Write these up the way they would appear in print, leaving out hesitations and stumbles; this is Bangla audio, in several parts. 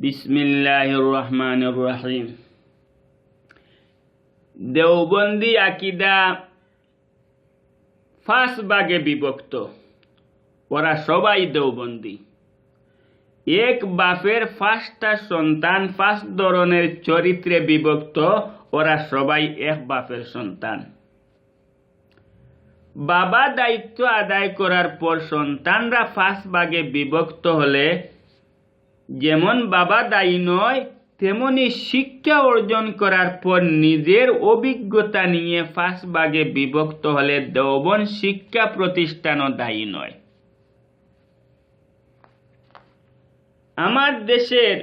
বিসমিল্লাহির রহমানির রহিম। দেওবন্দি আকিদা 5 ভাগে বিভক্ত। ওরা সবাই দেওবন্দি। এক বাপের 5টা সন্তান 5 ধরনের চরিত্রে বিভক্ত। ওরা সবাই এক বাপের সন্তান। বাবা দায়িত্ব আদায় করার পর সন্তানরা 5 ভাগে বিভক্ত হলে যেমন বাবা দায়ী নয়, তেমনি শিক্ষা অর্জন করার পর নিজের অভিজ্ঞতা নিয়ে 5 ভাগে বিভক্ত হলে দেওবন্দ শিক্ষা প্রতিষ্ঠানও দায়ী নয়। আমার দেশের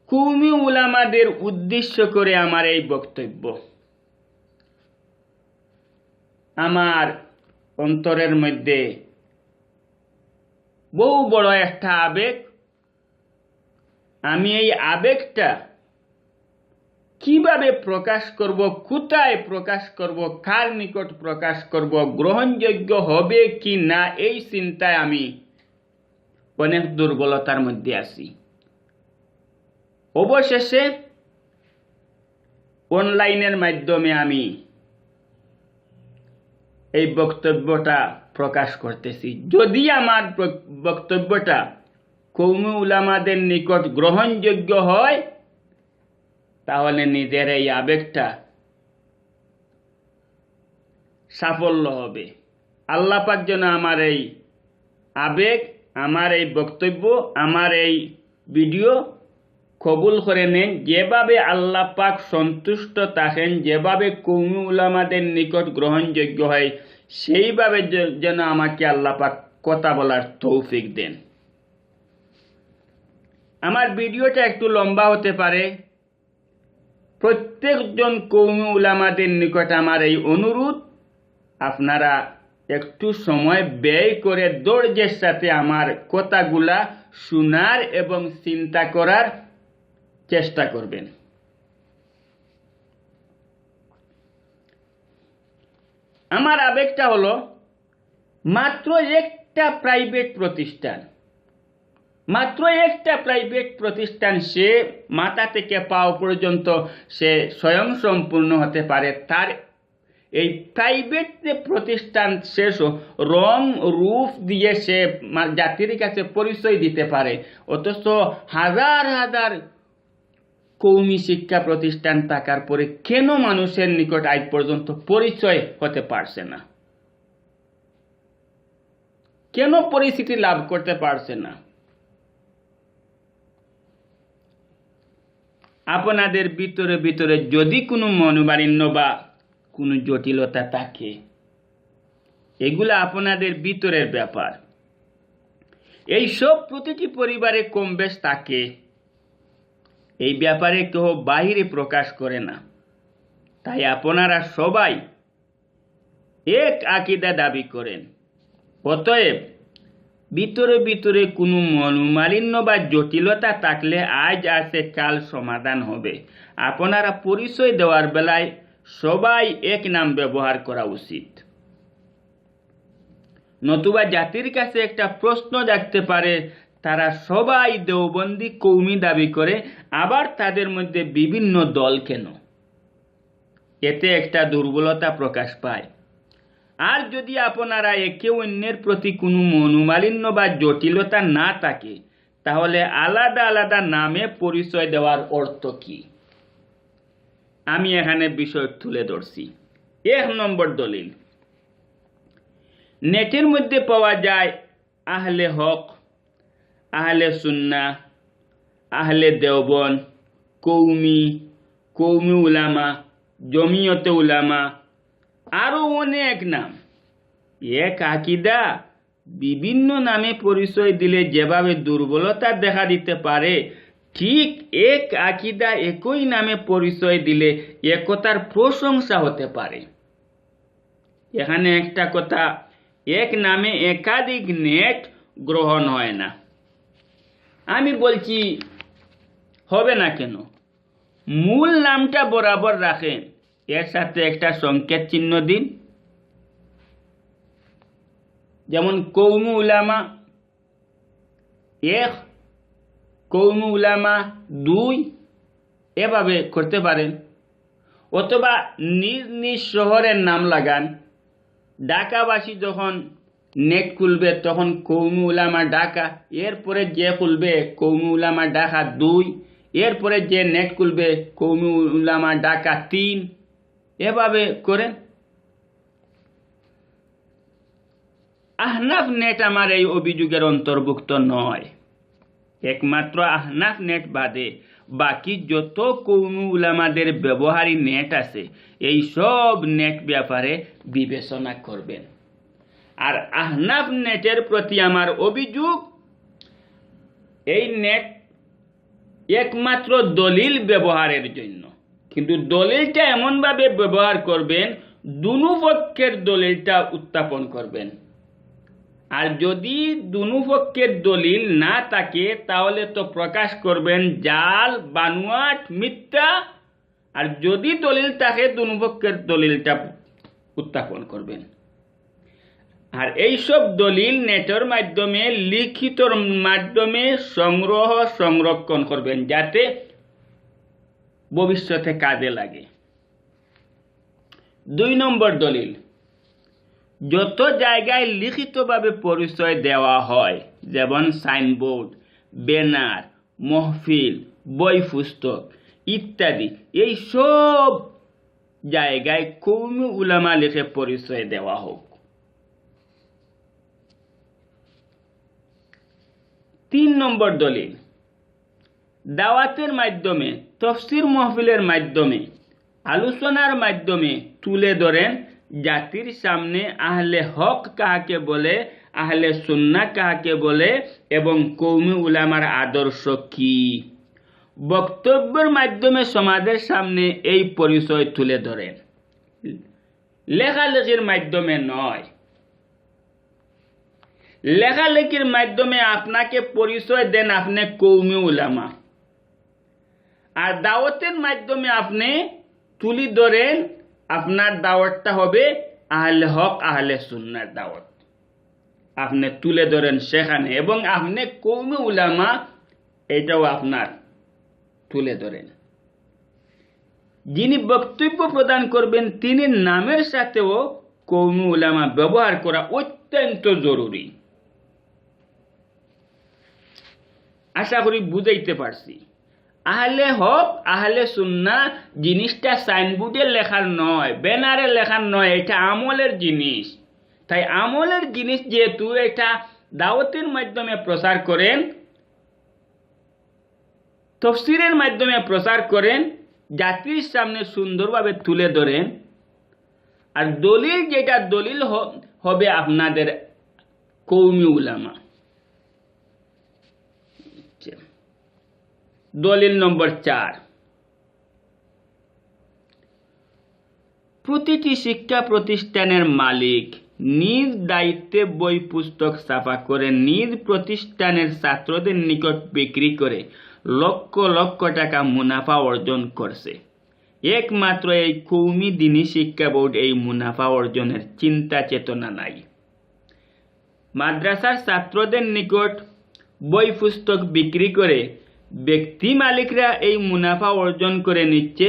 কওমি উলামাদের উদ্দেশ্য করে আমার এই বক্তব্য। আমার অন্তরের মধ্যে বহু বড় একটা আবেগ। আমি এই আবেগটা কিভাবে প্রকাশ করব, কোথায় প্রকাশ করব, কার নিকট প্রকাশ করব, গ্রহণযোগ্য হবে কি না, এই চিন্তায় আমি অনেক দুর্বলতার মধ্যে আছি। অবশেষে অনলাইনের মাধ্যমে আমি এই বক্তব্যটা প্রকাশ করতেছি। যদি আমার বক্তব্যটা কওমি উলামাদের নিকট গ্রহণযোগ্য হয়, তাহলে নিজের এই আবেগটা সাফল্য হবে। আল্লাহ পাক যেন আমার এই আবেগ, আমার এই বক্তব্য, আমার এই ভিডিও কবুল করে নেন। যেভাবে আল্লাহ পাক সন্তুষ্ট থাকেন, যেভাবে কওমি উলামাদের নিকট গ্রহণযোগ্য হয়, সেইভাবে যেন আমাকে আল্লাহ পাক কথা বলার তৌফিক দেন। আমার ভিডিওটা একটু লম্বা হতে পারে। প্রত্যেকজন কওমি উলামাদের নিকট আমার এই অনুরোধ, আপনারা একটু সময় ব্যয় করে ধৈর্যের সাথে আমার কথাগুলা শোনার এবং চিন্তা করার চেষ্টা করবেন। আমার আবেগটা হলো মাত্র একটা প্রাইভেট প্রতিষ্ঠান, সে মাথা থেকে পাও পর্যন্ত সে স্বয়ং সম্পূর্ণ হতে পারে। তার এই প্রাইভেট প্রতিষ্ঠান শেষ রং রূপ দিয়ে সে জাতির কাছে পরিচয় দিতে পারে, অথচ হাজার হাজার কওমি শিক্ষা প্রতিষ্ঠান থাকার পরে কেন মানুষের নিকট আজ পর্যন্ত পরিচয় হতে পারছে না? কেন পরিচিতি লাভ করতে পারছে না? আপনাদের ভিতরে ভিতরে যদি কোনো মনোমালিন্য বা কোনো জটিলতা থাকে, এগুলা আপনাদের ভিতরের ব্যাপার। এই সব প্রতিটি পরিবারে কম বেশ থাকে। এই ব্যাপারে কেউ বাহিরে প্রকাশ করে না। তাই আপনারা সবাই এক আকীদা দাবি করেন। অতএব ভিতরে ভিতরে কোনো মনোমালিন্য বা জটিলতা থাকলে আজ আছে কাল সমাধান হবে। আপনারা পরিচয় দেওয়ার বেলায় সবাই এক নাম ব্যবহার করা উচিত। নতুবা জাতির কাছে একটা প্রশ্ন জাগতে পারে, তারা সবাই দেওবন্দি কওমি দাবি করে, আবার তাদের মধ্যে বিভিন্ন দল কেন? এতে একটা দুর্বলতা প্রকাশ পায়। আর যদি আপনারা একে অন্যের প্রতি কোনো মনোমালিন্য বা জটিলতা না থাকে, তাহলে আলাদা আলাদা নামে পরিচয় দেওয়ার অর্থ কি? আমি এখানে বিষয় তুলে ধরছি। 1 নম্বর দলিল, নেটের মধ্যে পাওয়া যায় আহলে হক, আহলে সুন্নাহ, আহলে দেওবন্দ, কওমি উলামা, জমিয়তে উলামা, আরো অনেক নাম। এক আকীদা বিভিন্ন নামে পরিচয় দিলে যেভাবে দুর্বলতা দেখা দিতে পারে, ঠিক এক আকীদা একই নামে পরিচয় দিলে একতার প্রশংসা হতে পারে। এখানে একটা কথা, এক নামে একাধিক নেট গ্রহণ হয় না। আমি বলছি হবে না কেন? মূল নামটা বরাবর রাখেন, এর সাথে একটা সংকেত চিহ্ন দিন। যেমন কওমি উলামা এক, কওমি উলামা 2 এভাবে করতে পারেন। অথবা নিজ নিজ শহরের নাম লাগান। ঢাকাবাসী যখন নেট খুলবে তখন কওমি উলামা ঢাকা, এরপরে যে খুলবে কওমি উলামা ঢাকা 2, এরপরে যে নেট খুলবে কওমি উলামা ঢাকা 3, এভাবে করেন। আহনাফ নেট আমার এই অভিযোগের অন্তর্ভুক্ত নয়। একমাত্র আহনাফ নেট বাদে বাকি যত কওমি উলামাদের ব্যবহারী নেট আছে এই সব নেট ব্যাপারে বিবেচনা করবেন। আর আহনাফ নেটের প্রতি আমার অভিযোগ, এই নেট একমাত্র দলিল ব্যবহারের জন্য, কিন্তু দলিলটা এমনভাবে ব্যবহার করবেন দুনো পক্ষের দলিলটা উত্থাপন করবেন। আর যদি দুনো পক্ষের দলিল না থাকে তাহলে তো প্রকাশ করবেন জাল, বানোয়াট, মিথ্যা। আর যদি দলিল থাকে দুনো পক্ষের দলিলটা উত্থাপন করবেন। আর এইসব দলিল নেটের মাধ্যমে, লিখিত মাধ্যমে সংরক্ষণ করবেন যাতে ভবিষ্যতে কাজে লাগে। 2 নম্বর দলিল, যত জায়গায় লিখিতভাবে পরিচয় দেওয়া হয়, যেমন সাইনবোর্ড, ব্যানার, মাহফিল, বই পুস্তক ইত্যাদি, এই সব জায়গায় কওমি উলামা লিখে পরিচয় দেওয়া হোক। 3 নম্বর দলিল, দাওয়াতের মাধ্যমে, তাফসীর মাহফিলের মাধ্যমে, আলোচনার মাধ্যমে তুলে ধরেন জাতির সামনে আহলে হক কাকে বলে, আহলে সুন্নাহ কাকে বলে এবং কওমি উলামার আদর্শ কি। বক্তব্যের মাধ্যমে সমাজের সামনে এই পরিচয় তুলে ধরেন, লেখালেখির মাধ্যমে নয়। লেখালেখির মাধ্যমে আপনাকে পরিচয় দেন আপনি কওমি উলামা, আর দাওয়াতের মাধ্যমে আপনি তুলে ধরেন আপনার দাওয়াতটা হবে আহলে হক, আহলে সুন্নাহর দাওয়াত। আপনি তুলে ধরেন সেখানে, এবং আপনি কওমি উলামা এটাও আপনার তুলে ধরেন। যিনি বক্তব্য প্রদান করবেন তিনি নামের সাথেও কওমি উলামা ব্যবহার করা অত্যন্ত জরুরি। আশা করি বুঝাইতে পারছি। আহলে হক, আহলে সুন্নাহ জিনিসটা সাইনবোর্ডে লেখার নয়, ব্যানারে লেখার নয়, এটা আমলের জিনিস। তাই আমলের জিনিস যেহেতু এটা দাওয়াতের মাধ্যমে প্রচার করেন, তাফসীরের মাধ্যমে প্রচার করেন, জাতির সামনে সুন্দরভাবে তুলে ধরেন। আর দলিল যেটা দলিল হবে আপনাদের কওমি উলামা। দলিল নম্বর 4, প্রতিটি শিক্ষা প্রতিষ্ঠানের মালিক নিজ দায়িত্বে বই পুস্তক ছাপা করে নিজ প্রতিষ্ঠানের ছাত্রদের নিকট বিক্রি করে লক্ষ লক্ষ টাকা মুনাফা অর্জন করছে। একমাত্র এই কওমি দ্বীনি শিক্ষা বোর্ড এই মুনাফা অর্জনের চিন্তা চেতনা নাই। মাদ্রাসার ছাত্রদের নিকট বই পুস্তক বিক্রি করে ব্যক্তি মালিকরা এই মুনাফা অর্জন করে নিচ্ছে,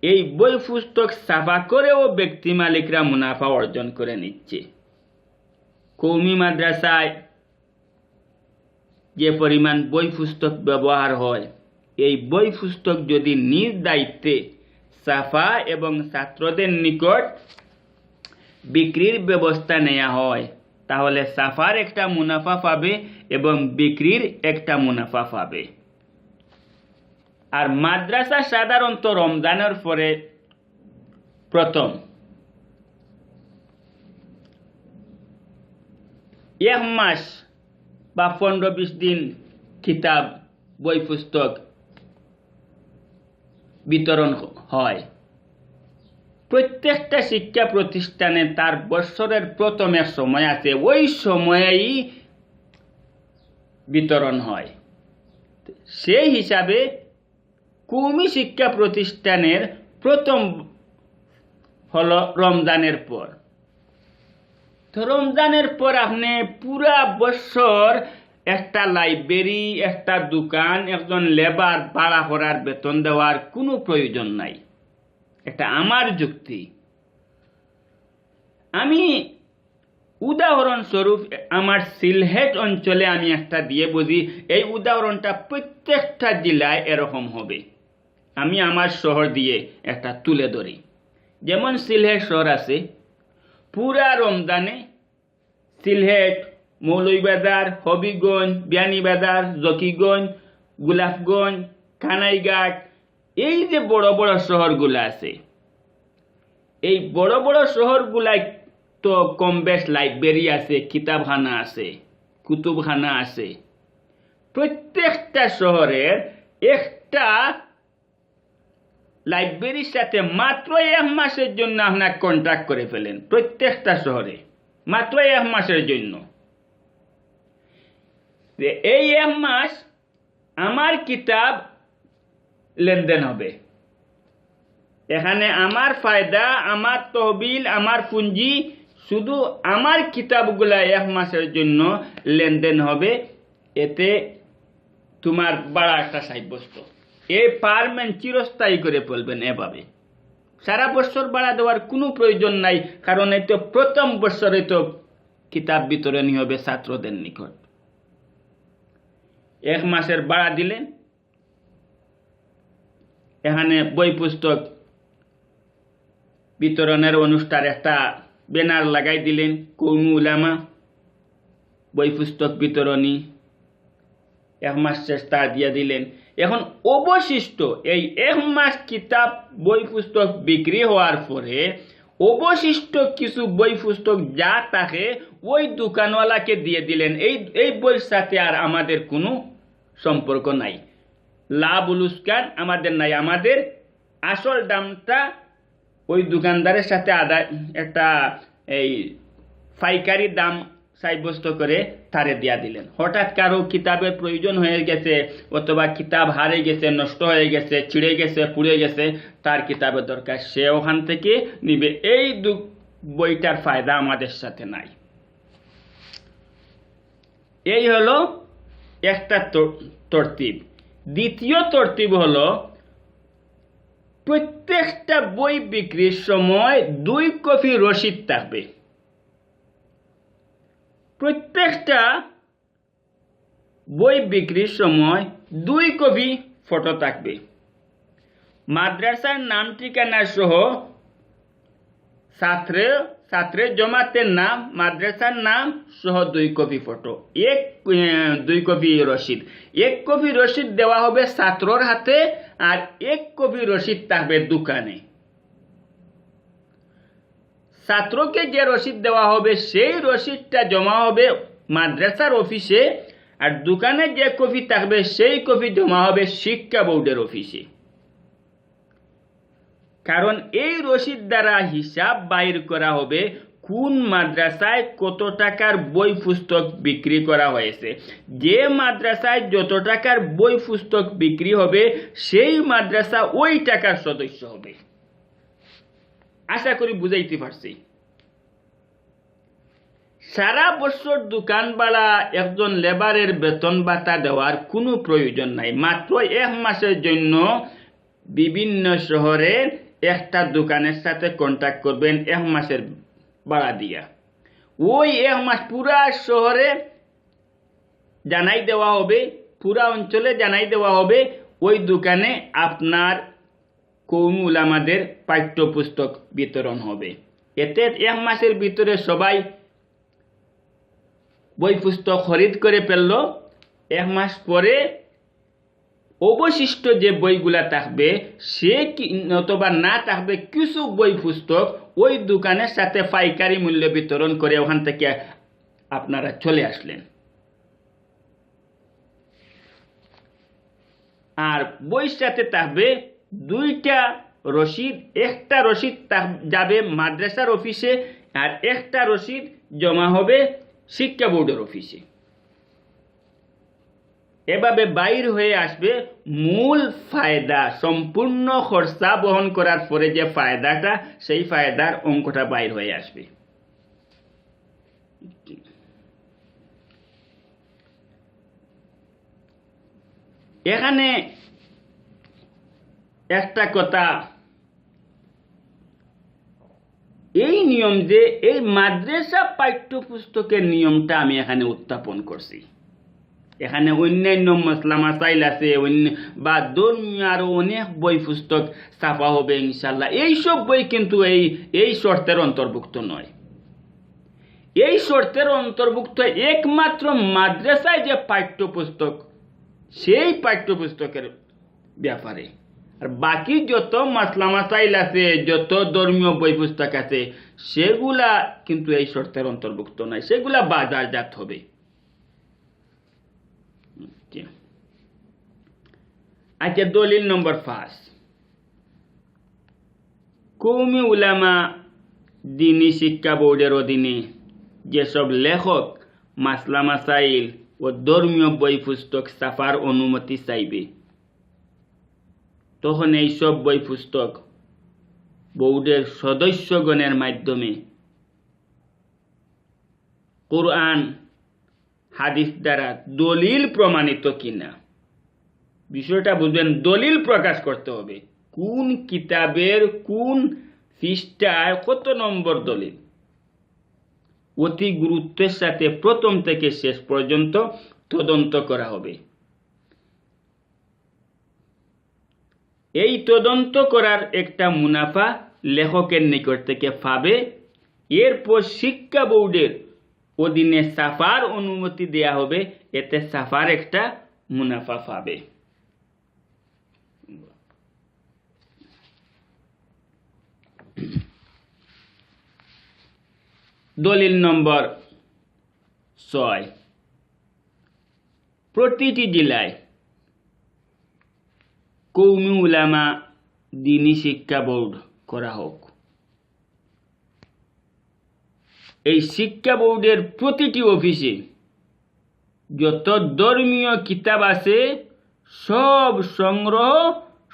এই বই পুস্তক ছাপা করেও ব্যক্তি মালিকরা মুনাফা অর্জন করে নিচ্ছে। কওমি মাদ্রাসায় যে পরিমাণ বই পুস্তক ব্যবহার হয়, এই বই পুস্তক যদি নিজ দায়িত্বে ছাপা এবং ছাত্রদের নিকট বিক্রির ব্যবস্থা নেওয়া হয় তাহলে ছাপার একটা মুনাফা পাবে এবং বিক্রির একটা মুনাফা পাবে। আর মাদ্রাসা সাধারণত রমজানের পরে প্রথম 1 মাস বা 15-20 দিন কিতাব বই পুস্তক বিতরণ হয়। প্রত্যেকটা শিক্ষা প্রতিষ্ঠানে তার বছরের প্রথম এক সময় আছে, ওই সময়েই বিতরণ হয়। সেই হিসাবে কওমি শিক্ষা প্রতিষ্ঠানের প্রথম হলো রমজানের পর। তো রমজানের পর আপনি পুরা বছর একটা লাইব্রেরি, একটা দোকান, একজন লেবার ভাড়া করার বেতন দেওয়ার কোনো প্রয়োজন নাই। এটা আমার যুক্তি। আমি উদাহরণস্বরূপ আমার সিলহেট অঞ্চলে আমি একটা দিয়ে বুঝি, এই উদাহরণটা প্রত্যেকটা জেলায় এরকম হবে। আমি আমার শহর দিয়ে একটা তুলে ধরি। যেমন সিলহেট শহর আছে, পুরা রমজানে সিলহেট, মৌলভীবাজার, হবিগঞ্জ, বিয়ানীবাজার, জকিগঞ্জ, গোলাপগঞ্জ, কানাইঘাট, এই যে বড় বড় শহরগুলো আছে, এই বড় বড় শহরগুলায় তো কম বেশ লাইব্রেরি আছে, কিতাবখানা আছে, কুতুবখানা আছে। প্রত্যেকটা শহরের একটা লাইব্রেরির সাথে মাত্র 1 মাসের জন্য আপনার কন্ট্রাক্ট করে ফেলেন, প্রত্যেকটা শহরে মাত্র 1 মাসের জন্য। এই 1 মাস আমার কিতাব লেনদেন হবে। এখানে আমার ফায়দা, আমার তহবিল, আমার পুঁজি, শুধু আমার কিতাবগুলা 1 মাসের জন্য লেনদেন হবে। এতে তোমার বাড়াটা সাব্যস্ত। এই পারমেন্ট চিরস্থায়ী করে ফেলবেন এভাবে। সারা বছর ভাড়া দেওয়ার কোনো প্রয়োজন নাই, কারণ এই তো প্রথম বছরে তো কিতাব বিতরণী হবে ছাত্রদের নিকট। 1 মাসের ভাড়া দিলেন, এখানে বই পুস্তক বিতরণের অনুষ্ঠান একটা ব্যানার লাগাই দিলেন, কওমি উলামা বই পুস্তক বিতরণী, 1 মাস চেষ্টা দিয়ে দিলেন। এখন অবশিষ্ট এই 1 মাস কিতাব বই পুস্তক বিক্রি হওয়ার পরে অবশিষ্ট কিছু বই পুস্তক যা থাকে ওই দোকানওয়ালাকে দিয়ে দিলেন। এই বইয়ের সাথে আর আমাদের কোনো সম্পর্ক নাই, লাভ লুস্কান আমাদের নাই। আমাদের আসল দামটা ওই দোকানদারের সাথে আদায়, একটা এই পাইকারি দাম সাব্যস্ত করে তারে দিয়া দিলেন। হঠাৎ কারো কিতাবের প্রয়োজন হয়ে গেছে, অথবা কিতাব হারিয়ে গেছে, নষ্ট হয়ে গেছে, ছিঁড়ে গেছে, পুড়ে গেছে, তার কিতাবের দরকার, সে ওখান থেকে নিবে। এই বইটার ফায়দা আমাদের সাথে নাই। এই হলো একটা তরতিব। দ্বিতীয় তরতিব হলো, প্রত্যেকটা বই বিক্রির সময় 2 কপি রসিদ থাকবে। প্রত্যেকটা বই বিক্রির সময় 2 কপি ফটো থাকবে। মাদ্রাসার নাম ঠিকানা সহ ছাত্রের জমাতের নাম, মাদ্রাসার নাম সহ 2 কপি ফটো, 2 কপি রসিদ। 1 কপি রসিদ দেওয়া হবে ছাত্রর হাতে, আর 1 কপি রসিদ থাকবে দোকানে। ছাত্রকে যে রসিদ দেওয়া হবে সেই রসিদটা জমা হবে মাদ্রাসার অফিসে, আর দোকানে যে কপি থাকবে সেই কপি জমা হবে শিক্ষা বোর্ডের অফিসে। কারণ এই রসিদ দ্বারা হিসাব বাইর করা হবে কোন মাদ্রাসায় কত টাকার বই পুস্তক বিক্রি করা হয়েছে। যে মাদ্রাসায় যত টাকার বই পুস্তক বিক্রি হবে সেই মাদ্রাসা ওই টাকার সদস্য হবে। আশা করি বুঝাইতে পারছি। সারা বছর দোকান ভাড়া একজন লেবারের বেতন ভাতা দেওয়ার কোনো প্রয়োজন নাই। মাত্র 1 মাসের জন্য বিভিন্ন শহরে একটা দোকানের সাথে কন্ট্যাক্ট করবেন 1 মাসের ভাড়া দিয়া। ওই 1 মাস পুরা শহরে জানাই দেওয়া হবে, পুরা অঞ্চলে জানাই দেওয়া হবে, ওই দোকানে আপনার কওমি উলামাদের পাঠ্যপুস্তক বিতরণ হবে। এতে 1 মাসের ভিতরে সবাই বই পুস্তক খরিদ করে ফেলল। 1 মাস পরে অবশিষ্ট যে বইগুলা থাকবে সে অথবা না থাকবে কিছু বই পুস্তক ওই দোকানের সাথে পাইকারি মূল্য বিতরণ করে ওখান থেকে আপনারা চলে আসলেন। আর বইয়ের সাথে থাকবে 2টা রসিদ। একটা রসিদ যাবে মাদ্রাসার অফিসে, আর একটা রসিদ জমা হবে শিক্ষা বোর্ডের অফিসে। এভাবে বাইর হয়ে আসবে মূল ফায়দা। সম্পূর্ণ খরচা বহন করার পরে যে ফায়দাটা, সেই ফায়দার অঙ্কটা বাইর হয়ে আসবে। এখানে একটা কথা, এই নিয়ম যে এই মাদ্রাসা পাঠ্যপুস্তকের নিয়মটা আমি এখানে উত্থাপন করছি। এখানে অন্যান্য মশলা মাসাইল আছে, বা ধর্মীয় আরো অনেক বই পুস্তক ছাপা হবে ইনশাল্লাহ। এইসব বই কিন্তু এই শর্তের অন্তর্ভুক্ত নয়। এই শর্তের অন্তর্ভুক্ত একমাত্র মাদ্রাসায় যে পাঠ্যপুস্তক, সেই পাঠ্যপুস্তকের ব্যাপারে। আর বাকি যত মাসলা মাসাইল আছে, যত ধর্মীয় বই পুস্তক আছে, সেগুলা কিন্তু এই শর্তের অন্তর্ভুক্ত নয়, সেগুলা বাজারজাত হবে। আচ্ছা, দলিল নম্বর 5, কওমি উলামা দ্বীনি শিক্ষা বোর্ডের অধীনে যেসব লেখক মাসলা মাসাইল ও ধর্মীয় বই পুস্তক ছাপার অনুমতি চাইবে, তখন এইসব বই পুস্তক বোর্ডের সদস্যগণের মাধ্যমে কোরআন হাদিস দ্বারা দলিল প্রমাণিত কিনা, বিষয়টা বুঝবেন। দলিল প্রকাশ করতে হবে, কোন কিতাবের কোন পৃষ্ঠায় কত নম্বর দলিল, অতি গুরুত্বের সাথে প্রথম থেকে শেষ পর্যন্ত তদন্ত করা হবে। এই তদন্ত করার একটা মুনাফা লেখকের নিকট থেকে পাবে। এরপর শিক্ষা বোর্ডের অধীনে ছাপার অনুমতি দেয়া হবে, এতে ছাপার একটা মুনাফা পাবে। দলিল নম্বর 6, প্রতিটি জেলায় কওমি উলামা দ্বীনি শিক্ষা বোর্ড করা হোক। এই শিক্ষা বোর্ডের প্রতিটি অফিসে যত ধর্মীয় কিতাব আছে, সব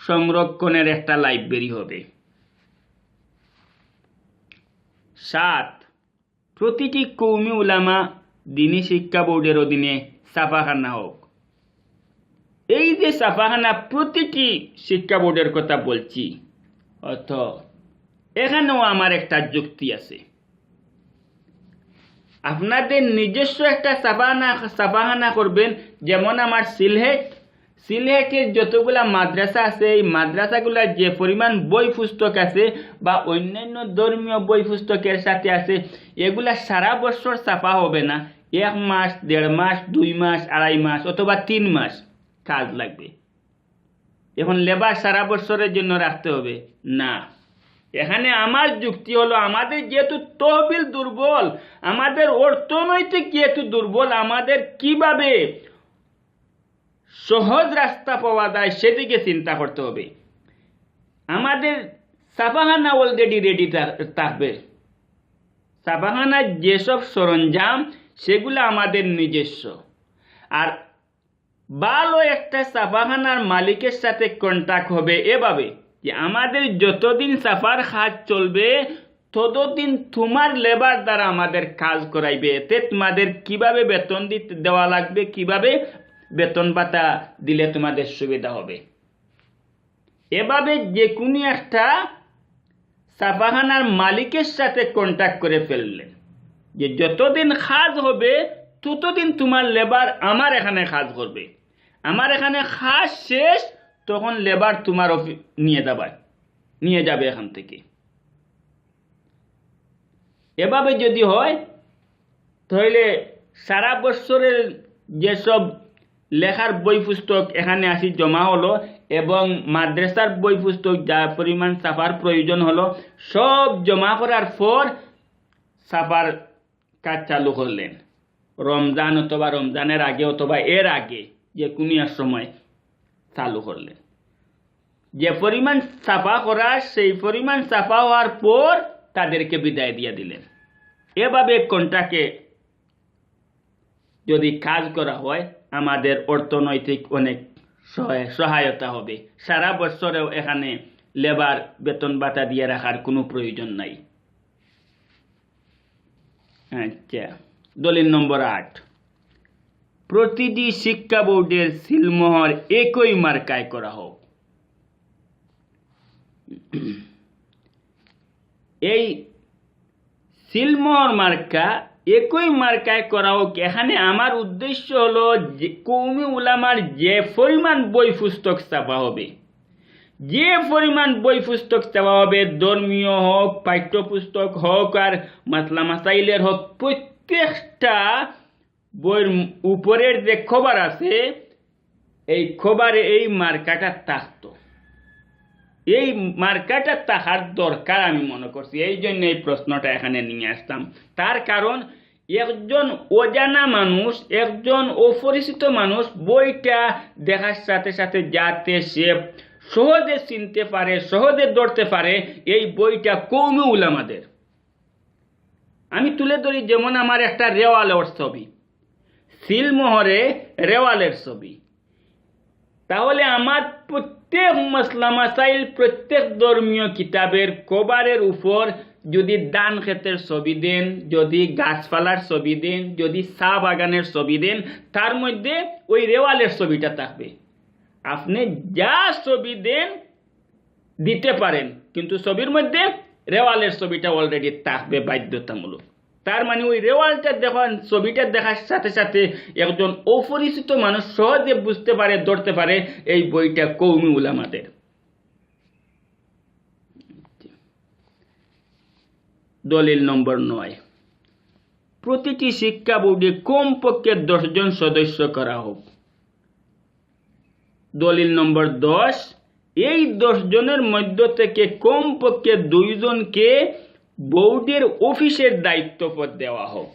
সংরক্ষণের একটা লাইব্রেরি হবে। 7, প্রতিটি কওমি উলামা দ্বীনি শিক্ষা বোর্ডের অধীনে ছাপাখানা হোক। এই যে ছাপাখানা, প্রতিটি শিক্ষা বোর্ডের কথা বলছি, অর্থ এখানেও আমার একটা যুক্তি আছে। আপনাদের নিজস্ব একটা ছাপাখানা করবেন, যেমন আমার সিলেটের যতগুলা মাদ্রাসা আছে, এই মাদ্রাসাগুলা যে পরিমাণ বই পুস্তক আছে বা অন্যান্য ধর্মীয় বই পুস্তকের সাথে আছে, এগুলা সারা বছর ছাপা হবে না। 1 মাস, 1.5 মাস, 2 মাস, 2.5 মাস অথবা 3 মাস কাজ লাগবে। এখন লেবার সারা বছরের জন্য রাখতে হবে না। এখানে আমার যুক্তি হলো, আমাদের যেহেতু তহবিল দুর্বল, আমাদের অর্থনৈতিক যেহেতু দুর্বল, আমাদের কিভাবে সহজ রাস্তা পাওয়া যায় সেদিকে চিন্তা করতে হবে। আমাদের ছাপাখানা অলরেডি রেডি থাকবে। ছাপাখানার যেসব সরঞ্জাম, সেগুলো আমাদের নিজস্ব। আর ভালো একটা ছাপাখানার মালিকের সাথে কন্ট্যাক্ট হবে এভাবে যে আমাদের যতদিন ছাপার কাজ চলবে, ততদিন তোমার লেবার দ্বারা আমাদের কাজ করাইবে। এতে তোমাদের কিভাবে বেতন দেওয়া লাগবে, কিভাবে বেতন ভাতা দিলে তোমাদের সুবিধা হবে। এভাবে যে কোনো একটা ছাপাখানার মালিকের সাথে কন্ট্যাক্ট করে ফেললেন যে যতদিন কাজ হবে ততদিন তোমার লেবার আমার এখানে কাজ করবে, আমার এখানে কাজ শেষ তখন লেবার তোমার নিয়ে যাবে এখান থেকে। এভাবে যদি হয় তাহলে সারা বছরের যেসব লেখার বই পুস্তক এখানে আসি জমা হলো, এবং মাদ্রাসার বই পুস্তক যা পরিমাণ ছাপার প্রয়োজন হলো, সব জমা করার পর ছাপার কাজ চালু করলেন। রমজান অথবা রমজানের আগে অথবা এর আগে যে কোনো সময় চালু করলেন। যে পরিমাণ ছাপা করা, সেই পরিমাণ ছাপা হওয়ার পর তাদেরকে বিদায় দিয়ে দিলেন। এভাবে কন্ট্রাক্টে যদি কাজ করা হয়, আমাদের অর্থনৈতিক অনেক সহায়তা হবে। সারা বছরেও এখানে লেবার বেতন ভাতা দিয়ে রাখার কোনো প্রয়োজন নাই। আচ্ছা, দলিল নম্বর 8, প্রতিটি শিক্ষা বোর্ডের সিলমোহর একই মার্কায় করা হোক। এই সিলমোহর মার্কা একই মার্কায় করা হোক। এখানে আমার উদ্দেশ্য হলো যে কওমি উলামার যে পরিমাণ বই পুস্তক ছাপা হবে, যে পরিমাণ বই পুস্তক চাওয়া হবে, ধর্মীয় হোক, পাঠ্যপুস্তক হোক আর মাসলা মাসাইলের হোক, প্রত্যেকটা বইয়ের উপরের যে খবর আছে এই খবরে এই মার্কাটা থাকতো। এই মার্কাটা থাকার দরকার আমি মনে করছি, এই জন্য এই প্রশ্নটা এখানে নিয়ে আসতাম। তার কারণ একজন অজানা মানুষ, একজন অপরিচিত মানুষ বইটা দেখার সাথে সাথে যাতে সে সহজে চিনতে পারে, সহজে ধরতে পারে এই বইটা কওমি উলামাদের। আমি তুলে ধরি, যেমন আমার একটা রেওয়ালের ছবি, সিলমোহরে রেওয়ালের ছবি, তাহলে আমার প্রত্যেক মাসলা মাসাইল, প্রত্যেক ধর্মীয় কিতাবের কভারের উপর যদি ধান ক্ষেতের ছবি দেন, যদি গাছপালার ছবি দেন, যদি চা বাগানের ছবি দেন, তার মধ্যে ওই রেওয়ালের ছবিটা থাকবে। আপনি যা ছবি দেন দিতে পারেন, কিন্তু ছবির মধ্যে রেওয়ালের ছবিটা অলরেডি থাকবে বাধ্যতামূলক। তার মানে ওই রেওয়ালটা দেখার, ছবিটা দেখার সাথে সাথে একজন অপরিচিত মানুষ সহজে বুঝতে পারে, ধরতে পারে এই বইটা কওমি উলামাদের। দলিল নম্বর 9, প্রতিটি শিক্ষা বোর্ডে কমপক্ষে 10 জন সদস্য করা হোক। দলিল নম্বর 10, এই 10 জনের মধ্য থেকে কমপক্ষে 2 জনকে বোর্ডের অফিসের দায়িত্বপদ দেওয়া হোক।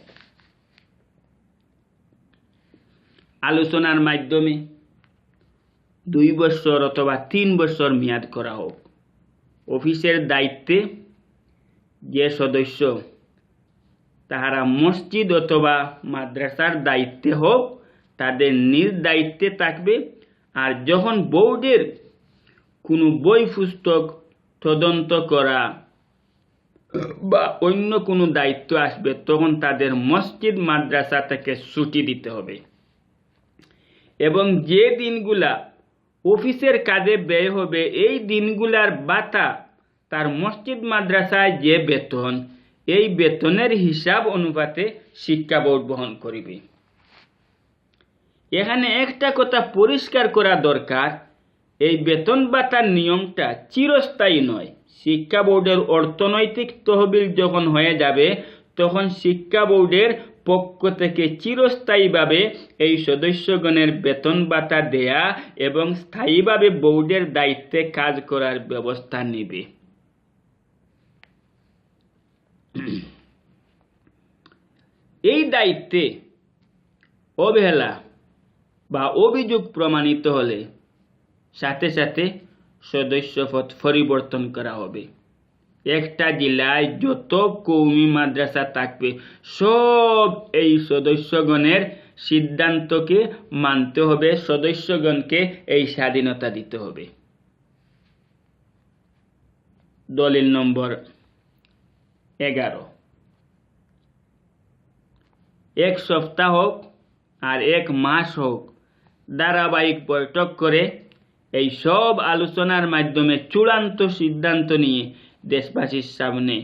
আলোচনার মাধ্যমে 2 বছর অথবা 3 বছর মেয়াদ করা হোক। অফিসের দায়িত্বে যে সদস্য, তাহারা মসজিদ অথবা মাদ্রাসার দায়িত্বে হোক, তাদের নিজ দায়িত্বে থাকবে। আর যখন বোর্ডের কোনো বই পুস্তক তদন্ত করা বা অন্য কোনো দায়িত্ব আসবে, তখন তাদের মসজিদ মাদ্রাসা থেকে ছুটি দিতে হবে। এবং যে দিনগুলা অফিসের কাজে ব্যয় হবে, এই দিনগুলার ভাতা তার মসজিদ মাদ্রাসায় যে বেতন, এই বেতনের হিসাব অনুপাতে শিক্ষা বোর্ড বহন করিবে। এখানে একটা কথা পরিষ্কার করা দরকার, এই বেতন ভাতার নিয়মটা চিরস্থায়ী নয়। শিক্ষা বোর্ডের অর্থনৈতিক তহবিল যখন হয়ে যাবে, তখন শিক্ষা বোর্ডের পক্ষ থেকে চিরস্থায়ীভাবে এই সদস্যগণের বেতন ভাতা দেয়া এবং স্থায়ীভাবে বোর্ডের দায়িত্বে কাজ করার ব্যবস্থা নেবে। এই দায়িত্বে অবহেলা বা অভিযোগ প্রমাণিত হলে সাথে সাথে সদস্যপদ পরিবর্তন করা হবে। একটা জেলায় যত কওমি মাদ্রাসা থাকবে, সব এই সদস্যগণের সিদ্ধান্তকে মানতে হবে, সদস্যগণকে এই স্বাধীনতা দিতে হবে। দলিল নম্বর 11, 1 সপ্তাহ হোক আর 1 মাস হোক, ধারাবাহিক বৈঠক করে এই সব আলোচনার মাধ্যমে চূড়ান্ত সিদ্ধান্ত নিয়ে দেশবাসীর সামনে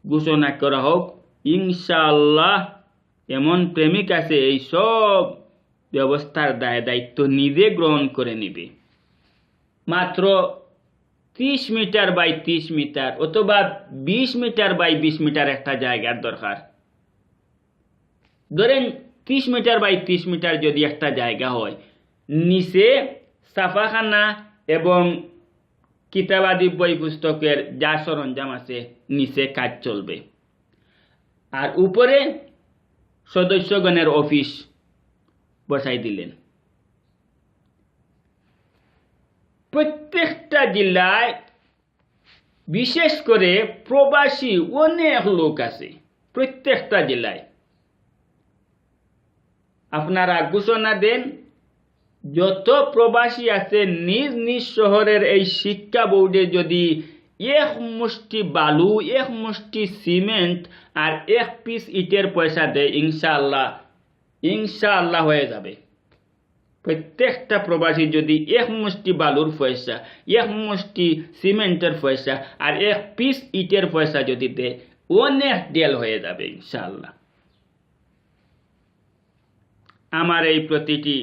ঘোষণা করা হোক, ইনশাআল্লাহ এমন প্রেমিক আছে এই সব ব্যবস্থার দায়িত্ব নিজে গ্রহণ করে নেবে। মাত্র 30 মিটার বাই 30 মিটার অথবা 20 মিটার বাই 20 মিটার একটা জায়গার দরকার। ধরেন 30 মিটার বাই 30 মিটার যদি একটা জায়গা হয়, নিচে ছাপাখানা এবং কিতাবাদি বই পুস্তকের যা সরঞ্জাম আছে নিচে কাজ চলবে, আর উপরে সদস্যগণের অফিস বসাই দিলেন। প্রত্যেকটা জেলায় বিশেষ করে প্রবাসী অনেক লোক আছে, প্রত্যেকটা জেলায় আপনারা ঘোষণা দেন, যত প্রবাসী আছে নিজ নিজ শহরের এই শিক্ষা বোর্ডে যদি 1 মুষ্টি বালু, 1 মুষ্টি সিমেন্ট আর 1 পিস ইটের পয়সা দেয়, ইনশাআল্লাহ ইনশাআল্লাহ হয়ে যাবে। প্রত্যেকটা প্রবাসী যদি এক মুষ্টি বালুর পয়সা, এক মুষ্টি সিমেন্টের পয়সা আর এক পিস ইটের পয়সা যদি দেয়, অনেক ডেল হয়ে যাবে ইনশাআল্লাহ। আমার এই প্রতিটি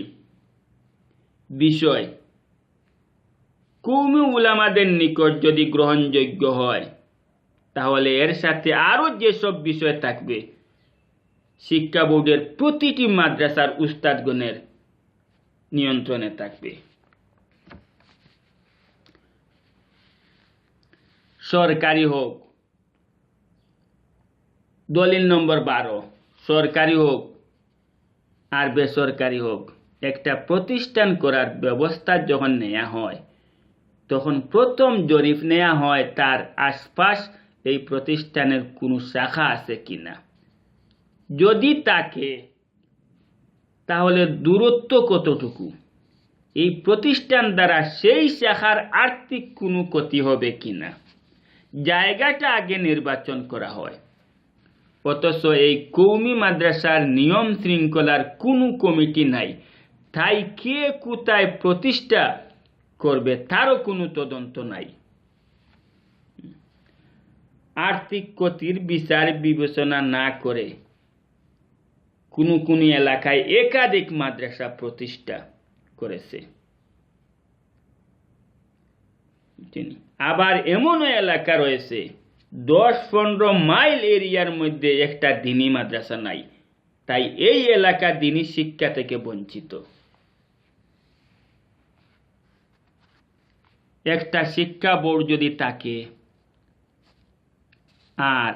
বিষয় কওমি উলামাদের নিকট যদি গ্রহণযোগ্য হয়, তাহলে এর সাথে আরো যেসব বিষয় থাকবে, শিক্ষা বোর্ডের প্রতিটি মাদ্রাসার উস্তাদগণের নিয়ন্ত্রণে থাকবে। সরকারি হোক, দলিল নম্বর 12, সরকারি হোক আর বেসরকারি হোক, একটা প্রতিষ্ঠান করার ব্যবস্থা যখন নেওয়া হয়, তখন প্রথম জরিপ নেওয়া হয় তার আশপাশ এই প্রতিষ্ঠানের কোনো শাখা আছে কিনা। যদি থাকে, তাহলে দূরত্ব কতটুকু, এই প্রতিষ্ঠান দ্বারা সেই শাখার আর্থিক কোনো ক্ষতি হবে কিনা, জায়গাটা আগে নির্বাচন করা হয়। অথচ এই কওমি মাদ্রাসার নিয়ম শৃঙ্খলার কোনো কমিটি নাই, তাই কে কোথায় প্রতিষ্ঠা করবে তারও কোনো তদন্ত নাই। আর্থিক ক্ষতির বিচার বিবেচনা না করে কোনো এলাকায় একাধিক মাদ্রাসা প্রতিষ্ঠা করেছে। আবার এমনও এলাকা রয়েছে 10-15 মাইল এরিয়ার মধ্যে একটা দ্বীনি মাদ্রাসা নাই, তাই এই এলাকা দ্বীনি শিক্ষা থেকে বঞ্চিত। একটা শিক্ষা বোর্ড যদি থাকে আর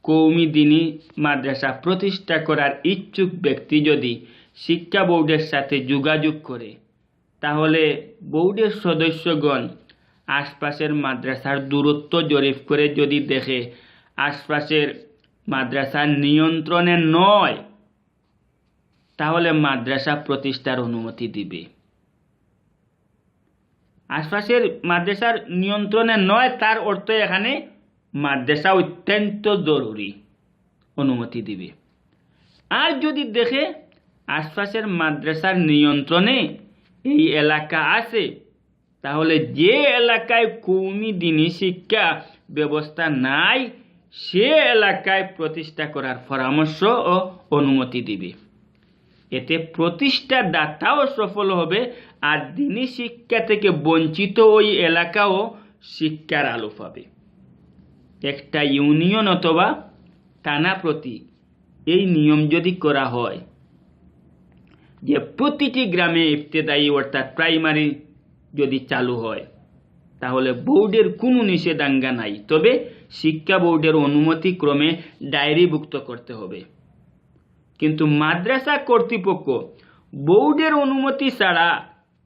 কওমি দ্বীনি মাদ্রাসা প্রতিষ্ঠা করার ইচ্ছুক ব্যক্তি যদি শিক্ষা বোর্ডের সাথে যোগাযোগ করে, তাহলে বোর্ডের সদস্যগণ আশপাশের মাদ্রাসার দূরত্ব জরিপ করে যদি দেখে আশপাশের মাদ্রাসার নিয়ন্ত্রণে নয়, তাহলে মাদ্রাসা প্রতিষ্ঠার অনুমতি দিবে। আশপাশের মাদ্রাসার নিয়ন্ত্রণে নয় তার অর্থ এখানে মাদ্রাসা অত্যন্ত জরুরি, অনুমতি দিবে। আর যদি দেখে আশপাশের মাদ্রাসার নিয়ন্ত্রণে এই এলাকা আছে, তাহলে যে এলাকায় কওমি দ্বীনি শিক্ষা ব্যবস্থা নাই, সে এলাকায় প্রতিষ্ঠা করার পরামর্শ ও অনুমতি দিবে। এতে প্রতিষ্ঠা দাতাও সফল হবে আর দ্বীনি শিক্ষা থেকে বঞ্চিত ওই এলাকাও শিক্ষার আলো পাবে। একটা ইউনিয়ন অথবা থানা প্রতি এই নিয়ম যদি করা হয় যে প্রতিটি গ্রামে ইবতেদায়ী অর্থাৎ প্রাইমারি যদি চালু হয়, তাহলে বোর্ডের কোনো নিষেধাজ্ঞা নাই, তবে শিক্ষা বোর্ডের অনুমতি ক্রমে ডায়েরিভুক্ত করতে হবে। কিন্তু মাদ্রাসা কর্তৃপক্ষ বোর্ডের অনুমতি ছাড়া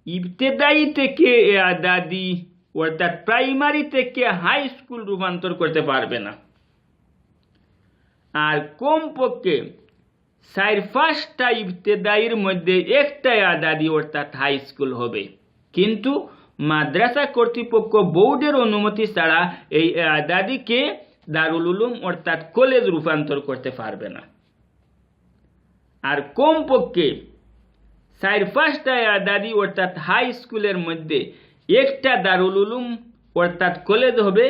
ইবতেদায়ী থেকে আদাদি অর্থাৎ প্রাইমারি থেকে হাই স্কুল রূপান্তর করতে পারবে না। আর কমপক্ষে 4-5টা ইবতেদায়ীর মধ্যে একটা আদাদি অর্থাৎ হাই স্কুল হবে। কিন্তু মাদ্রাসা কর্তৃপক্ষ বোর্ডের অনুমতি ছাড়া এই আদাদিকে দারুল উলুম অর্থাৎ কলেজ রূপান্তর করতে পারবে না। আর কমপক্ষে 4-5টা আদাদি অর্থাৎ হাই স্কুলের মধ্যে একটা দারুল উলুম অর্থাৎ কলেজ হবে।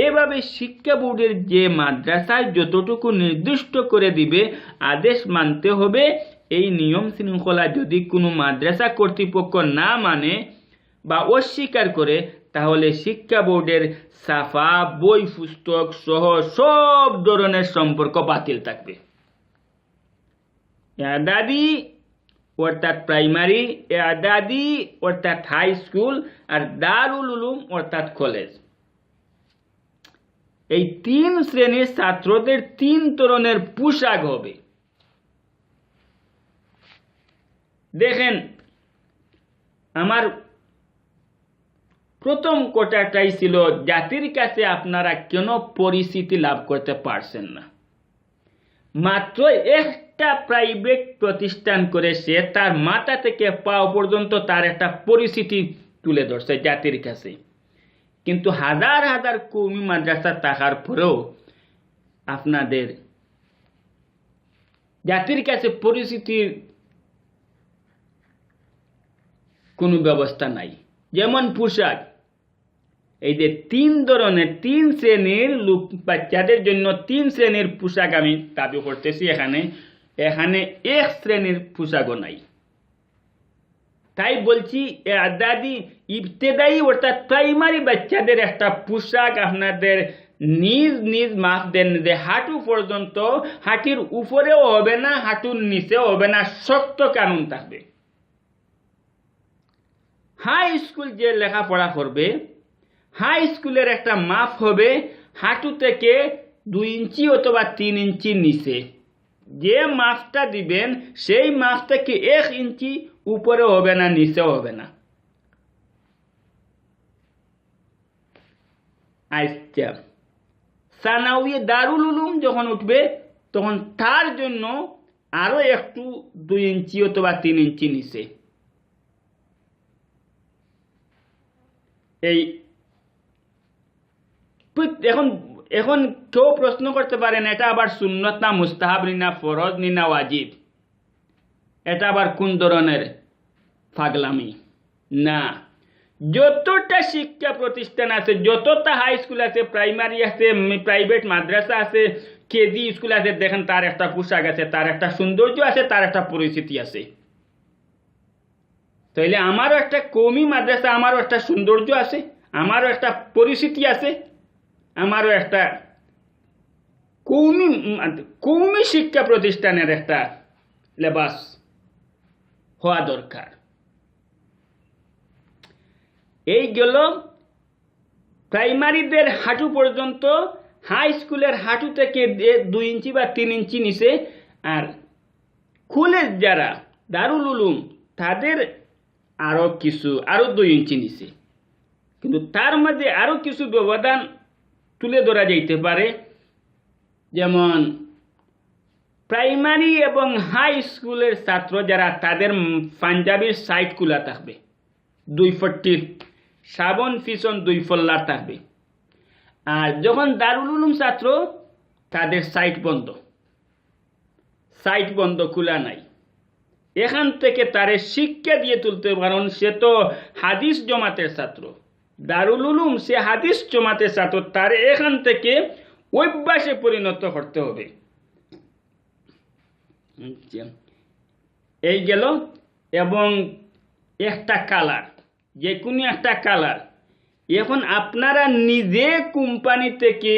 এভাবে শিক্ষা বোর্ডের যে মাদ্রাসায় যতটুকু নির্দিষ্ট করে দিবে আদেশ মানতে হবে। এই নিয়ম শৃঙ্খলা যদি কোনো মাদ্রাসা কর্তৃপক্ষ না মানে বা অস্বীকার করে, তাহলে শিক্ষা বোর্ডের ছাপা বই পুস্তক সহ সব ধরনের সম্পর্ক বাতিল থাকবে। আদাদি অর্থাৎ প্রাইমারি, আদাদি অর্থাৎ হাই স্কুল আর দারুল উলুম অর্থাৎ কলেজ, এই 3 শ্রেণীর ছাত্রদের 3 ধরনের পোশাক হবে। দেখেন, আমার প্রথম কথাটাই ছিল জাতির কাছে আপনারা কেন পরিচিতি লাভ করতে পারছেন না। মাত্র একটা প্রাইভেট প্রতিষ্ঠান করে সে তার মাথা থেকে পা পর্যন্ত তার একটা পরিচিতি তুলে ধরছে জাতির কাছে। কিন্তু হাজার হাজার কওমি মাদ্রাসা থাকার পরেও আপনাদের জাতির কাছে পরিস্থিতির কোনো ব্যবস্থা নাই। যেমন পোশাক, এই যে 3 ধরনের 3 শ্রেণীর লোক, বাচ্চাদের জন্য 3 শ্রেণীর পোশাক আমি দাবি করতেছি। এখানে 1 শ্রেণীর পোশাকও নাই। তাই বলছি আদাদি ইবতেদায়ী অর্থাৎ প্রাইমারি বাচ্চাদের একটা পোশাক আপনাদের নিজ নিজ মাপ দেন, যে হাঁটু পর্যন্ত, হাঁটির উপরেও হবে না, হাঁটুর নিচেও হবে না, শক্ত কানুন থাকবে। হাই স্কুল যে লেখাপড়া করবে, হাই স্কুলের একটা মাপ হবে হাঁটু থেকে 2 ইঞ্চি অথবা 3 ইঞ্চি নিচে। যে মাপটা দিবেন সেই মাপ থেকে 1 ইঞ্চি উপরে হবে না, নিচেও হবে না। আচ্ছা, সানাউই দারুল উলুম যখন উঠবে তখন তার জন্য আরো একটু 2 ইঞ্চি অথবা 3 ইঞ্চি নিচে। এই এখন কেউ প্রশ্ন করতে পারেন এটা আবার সুন্নত না মুস্তাহাব না ফরজ না ওয়াজিব, এটা আবার কোন ধরনের পাগলামি? না, যতটা শিক্ষা প্রতিষ্ঠান আছে, যতটা হাই স্কুল আছে, প্রাইমারি আছে, প্রাইভেট মাদ্রাসা আছে, কেজি স্কুল আছে, দেখেন তার একটা পোশাক আছে, তার একটা সৌন্দর্য আছে, তার একটা পরিস্থিতি আছে। তাইলে আমারও একটা কওমি মাদ্রাসা, আমারও একটা সৌন্দর্য আছে, আমারও একটা পরিস্থিতি আছে, আমারও একটা কওমি শিক্ষা প্রতিষ্ঠানের একটা লেবাস হওয়া দরকার। এই গেল প্রাইমারিদের হাঁটু পর্যন্ত, হাই স্কুলের হাঁটু থেকে 2 ইঞ্চি বা 3 ইঞ্চি নিচে, আর কলেজ যারা দারুল উলুম তাদের আরো 2 ইঞ্চি নিচে। কিন্তু তার মধ্যে আরো কিছু ব্যবধান তুলে ধরা যাইতে পারে। যেমন প্রাইমারি এবং হাই স্কুলের ছাত্র যারা, তাদের পাঞ্জাবির সাইড খোলা থাকবে, 2 ফট্টির সাবন পিছন 2 ফল্লার থাকবে। আর যখন দারুল উলুম ছাত্র, তাদের সাইড বন্ধ, খোলা নাই। এখান থেকে তারে শিক্ষা দিয়ে তুলতে, কারণ সে তো হাদিস জমাতের ছাত্র, দারুল উলুম সে হাদিস জমাতের ছাত্র, তার এখান থেকে অভ্যাসে পরিণত করতে হবে। এই গেল। এবং একটা কালার, যে কোনো একটা কালার, এখন আপনারা নিজে কোম্পানি থেকে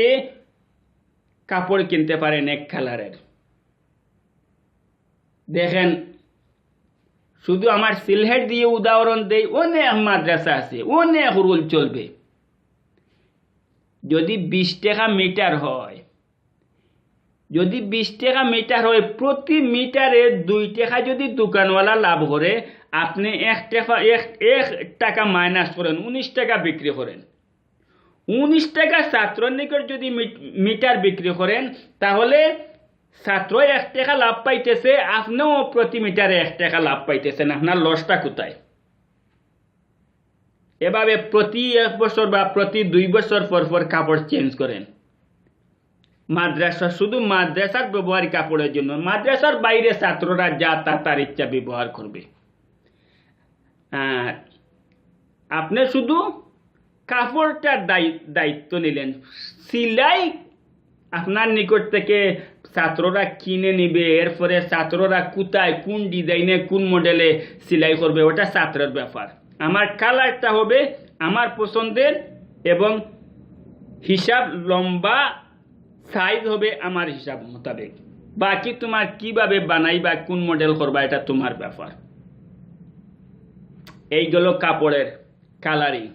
কাপড় কিনতে পারেন 1 কালারের। দেখেন, শুধু আমার সিলহেট দিয়ে উদাহরণ দেই, অনেক মাদ্রাসা আছে, অনেক রুল চলবে। যদি 20 টাকা মিটার হয়, প্রতি মিটারে 2 টাকা যদি দোকানওয়ালা লাভ করে, আপনি 1 টাকা মাইনাস করেন, 19 টাকা বিক্রি করেন। 19 টাকা ছাত্রের নিকট যদি মিটার বিক্রি করেন, তাহলে ছাত্র 1 টাকা লাভ পাইতেছে, আপনিও প্রতি মিটারে 1 টাকা লাভ পাইতেছেন। আপনার লসটা কোথায়? এভাবে প্রতি 1 বছর বা প্রতি 2 বছর পর কাপড় চেঞ্জ করেন। মাদ্রাসা শুধু মাদ্রাসার ব্যবহারিক কাপড়ের জন্য, মাদ্রাসার বাইরে ছাত্ররা যা তার ইচ্ছা ব্যবহার করবে। আর আপনি শুধু কাপড়টার দায়িত্ব নিলেন, সিলাই আপনার নিকট থেকে ছাত্ররা কিনে নিবে, এরপরে ছাত্ররা কোথায়, কোন ডিজাইনে, কোন মডেলে সেলাই করবে, ওটা ছাত্রের ব্যাপার। আমার কালারটা হবে আমার পছন্দের, এবং হিসাব লম্বা সাইজ হবে আমার হিসাব মোতাবেক। বাকি তোমার কিভাবে বানাইবা, কোন মডেল করবা, এটা তোমার ব্যাপার। এই গেল কাপড়ের কালারিং।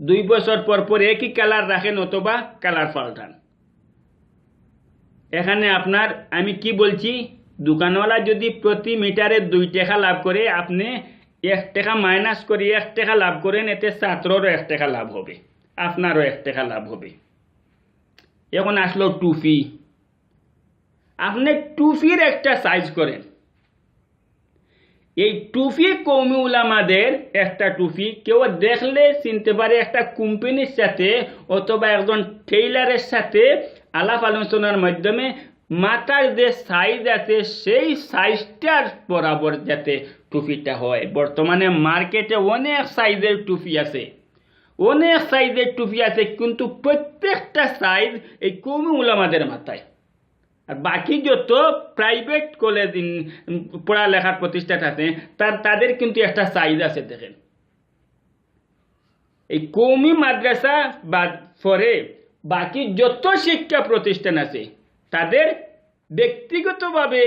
2 বছর পর একই কালার রাখেন অথবা কালার পাল্টান। এখানে আপনার, আমি কি বলছি, দোকানওয়ালা যদি প্রতি মিটারে 2 টাকা লাভ করে, আপনি 1 টাকা মাইনাস করে 1 টাকা লাভ করেন, এতে ছাত্ররও 1 টাকা লাভ হবে, আপনারও 1 টাকা লাভ হবে। এখন আসলো টুপি। আপনি টুপির একটা সাইজ করেন। এই টুপি কওমি উলামাদের একটা টুপি কেউ দেখলে চিনতে পারে একটা কোম্পানির সাথে অথবা একজন টেইলারের সাথে আলাপ আলোচনার মাধ্যমে মাথার যে সাইজ আছে সেই সাইজটার বরাবর যাতে টুপিটা হয়। বর্তমানে মার্কেটে অনেক সাইজের টুপি আছে, কিন্তু প্রত্যেকটা সাইজ এই কওমি উলামাদের মাথায়। আর বাকি যত প্রাইভেট কলেজ পড়ালেখার প্রতিষ্ঠান আছে তাদের কিন্তু একটা সাইজ আছে। দেখেন, এই কওমি মাদ্রাসা বা পরে বাকি যত শিক্ষা প্রতিষ্ঠান আছে তাদের ব্যক্তিগতভাবে,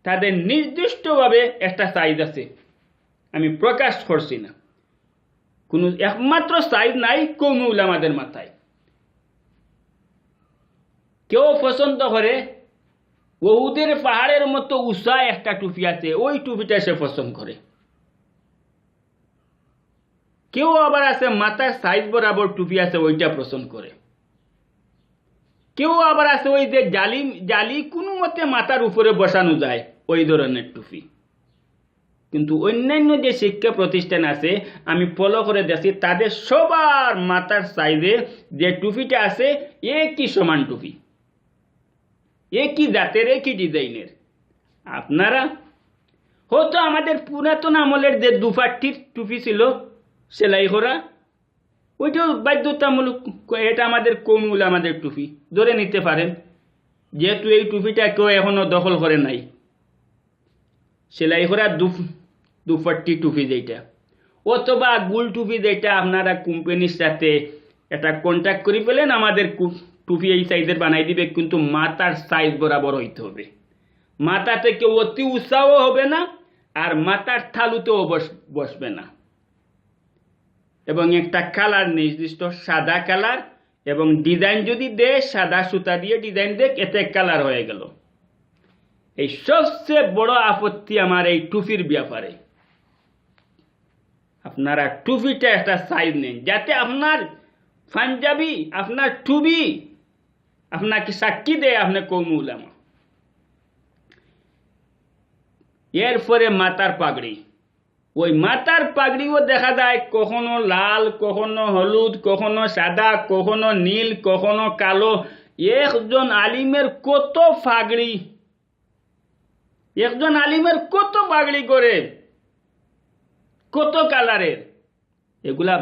তাদের নির্দিষ্টভাবে একটা সাইজ আছে। আমি প্রকাশ করছি না, কোনো একমাত্র সাইজ নাই কওমি উলামাদের মাথায়। কেউ পছন্দ করে উহুদের পাহাড়ের মতো উঁচা একটা টুপি আছে, ওই টুপিটা সে পছন্দ করে। কেউ আবার আছে মাথার সাইজ বরাবর টুপি আছে, ওইটা পছন্দ করে। কেউ আবার আছে ওই যে জালি কোনো মতে মাথার উপরে বসানো যায় ওই ধরনের টুপি। কিন্তু অন্যান্য যে শিক্ষা প্রতিষ্ঠান আছে আমি ফলো করে দেখছি, তাদের সবার মাথার সাইজে যে টুপিটা আছে একই সমান টুপি, একই জাতের, একই ডিজাইনের। আপনারা হয়তো আমাদের পুরাতন আমলের যে দুপাট্টির টুপি ছিল সেলাই করা, ওইটাও বাধ্যতামূলক, এটা আমাদের কওমি উলামাদের টুপি ধরে নিতে পারেন, যেহেতু এই টুপিটা কেউ এখনো দখল করে নাই। সেলাই করা দুপাট্টি টুপি যেটা, অথবা গুল টুপি যেটা আপনারা কোম্পানির সাথে একটা কন্ট্যাক্ট করে পেলেন, আমাদের টুপি এই সাইজের বানাই দিবে, কিন্তু মাথার সাইজ বরাবর হইতে হবে। মাথা থেকে অতি উঁচাও হবে না, আর মাথার থালুতেও বসবে না। এবং একটা কালার নির্দিষ্ট সাদা কালার, এবং ডিজাইন যদি দেয় সাদা সুতা দিয়ে ডিজাইন দেয়, এতে কালার হয়ে গেল। এই সবচেয়ে বড় আপত্তি আমার এই টুপির ব্যাপারে। আপনারা টুপিটা একটা সাইজ নেন, যাতে আপনার পাঞ্জাবি, আপনার টুপি আপনাকে সাক্ষী দেয় আপনি কওমি উলামা। এরপরে মাথার পাগড়ি, ওই মাথার পাগড়িও দেখা যায় কখনো লাল, কখনো হলুদ, কখনো সাদা, কখনো নীল, কখনো কালো। একজন আলিমের কত পাগড়ি, একজন আলিমের কত পাগড়ি করে, কত কালারের। এগুলা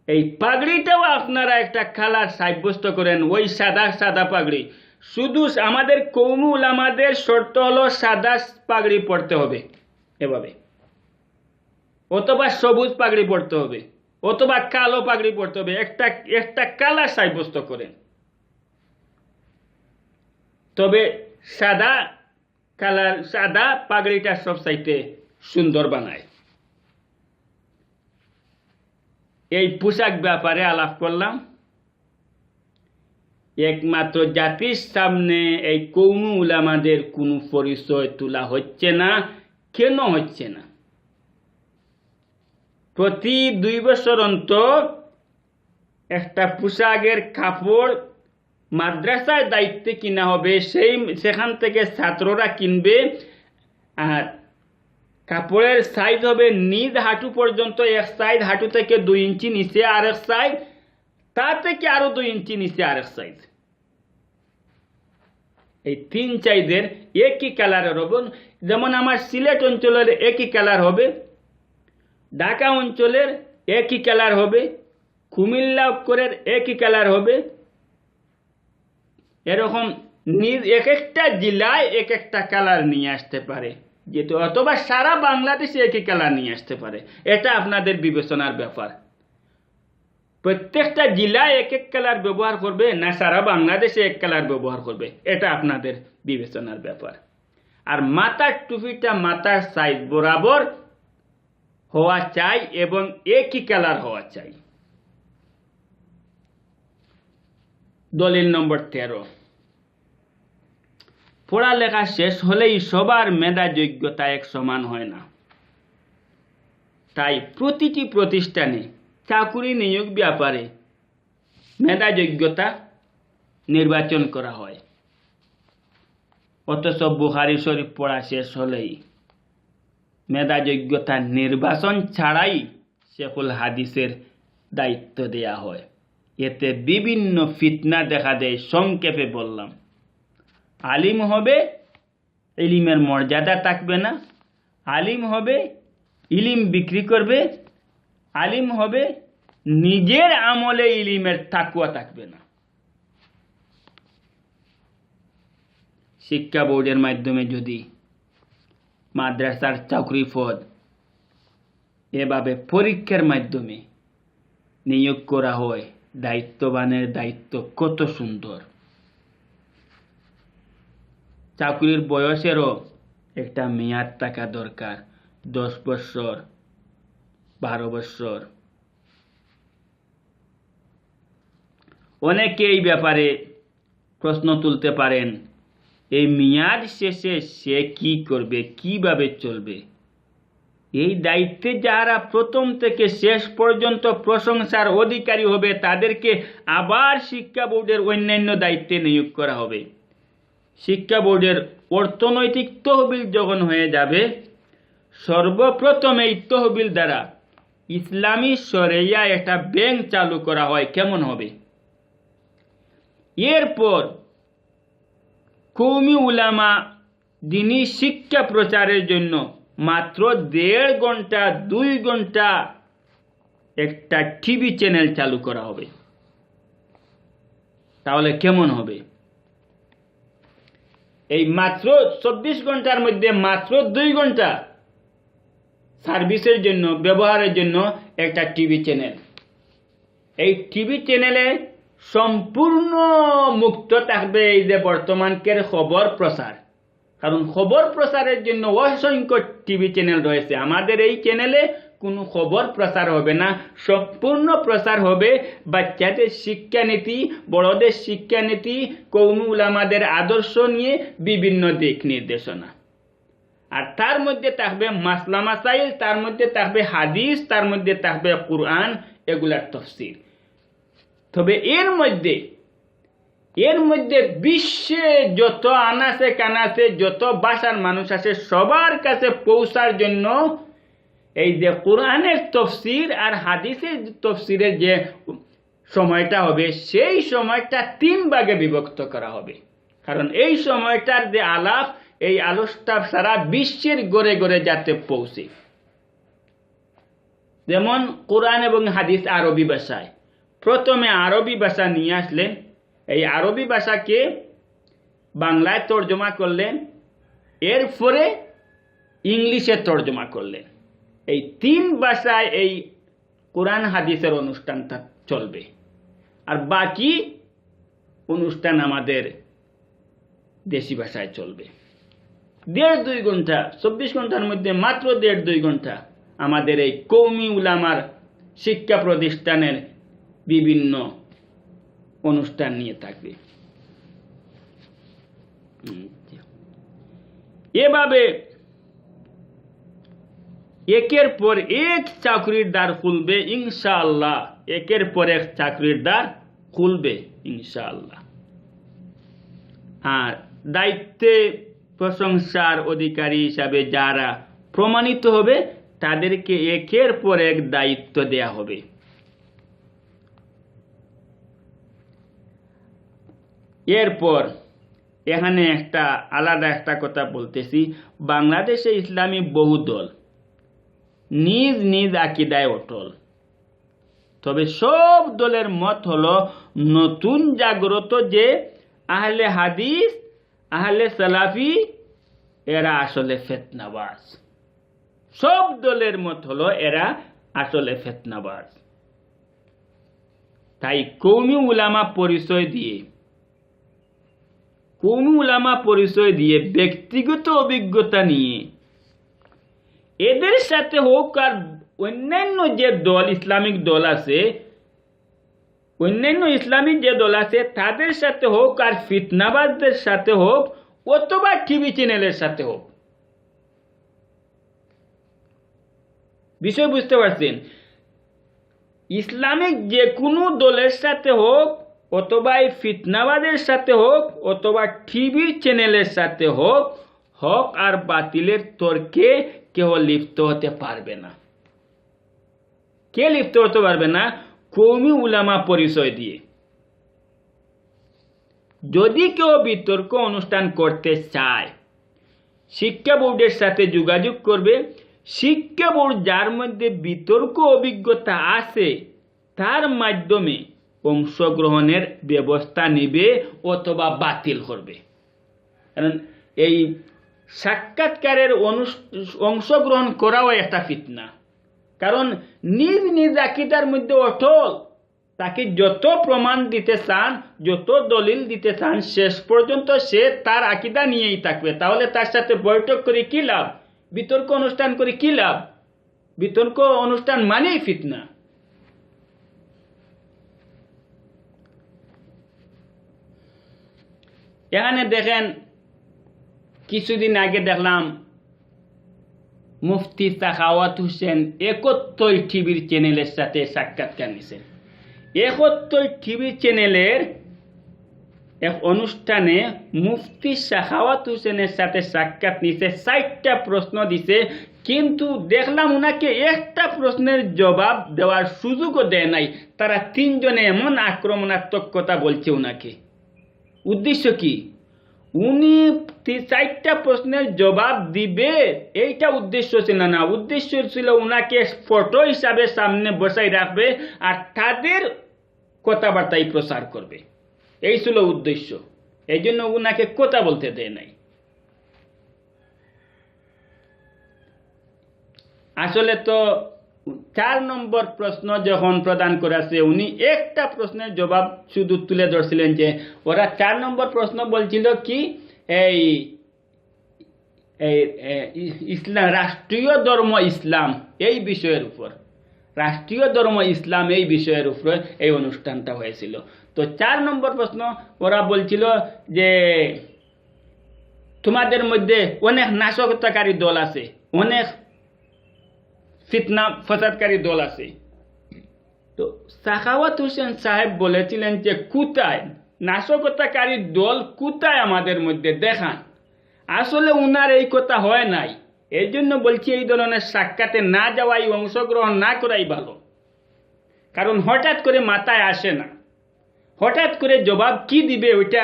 এই পাগড়িটাও আপনারা একটা কালার সাব্যস্ত করেন, ওই সাদা পাগড়ি। শুধু আমাদের কওমি উলামাদের শর্ত হলো সাদা পাগড়ি পরতে হবে এভাবে, অথবা সবুজ পাগড়ি পরতে হবে, অথবা কালো পাগড়ি পরতে হবে। একটা কালার সাব্যস্ত করেন, তবে সাদা পাগড়িটা সব চাইতে সুন্দর বানায়। এই পোশাক ব্যাপারে আলাপ করলাম। একমাত্র জাতির সামনে এই কওমি উলামাদের কোনো পরিচয় তোলা হচ্ছে না। কেন হচ্ছে না? প্রতি 2 বছর অন্তর একটা পোশাকের কাপড় মাদ্রাসার দায়িত্বে কিনা হবে, সেখান থেকে ছাত্ররা কিনবে। আর কাপড়ের সাইজ হবে নিজ হাঁটু পর্যন্ত এক সাইজ, হাঁটু থেকে 2 ইঞ্চি নিচে আরেক সাইজ, তার থেকে আরো 2 ইঞ্চি নিচে আরেক সাইজ। এই 3 সাইজের একই কালারের হবে। যেমন আমার সিলেট অঞ্চলের একই কালার হবে, ঢাকা অঞ্চলের একই কালার হবে, কুমিল্লা অক্ষরের একই কালার হবে। এরকম এক একটা জেলায় এক একটা কালার নিয়ে আসতে পারে, যেহেতু, অথবা সারা বাংলাদেশে একই কালার নিয়ে আসতে পারে। এটা আপনাদের বিবেচনার ব্যাপার। প্রত্যেকটা জেলায় এক এক কালার ব্যবহার করবে, না সারা বাংলাদেশে এক কালার ব্যবহার করবে, এটা আপনাদের বিবেচনার ব্যাপার। আর মাথার টুপিটা মাথার সাইজ বরাবর হওয়া চাই এবং একই কালার হওয়া চাই। দলিল নম্বর 13, পড়ালেখা শেষ হলেই সবার মেধা যোগ্যতা এক সমান হয় না। তাই প্রতিটি প্রতিষ্ঠানে চাকুরি নিয়োগ ব্যাপারে মেধা যোগ্যতা নির্বাচন করা হয়। অথচ বুখারী শরীফ পড়া শেষ হলেই মেধা যোগ্যতা নির্বাচন ছাড়াই শেখুল হাদিসের দায়িত্ব দেয়া হয়। এতে বিভিন্ন ফিতনা দেখা দেয়। সংক্ষেপে বললাম, আলিম হবে, ইলিমের মর্যাদা থাকবে না। আলিম হবে, ইলিম বিক্রি করবে। আলিম হবে, নিজের আমলে ইলিমের তাকওয়া থাকবে না। শিক্ষা বোর্ডের মাধ্যমে যদি মাদ্রাসার চাকরি পদ এভাবে পরীক্ষার মাধ্যমে নিয়োগ করা হয়, দায়িত্ববানের দায়িত্ব কত সুন্দর। চাকরির বয়সেরও একটা মেয়াদ থাকা দরকার, 10 বছর, 12 বছর। অনেকে এই ব্যাপারে প্রশ্ন তুলতে পারেন, এই মেয়াদ শেষে সে কি করবে, কিভাবে চলবে? এই দায়িত্বে যারা প্রথম থেকে শেষ পর্যন্ত প্রশংসার অধিকারী হবে তাদেরকে আবার শিক্ষা বোর্ডের অন্যান্য দায়িত্বে নিয়োগ করা হবে। শিক্ষা বোর্ডের অর্থনৈতিক তহবিল যখন হয়ে যাবে, সর্বপ্রথম এই তহবিল দ্বারা ইসলামী শরিয়া একটা ব্যাংক চালু করা হয়, কেমন হবে? এরপর কওমি উলামা দ্বীনি শিক্ষা প্রচারের জন্য মাত্র 1.5 ঘন্টা 2 ঘন্টা একটা টিভি চ্যানেল চালু করা হবে। তাহলে কেমন হবে? এই মাত্র 24 ঘন্টার মধ্যে মাত্র 2 ঘন্টা সার্ভিসের জন্য, ব্যবহারের জন্য একটা টিভি চ্যানেল। এই টিভি চ্যানেলে সম্পূর্ণ মুক্ত থাকবে এই যে বর্তমানকের খবর প্রচার। কারণ খবর প্রচারের জন্য অসংখ্য টিভি চ্যানেল রয়েছে। আমাদের এই চ্যানেলে কোনো খবর প্রচার হবে না, সম্পূর্ণ প্রচার হবে বাচ্চাদের শিক্ষানীতি, বড়দের শিক্ষানীতি, কওমি উলামাদের আদর্শ নিয়ে বিভিন্ন দিক নির্দেশনা। আর তার মধ্যে থাকবে মাসলা মাসাইল, তার মধ্যে থাকবে হাদিস, তার মধ্যে থাকবে কুরআন, এগুলার তাফসীর। তবে এর মধ্যে বিশ্বে যত আনাচে কানাচে যত ভাষার মানুষ আছে সবার কাছে পৌঁছার জন্য এই যে কোরআনের তাফসীর আর হাদিসের তাফসীরের যে সময়টা হবে, সেই সময়টা 3 ভাগে বিভক্ত করা হবে। কারণ এই সময়টার যে আলাপ, এই আলোচনা সারা বিশ্বের ঘরে ঘরে যাতে পৌঁছে। যেমন কোরআন এবং হাদিস আরবি ভাষায়, প্রথমে আরবি ভাষা নিয়ে আসলেন, এই আরবি ভাষাকে বাংলায় তর্জমা করলেন, এরপরে ইংলিশে তর্জমা করলেন। এই 3 ভাষায় এই কোরআন হাদিসের অনুষ্ঠানটা চলবে। আর বাকি অনুষ্ঠান আমাদের দেশি ভাষায় চলবে। 1.5-2 ঘন্টা, 24 ঘন্টার মধ্যে মাত্র 1.5-2 ঘন্টা আমাদের এই কওমি উলামার শিক্ষা প্রতিষ্ঠানের বিভিন্ন অনুষ্ঠান নিয়ে থাকবে। এভাবে একের পর এক চাকরির দ্বার খুলবে ইনশাআল্লাহ, একের পর এক চাকরির দ্বার খুলবে ইনশাআল্লাহ। আর দায়িত্বে প্রশংসার অধিকারী হিসাবে যারা প্রমাণিত হবে তাদেরকে একের পর এক দায়িত্ব দেয়া হবে। এরপর এখানে আলাদা একটা কথা বলতেছি, বাংলাদেশে ইসলামী বহু দল নিজ নিজ আকীদায় অটল। তবে সব দলের মত হলো নতুন জাগ্রত যে আহলে হাদিস, আহলে সালাফি এরা আসলে ফিতনাবাজ। সব দলের মত হলো এরা আসলে ফিতনাবাজ। তাই কওমি উলামা পরিচয় দিয়ে ব্যক্তিগত অভিজ্ঞতা নিয়ে এদের সাথে হোক আর অন্যান্য যে দল, ইসলামিক দল আছে, অন্যান্য ইসলামিক যে দল আছে তাদের সাথে হোক আর ফিতনাবাজদের সাথে হোক অথবা টিভি চ্যানেলের সাথে হোক, বিষয় বুঝতে পারছেন? ইসলামিক যে কোনো দলের সাথে হোক অথবা এই ফিতনাবাদের সাথে হোক অথবা টিভি চ্যানেলের সাথে হোক, হক আর বাতিলের তর্কে কেউ লিপ্ত হতে পারবে না। কে লিপ্ত হতে পারবে না? কওমি উলামা পরিচয় দিয়ে। যদি কেউ বিতর্ক অনুষ্ঠান করতে চায় শিক্ষা বোর্ডের সাথে যোগাযোগ করবে। শিক্ষা বোর্ড যার মধ্যে বিতর্ক অভিজ্ঞতা আছে তার মাধ্যমে অংশগ্রহণের ব্যবস্থা নেবে অথবা বাতিল করবে। কারণ এই সাক্ষাৎকারের অংশগ্রহণ করাও একটা ফিতনা। কারণ নিজ নিজ আকীদার মধ্যে অটল, তাকে যত প্রমাণ দিতে চান, যত দলিল দিতে চান, শেষ পর্যন্ত সে তার আকীদা নিয়েই থাকবে। তাহলে তার সাথে বৈঠক করে কি লাভ? বিতর্ক অনুষ্ঠান করে কি লাভ? বিতর্ক অনুষ্ঠান মানেই ফিতনা। এখানে দেখেন, কিছুদিন আগে দেখলাম মুফতি সাখাওয়াত হোসেন 71 টিভির চ্যানেলের সাথে সাক্ষাৎকার নিয়েছেন। 71 টিভি চ্যানেলের এক অনুষ্ঠানে মুফতি সাখাওয়াত হোসেনের সাথে সাক্ষাৎ নিছে, 60টা প্রশ্ন দিছে, কিন্তু দেখলাম উনাকে একটা প্রশ্নের জবাব দেওয়ার সুযোগও দেয় নাই। তারা 3 জনে এমন আক্রমণাত্মক কথা বলছে উনাকে। উদ্দেশ্য কি? উনি 4টা প্রশ্নের জবাব দিবে, এইটা উদ্দেশ্য ছিল না। উদ্দেশ্য ছিল উনাকে ফটো হিসাবে সামনে বসাই রাখবে আর তাদের কথাবার্তাই প্রচার করবে। এই ছিল উদ্দেশ্য। এই জন্য উনাকে কথা বলতে দেয় নাই। আসলে তো 4 নম্বর প্রশ্ন যখন প্রদান করেছে, উনি একটা প্রশ্নের জবাব শুধু তুলে ধরছিলেন যে ওরা 4 নম্বর প্রশ্ন বলছিল কি, এই ইসলাম, রাষ্ট্রীয় ধর্ম ইসলাম এই বিষয়ের উপর, রাষ্ট্রীয় ধর্ম ইসলাম এই বিষয়ের উপর এই অনুষ্ঠানটা হয়েছিল। তো 4 নম্বর প্রশ্ন ওরা বলছিল যে তোমাদের মধ্যে অনেক নাশকতাকারী দল আছে, অনেক ফিতনা ফসাদকারী দল আছে। তো সাখাওয়াত হোসেন সাহেব বলেছিলেন যে কোথায় নাশকতাকারী দল, কোথায় আমাদের মধ্যে দেখান। আসলে উনার এই কথা হয় নাই। এই জন্য বলছি এই ধরনের সাক্ষাতে না যাওয়াই, অংশগ্রহণ না করাই ভালো। কারণ হঠাৎ করে মাথায় আসে না, হঠাৎ করে জবাব কি দিবে ওইটা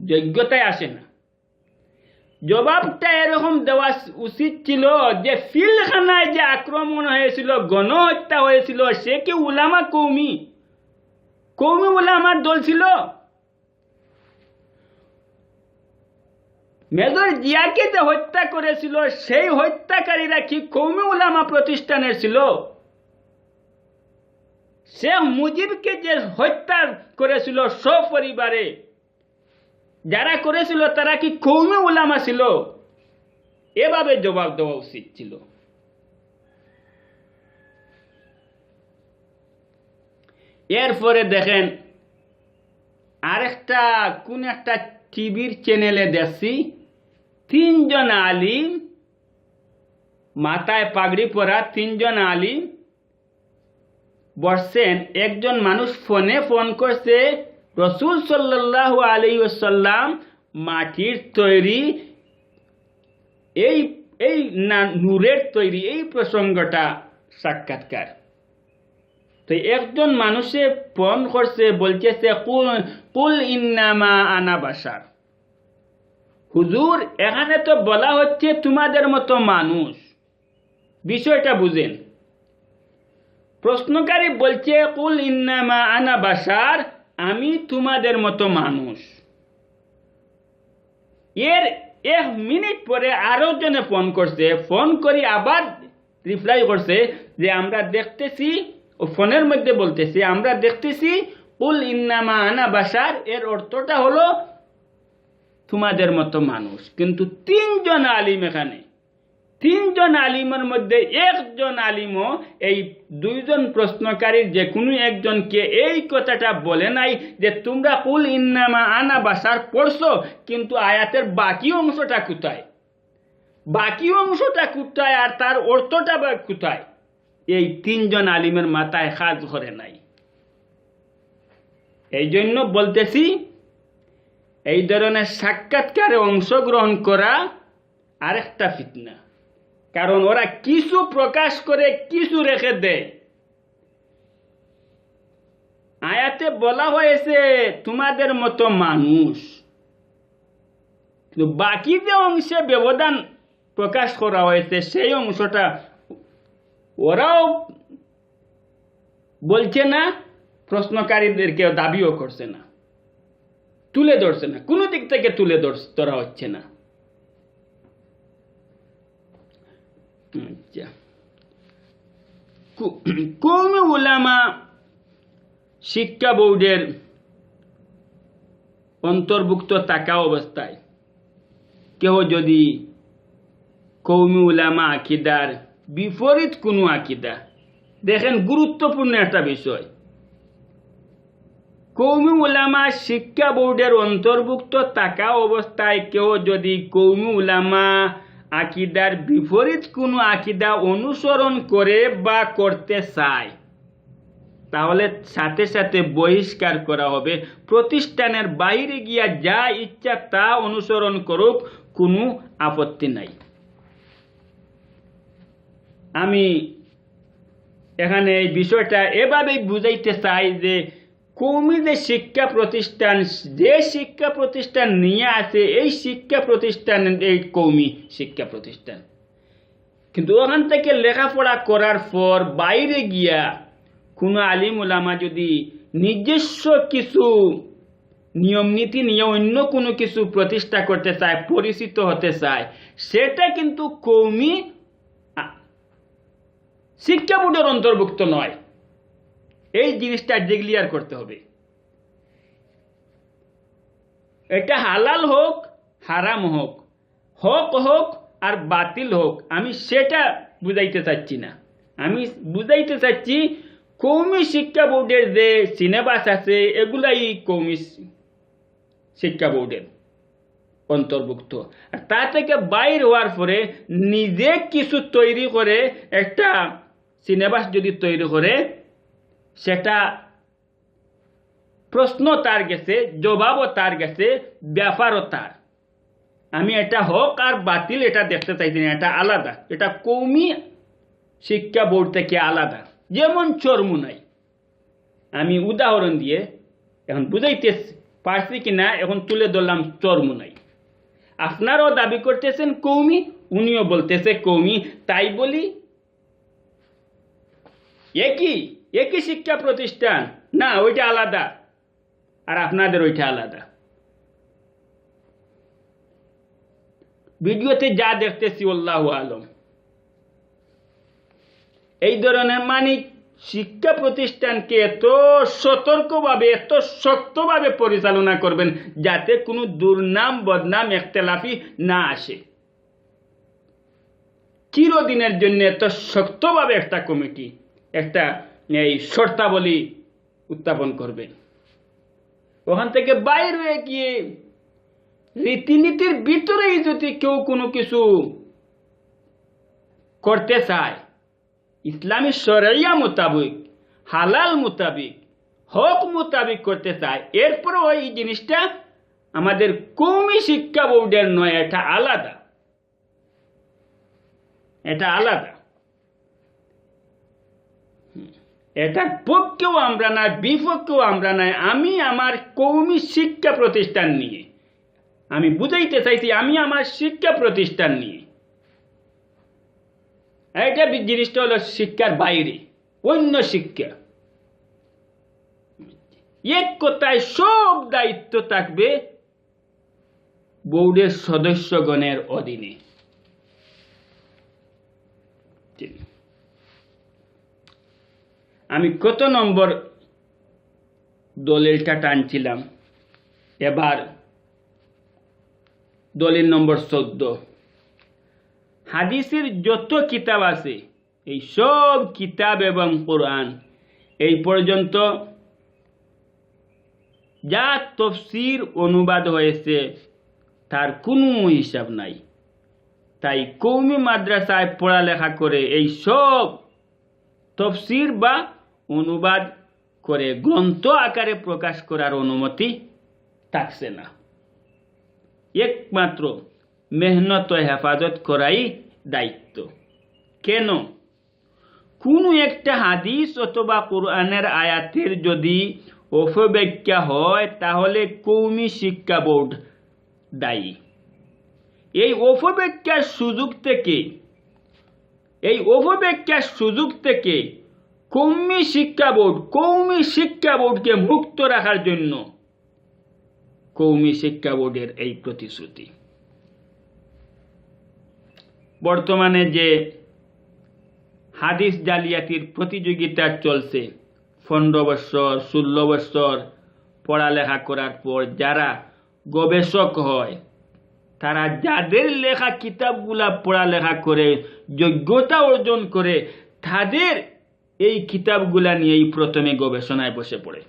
যোগ্যতায় আসে না। জবাবটা এরকম দেওয়া উচিত ছিল যে ফিলখানায় যে আক্রমণ হয়েছিল, গণহত্যা হয়েছিল, সে কি উলামা কৌমি উলামার দল ছিল? মেজর জিয়াকে যে হত্যা করেছিল সেই হত্যাকারীরা কি কৌমি উলামা প্রতিষ্ঠানের ছিল? শেখ মুজিবকে যে হত্যা করেছিল সপরিবারে, যারা করেছিল তারা কি কৌমি উলামা ছিল? এভাবে জবাব দেওয়া উচিত ছিল। এরপরে দেখেন আরেকটা কোন একটা টিভির চ্যানেলে দেখছি 3 জন আলিম, মাথায় পাগড়ি পরা 3 জন আলিম বসছেন। একজন মানুষ ফোন করছে রাসূল সাল্লাল্লাহু আলাইহি ওয়াসাল্লাম মাটির তৈরি, এই নূরের তৈরি, এই প্রসঙ্গটা সাক্ষাৎকার। তো একজন মানুষে ফোন করছে, বলতেছে কুল ইন্নামা আনা বাশার। হুজুর, এখানে তো বলা হচ্ছে তোমাদের মতো মানুষ, বিষয়টা বুঝেন। প্রশ্নকারী বলছে কুল ইন্নামা আনা বাশার, আমি তোমাদের মতো মানুষ। এর 1 মিনিট পরে আরো জনে ফোন করছে, ফোন করে আবার রিপ্লাই করছে যে আমরা দেখতেছি, ও ফোনের মধ্যে বলতেছি আমরা দেখতেছি কুল ইন্নামা আনা বাশার, এর অর্থটা হলো তোমাদের মতো মানুষ। কিন্তু 3 জন আলিম, এখানে 3 জন আলিমের মধ্যে একজন আলিমও এই 2 জন প্রশ্নকারীর যে কোনো একজনকে এই কথাটা বলে নাই যে তোমরা কুল ইন্নামা আনা বাশার পড়ছো, কিন্তু আয়াতের বাকি অংশটা কোথায়, বাকি অংশটা কোথায় আর তার অর্থটা বা কোথায়, এই 3 জন আলিমের মাথায় কাজ করে নাই। এই জন্য বলতেছি এই ধরনের সাক্ষাৎকারে অংশগ্রহণ করা আরেকটা ফিতনা। কারণ ওরা কিছু প্রকাশ করে, কিছু রেখে দেয়। আয়াতে বলা হয়েছে তোমাদের মতো মানুষ, কিন্তু বাকি যে অংশে ব্যবধান প্রকাশ করা হয়েছে সেই অংশটা ওরাও বলছে না, প্রশ্নকারীদেরকে দাবিও করছে না, তুলে ধরছে না, কোনো দিক থেকে তুলে ধরা হচ্ছে না। আচ্ছা, কওমি উলামা শিক্ষা বোর্ডের অন্তর্ভুক্ত থাকা অবস্থায় কেউ যদি কওমি উলামা আকীদার বিপরীত কোনো আকীদা, দেখেন গুরুত্বপূর্ণ একটা বিষয়, কওমি উলামা শিক্ষা বোর্ডের অন্তর্ভুক্ত থাকা অবস্থায় কেউ যদি কওমি উলামা আকীদার বিপরীত কোনো আকীদা অনুসরণ করে বা করতে চায়, তাহলে সাথে সাথে বহিষ্কার করা হবে। প্রতিষ্ঠানের বাইরে গিয়া যা ইচ্ছা তা অনুসরণ করুক, কোনো আপত্তি নাই। আমি এখানে এই বিষয়টা এভাবেই বুঝাইতে চাই যে কওমি যে শিক্ষা প্রতিষ্ঠান নিয়ে আছে, এই শিক্ষা প্রতিষ্ঠান এই কওমি শিক্ষা প্রতিষ্ঠান, কিন্তু ওখান থেকে লেখাপড়া করার পর বাইরে গিয়া কোনো আলিম উলামা যদি নিজস্ব কিছু নিয়ম নীতি নিয়ে অন্য কোনো কিছু প্রতিষ্ঠা করতে চায়, পরিচিত হতে চায়, সেটা কিন্তু কওমি শিক্ষা বোর্ডের অন্তর্ভুক্ত নয়। এই জিনিসটা ডিক্লিয়ার করতে হবে। এটা হালাল হোক হারাম হোক, হক হোক আর বাতিল হোক, আমি সেটা বুঝাইতে চাচ্ছি না। আমি বুঝাইতে চাচ্ছি কওমি শিক্ষা বোর্ডের যে সিলেবাস আছে এগুলাই কওমি শিক্ষা বোর্ডের অন্তর্ভুক্ত। আর তা থেকে বাইর হওয়ার পরে নিজে কিছু তৈরি করে, একটা সিলেবাস যদি তৈরি করে, সেটা প্রশ্ন তার গেছে, জবাবও তার গেছে, ব্যাপারও তার। আমি এটা হক আর বাতিল এটা দেখতে চাইছি না, এটা আলাদা, এটা কওমি শিক্ষা বোর্ড থেকে আলাদা। যেমন চরমুনাই, আমি উদাহরণ দিয়ে এখন বুঝাইতে পারছি কিনা এখন তুলে ধরলাম চরমুনাই। আপনারাও দাবি করতেছেন কওমি, উনিও বলতেছে কওমি, তাই বলি একই শিক্ষা প্রতিষ্ঠান না, ওইটা আলাদা আর আপনাদের ওইটা আলাদা। ভিডিওতে যা দেখতেছি আল্লাহু আলম, এই ধরনের শিক্ষা প্রতিষ্ঠানকে এত সতর্কভাবে, এত শক্তভাবে পরিচালনা করবেন যাতে কোনো দুর্নাম বদনাম ইখতিলাফি না আসে। চিরদিনের জন্য এত শক্তভাবে একটা কমিটি, একটা এই শর্তাবলী উত্থাপন করবেন। ওখান থেকে বাইরে হয়ে গিয়ে রীতিনীতির ভিতরেই যদি কেউ কোনো কিছু করতে চায়, ইসলামী শরিয়া মোতাবেক, হালাল মোতাবেক, হক মোতাবেক করতে চায়, এরপরও এই জিনিসটা আমাদের কওমি শিক্ষা বোর্ডের নয়, এটা আলাদা, এটা আলাদা। এটার পক্ষেও আমরা নাই, বিপক্ষেও আমরা নাই। আমি আমার কওমি শিক্ষা প্রতিষ্ঠান নিয়ে, আমি বুঝাইতে চাইছি আমি আমার শিক্ষা প্রতিষ্ঠান নিয়ে। এটা জিনিসটা হলো শিক্ষার বাইরে অন্য শিক্ষা। এক কথায় সব দায়িত্ব থাকবে বোর্ডের সদস্যগণের অধীনে। আমি কত নম্বর দলিলটা টানছিলাম, এবার দলিল নম্বর 14। হাদিসের যত কিতাব আছে, এই সব কিতাব এবং কোরআন এই পর্যন্ত যা তফসির অনুবাদ হয়েছে তার কোনো হিসাব নাই। তাই কওমি মাদ্রাসায় পড়ালেখা করে এই সব তফসির বা অনুবাদ করে গ্রন্থ আকারে প্রকাশ করার অনুমতি থাকছে না। একমাত্র মেহনত ও হেফাজত করাই দায়িত্ব। কেন? কোনো একটা হাদিস অথবা কোরআনের আয়াতের যদি অপব্যাখ্যা হয় তাহলে কওমি শিক্ষা বোর্ড দায়ী। এই অপব্যাখ্যার সুযোগ থেকে কওমি শিক্ষা বোর্ডকে মুক্ত রাখার জন্য কওমি শিক্ষা বোর্ডের এই প্রতিশ্রুতি। বর্তমানে যে হাদিস জালিয়াতির প্রতিযোগিতা চলছে, 15 বছর 16 বছর পড়ালেখা করার পর যারা গবেষক হয়, তারা যাদের লেখা কিতাবগুলা পড়ালেখা করে যোগ্যতা অর্জন করে, তাদের এই কিতাবগুলা নিয়েই প্রথমে গবেষণায় বসে পড়ে,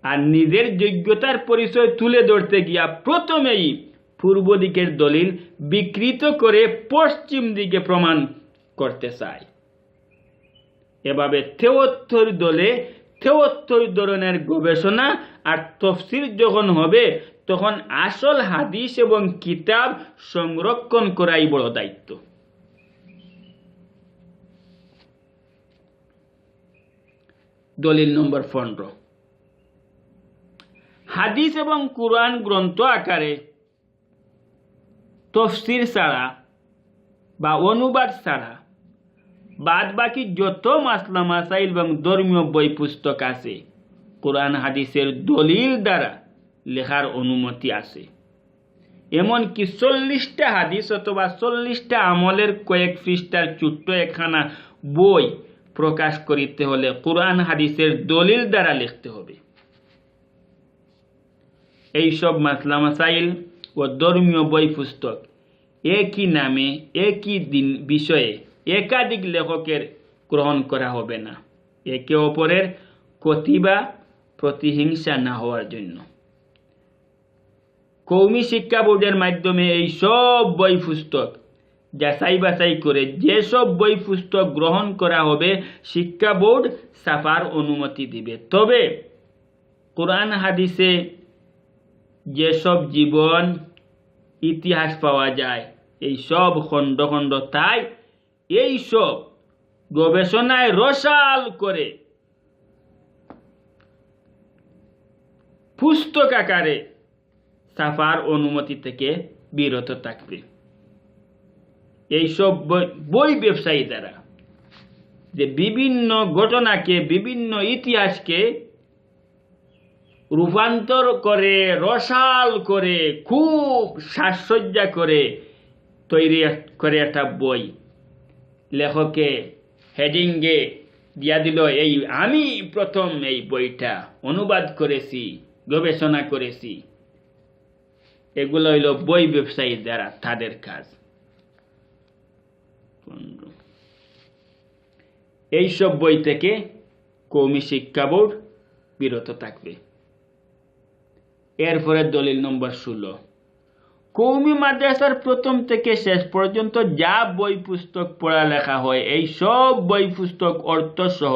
আর নিজের যোগ্যতার পরিচয় তুলে ধরতে গিয়া প্রথমেই পূর্ব দিকের দলিল বিকৃত করে পশ্চিম দিকে প্রমাণ করতে চায়। এভাবে 73 ধরনের গবেষণা আর তফসির যখন হবে, তখন আসল হাদিস এবং কিতাব সংরক্ষণ করাই বড় দায়িত্ব। দলিল নম্বর 15। হাদিস এবং কুরআন গ্রন্থ আকারে তফসির ছাড়া বা অনুবাদ ছাড়া বাদ বাকি যত মাসলা মাসাইল এবং ধর্মীয় বই পুস্তক আছে, কোরআন হাদিসের দলিল দ্বারা লেখার অনুমতি আছে। এমনকি 40টা হাদিস অথবা 40টা আমলের কয়েক পৃষ্ঠার ছোট্ট একখানা বই প্রকাশ করিতে হলে কোরআন হাদিসের দলিল দ্বারা লিখতে হবে। এইসব মাসলা মাসাইল ও ধর্মীয় বই পুস্তক একই নামে একই বিষয়ে একাধিক লেখকের গ্রহণ করা হবে না, একে অপরের ক্ষতি বা প্রতিহিংসা না হওয়ার জন্য। কওমি শিক্ষা বোর্ডের মাধ্যমে এই সব বই পুস্তক যাচাই বাছাই করে যেসব বই পুস্তক গ্রহণ করা হবে, শিক্ষা বোর্ড ছাপার অনুমতি দিবে। তবে কোরআন হাদিসে যেসব জীবন ইতিহাস পাওয়া যায়, এই সব খণ্ড খণ্ড, তাই এই সব গবেষণায় রসাল করে পুস্তক আকারে ছাপার অনুমতি থেকে বিরত থাকবে। এইসব বই ব্যবসায়ী দ্বারা যে বিভিন্ন ঘটনাকে, বিভিন্ন ইতিহাসকে রূপান্তর করে, রসাল করে, খুব সাজসজ্জা করে তৈরি করে একটা বই, লেখকে হেডিংয়ে দিয়া দিল, এই আমি প্রথম এই বইটা অনুবাদ করেছি, গবেষণা করেছি। এগুলো হইল বই ব্যবসায়ী দ্বারা তাদের কাজ। এইসব বই থেকে কওমি শিক্ষা বোর্ড বিরত থাকবে। এরপরে দলিল নম্বর 16। কওমি মাদ্রাসার প্রথম থেকে শেষ পর্যন্ত যা বই পুস্তক পড়ালেখা হয়, এই সব বই পুস্তক অর্থসহ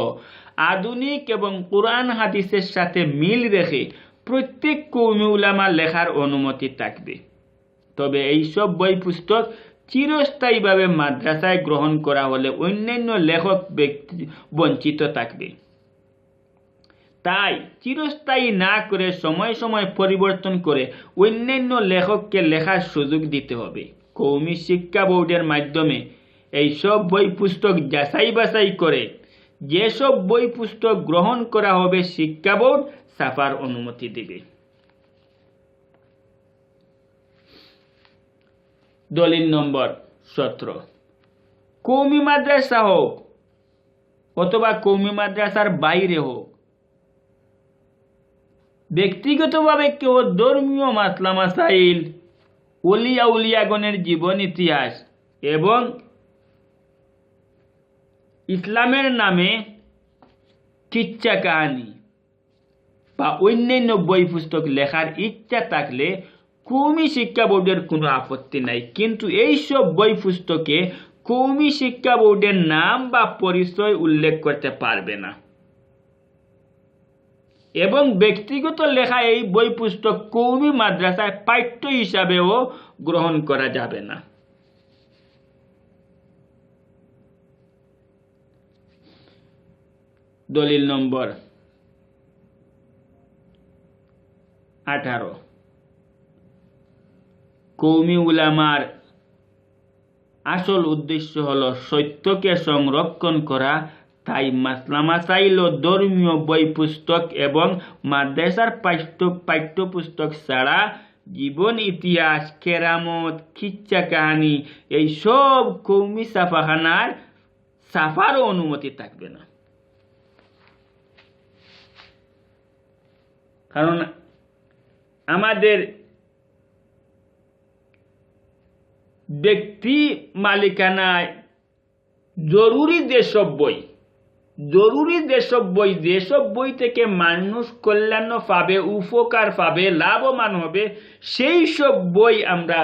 আধুনিক এবং কোরআন হাদিসের সাথে মিল রেখে প্রত্যেক কওমি উলামা লেখার অনুমতি থাকবে। তবে এই সব বই পুস্তক চিরস্থায়ীভাবে মাদ্রাসায় গ্রহণ করা হলে অন্যান্য লেখক ব্যক্তি বঞ্চিত থাকবে। তাই চিরস্থায়ী না করে সময় সময় পরিবর্তন করে অন্যান্য লেখককে লেখার সুযোগ দিতে হবে। কওমি শিক্ষা বোর্ডের মাধ্যমে এই সব বই পুস্তক যাচাই বাছাই করে যেসব বই পুস্তক গ্রহণ করা হবে, শিক্ষা বোর্ড ছাপার অনুমতি দেবে। দলিল নম্বর 17। কওমি মাদ্রাসা হোক অথবা কওমি মাদ্রাসার বাইরে হোক, ব্যক্তিগতভাবে কেউ ধর্মীয় মাসলা মাসাইল, ওলিয়া উলিয়াগণের জীবন ইতিহাস এবং ইসলামের নামে কিচ্ছা কাহিনী বা অন্যান্য বই পুস্তক লেখার ইচ্ছা থাকলে কওমি শিক্ষা বোর্ডের কোনো আপত্তি নাই, কিন্তু এইসব বই পুস্তকে কওমি শিক্ষা বোর্ডের নাম বা পরিচয় উল্লেখ করতে পারবে না এবং ব্যক্তিগত লেখা এই বই পুস্তক কওমি মাদ্রাসায় পাঠ্য হিসাবেও গ্রহণ করা যাবে না। দলিল নম্বর 18। কওমি উলামার আসল উদ্দেশ্য হলো সত্যকে সংরক্ষণ করা, তাই মাসলা মাসাইল ও ধর্মীয় বই পুস্তক এবং মাদ্রাসার পাঠ্যপুস্তক ছাড়া জীবন ইতিহাস, কেরামত, কিচ্ছা কাহানি এই সব কওমি ছাপাখানার ছাপারও অনুমতি থাকবে না। কারণ আমাদের ব্যক্তি মালিকানায় জরুরি যেসব বই যেসব বই থেকে মানুষ কল্যাণ পাবে, উপকার পাবে, লাভবান হবে, সেই সব বই আমরা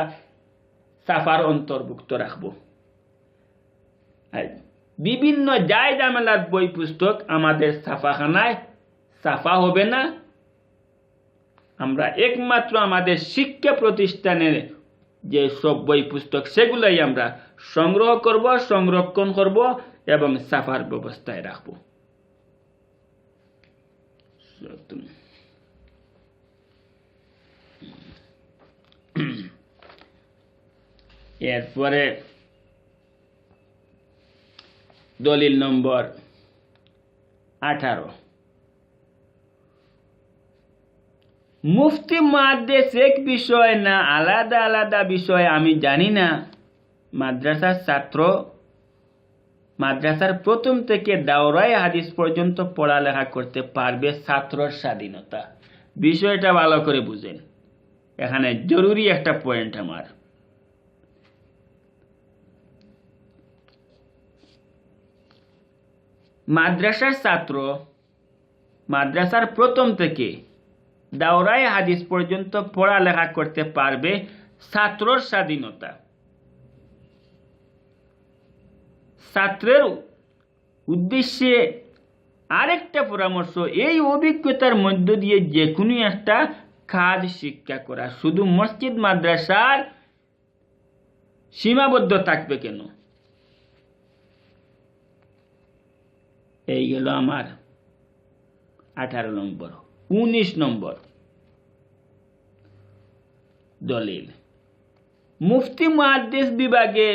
ছাপার অন্তর্ভুক্ত রাখব। বিভিন্ন জায়েজ জামেলার বই পুস্তক আমাদের ছাপাখানায় ছাপা হবে না। আমরা একমাত্র আমাদের শিক্ষা প্রতিষ্ঠানের যে সব বই পুস্তক সেগুলাই আমরা সংগ্রহ করব, সংরক্ষণ করব এবং ছাপার ব্যবস্থায় রাখব। এরপরে দলিল নম্বর 18। মুফতি মুহাদ্দিস এক বিষয় না আলাদা আলাদা বিষয় আমি জানি না। মাদ্রাসার প্রথম থেকে দাওরায়ে হাদিস পর্যন্ত পড়ালেখা করতে পারবে ছাত্রর স্বাধীনতা। বিষয়টা ভালো করে বুঝেন, এখানে জরুরি একটা পয়েন্ট আমার। মাদ্রাসার ছাত্র মাদ্রাসার প্রথম থেকে দাওরায়ে হাদিস পর্যন্ত পড়ালেখা করতে পারবে ছাত্রর স্বাধীনতা। ছাত্রের উদ্দেশ্যে আরেকটা পরামর্শ, এই অভিজ্ঞতার মধ্য দিয়ে যে কোনো একটা কাজ শিক্ষা করা। শুধু মসজিদ মাদ্রাসার সীমাবদ্ধ থাকবে কেন? এই গেল আমার 18 নম্বর। 19 নম্বর দলিল, মুফতি মুহাদ্দিস বিভাগে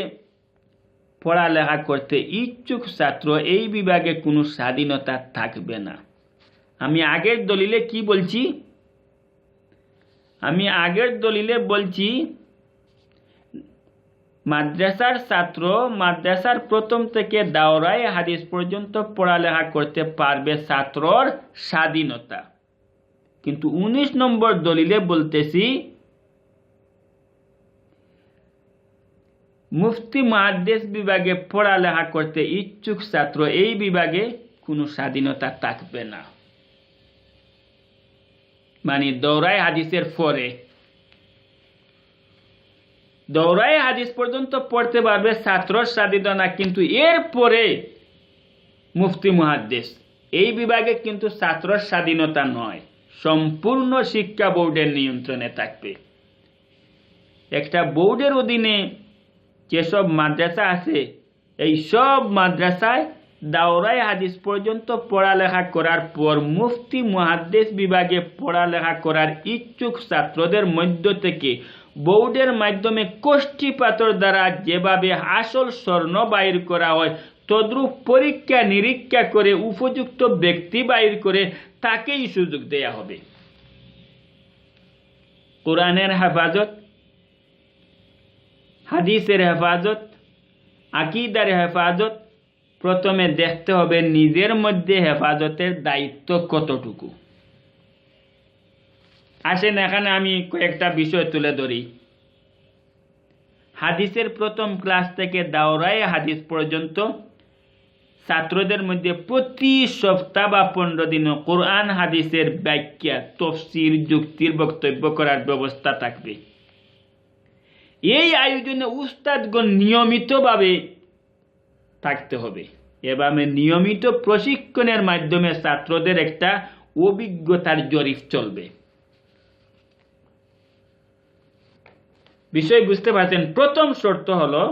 পড়ালেখা করতে ইচ্ছুক ছাত্র এই বিভাগে কোনো স্বাধীনতা থাকবে না। আমি আগের দলিলে কি বলছি? আমি আগের দলিলে বলছি মাদ্রাসার ছাত্র মাদ্রাসার প্রথম থেকে দাওরায়ে হাদিস পর্যন্ত পড়ালেখা করতে পারবে ছাত্রর স্বাধীনতা। কিন্তু 19 নম্বর দলিলে বলতেছি মুফতি মুহাদ্দিস বিভাগে পড়ালেখা করতে ইচ্ছুক ছাত্র এই বিভাগে কোনো স্বাধীনতা থাকবে না। মানে দাওরায়ে হাদিসের পরে দাওরায়ে হাদিস পর্যন্ত পড়তে পারবে ছাত্রর স্বাধীনতা, কিন্তু এর পরে মুফতি মুহাদ্দিস এই বিভাগে কিন্তু ছাত্রর স্বাধীনতা নয়, সম্পূর্ণ শিক্ষা বোর্ডের নিয়ন্ত্রণে থাকবে। একটা বোর্ডের অধীনে যেসব মাদ্রাসা আছে এই সব মাদ্রাসায় দাওরায়ে হাদিস পর্যন্ত পড়ালেখা করার পর মুফতি মুহাদ্দিস বিভাগে পড়ালেখা করার ইচ্ছুক ছাত্রদের মধ্য থেকে বোর্ডের মাধ্যমে কোষ্ঠী পাথর দ্বারা যেভাবে আসল স্বর্ণ বাইর করা হয় তদ্রূপ পরীক্ষা নিরীক্ষা করে উপযুক্ত ব্যক্তি বাইর করে তাকেই সুযোগ দেয়া হবে। কোরআনের হেফাজত, হাদিসের হেফাজত, আকীদার হেফাজত প্রথমে দেখতে হবে নিজের মধ্যে হেফাজতের দায়িত্ব কতটুকু। আসেন এখানে আমি কয়েকটা বিষয় তুলে ধরি। হাদিসের প্রথম ক্লাস থেকে দাওরায়ে হাদিস পর্যন্ত ছাত্রদের মধ্যে প্রতি সপ্তাহ বা 15 দিন কোরআন হাদিসের ব্যাখ্যা, তাফসীর, যুক্তির বক্তব্য করার ব্যবস্থা থাকবে। এই আয়োজনে উস্তাদগণ নিয়মিতভাবে থাকতে হবে। এভাবে নিয়মিত প্রশিক্ষণের মাধ্যমে ছাত্রদের একটা অভিজ্ঞতার জরিপ চলবে। বিষয় বুঝতে পারছেন? প্রথম শর্ত হলো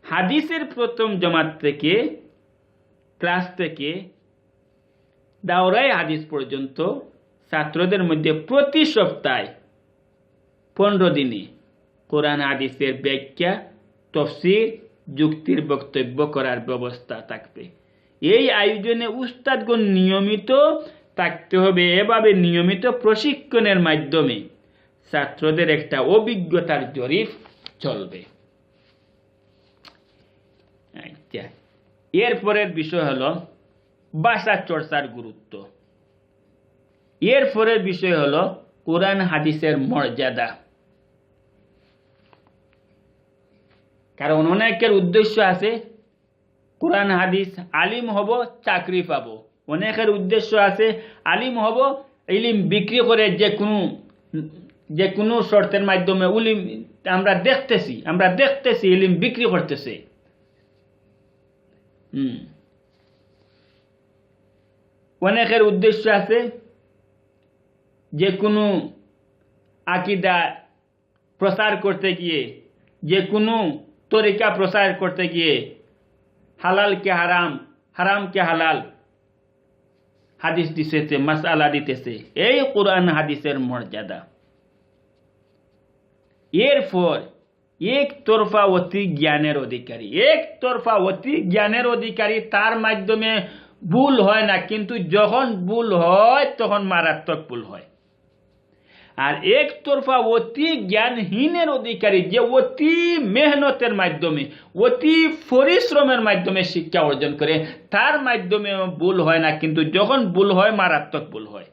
হাদিসের প্রথম জমাত থেকে ক্লাস থেকে দাওরায়ে হাদিস পর্যন্ত ছাত্রদের মধ্যে প্রতি সপ্তাহে 15 দিনে কোরআন হাদিসের ব্যাখ্যা, তফসির, যুক্তির বক্তব্য করার ব্যবস্থা থাকবে। এই আয়োজনে উস্তাদগণ নিয়মিত থাকতে হবে। এভাবে নিয়মিত প্রশিক্ষণের মাধ্যমে ছাত্রদের একটা অভিজ্ঞতার জরিপ চলবে। আচ্ছা, এরপরের বিষয় হলো ভাষা চর্চার গুরুত্ব। এরপরের বিষয় হলো কোরআন হাদিসের মর্যাদা। কারণ অনেকের উদ্দেশ্য আছে কোরআন হাদিস আলিম হব, চাকরি পাবো। অনেকের উদ্দেশ্য আছে আলিম হব, ইলিম বিক্রি করে যে কোনো শর্তের মাধ্যমে আমরা দেখতেছি ইলিম বিক্রি করতেছে। অনেকের উদ্দেশ্য আছে যে কোনো আকীদা প্রচার করতে গিয়ে, যে কোনো তরিকা প্রচার করতে গিয়ে হালাল কে হারাম, হারাম কে হালাল হাদিস দিতেছে, মাসআলা দিতেছে। এই কোরআন হাদিসের মর্যাদা। এরপর একতরফাওয়াতি জ্ঞানের অধিকারী, তার মাধ্যমে ভুল হয় না, কিন্তু যখন ভুল হয় তখন মারাত্মক ভুল হয়। আর একতরফা অতি জ্ঞানহীনের অধিকারী, যে অতি মেহনতের মাধ্যমে, অতি পরিশ্রমের মাধ্যমে শিক্ষা অর্জন করে, তার মাধ্যমে ভুল হয় না, কিন্তু যখন ভুল হয় মারাত্মক ভুল হয়।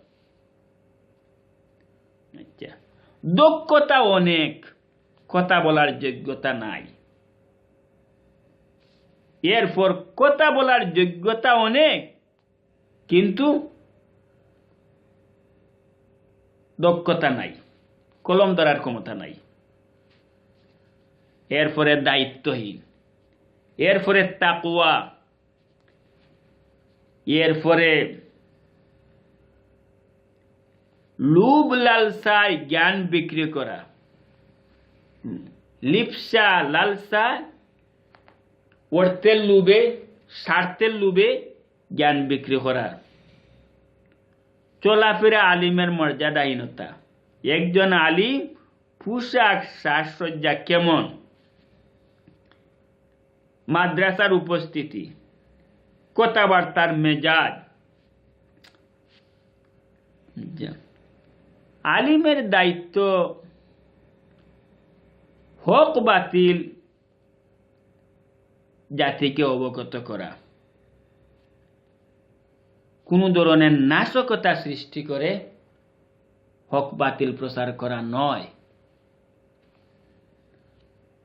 আচ্ছা, দক্ষতা অনেক, কথা বলার যোগ্যতা নাই। এরপর কথা বলার যোগ্যতা অনেক, কিন্তু দক্ষতা নাই, কলম ধরার ক্ষমতা নাই। এরপরে দায়িত্বহীন, এরপরে তাকওয়া, এরপরে লোভ লালসায় জ্ঞান বিক্রি করা, লিপসা লালসা, অর্থের লোভে, স্বার্থের লোভে জ্ঞান বিক্রি করা। চলাফেরা আলিমের মর্যাদাহীনতা। একজন আলিম পোশাক সাজসজ্জা কেমন, মাদ্রাসার উপস্থিতি, কথাবার্তার মেজাজ। আলিমের দায়িত্ব হক বাতিল জাতিকে অবগত করা, কোন ধরনের নাশকতা সৃষ্টি করে হক বাতিল প্রচার করা নয়।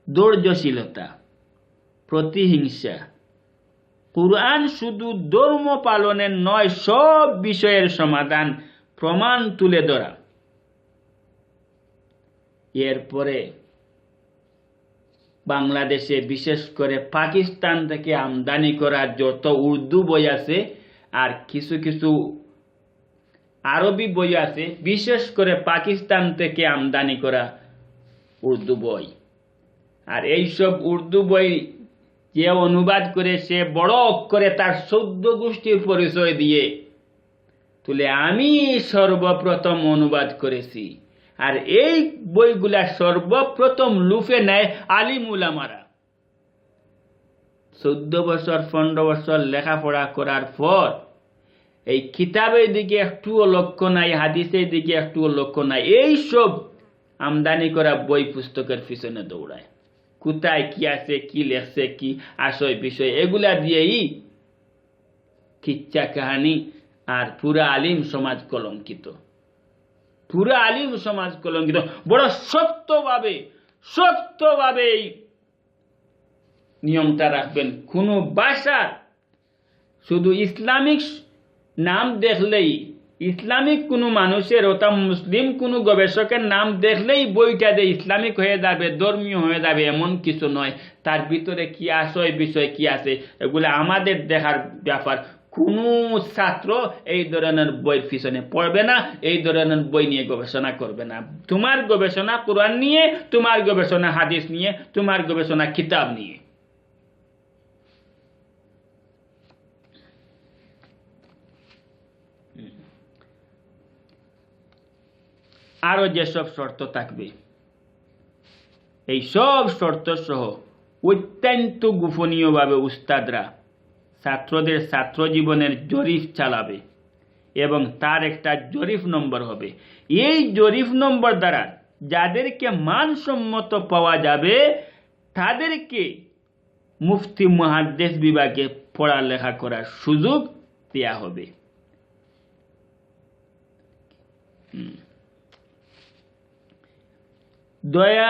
ধৈর্যশীলতা, প্রতিহিংসা। কুরআন শুধু ধর্ম পালনের নয়, সব বিষয়ের সমাধান প্রমাণ তুলে ধরা। এরপরে বাংলাদেশে, বিশেষ করে পাকিস্তান থেকে আমদানি করা যত উর্দু বই আছে আর কিছু কিছু আরবি বই আছে, বিশেষ করে পাকিস্তান থেকে আমদানি করা উর্দু বই। আর এইসব উর্দু বই যে অনুবাদ করে, সে বড় অক্ষরে তার 14 গোষ্ঠীর পরিচয় দিয়ে তুলে আমি সর্বপ্রথম অনুবাদ করেছি। আর এই বইগুলা সর্বপ্রথম লুফে নেয় আলিম উলামারা। 14 বছর 15 বছর লেখাপড়া করার পর এই কিতাবের দিকে একটুও লক্ষ্য নাই, হাদিসের দিকে একটুও লক্ষ্য নাই, এই সব আমদানি করা বই পুস্তকের পিছনে দৌড়ায়। কোথায় কি আছে, কি লেখছে, কি আশয় বিষয়, এগুলা দিয়েই কিচ্ছা কাহানি। আর পুরা আলিম সমাজ কলঙ্কিত, পুরা আলিম সমাজ কলঙ্কিত। বড় শক্তভাবে এই নিয়মটা রাখবেন। কোন ভাষা শুধু ইসলামিক নাম দেখলেই, ইসলামিক কোনো মানুষের অথবা মুসলিম কোনো গবেষকের নাম দেখলেই বইটা যে ইসলামিক হয়ে যাবে, ধর্মীয় হয়ে যাবে, এমন কিছু নয়। তার ভিতরে কি আশয় বিষয় কি আছে, এগুলো আমাদের দেখার ব্যাপার। কোনো ছাত্র এই ধরনের বইয়ের পিছনে পড়বে না, এই ধরনের বই নিয়ে গবেষণা করবে না। তোমার গবেষণা কোরআন নিয়ে, তোমার গবেষণা হাদিস নিয়ে, তোমার গবেষণা কিতাব নিয়ে। আরও যেসব শর্ত থাকবে, এই সব শর্ত সহ অত্যন্ত গোপনীয়ভাবে উস্তাদরা ছাত্রদের ছাত্র জীবনের জরিপ চালাবে এবং তার একটা জরিপ নম্বর হবে। এই জরিপ নম্বর দ্বারা যাদেরকে মানসম্মত পাওয়া যাবে তাদেরকে মুফতি মুহাদ্দিস বিভাগে পড়ালেখা করার সুযোগ দেয়া হবে। দয়া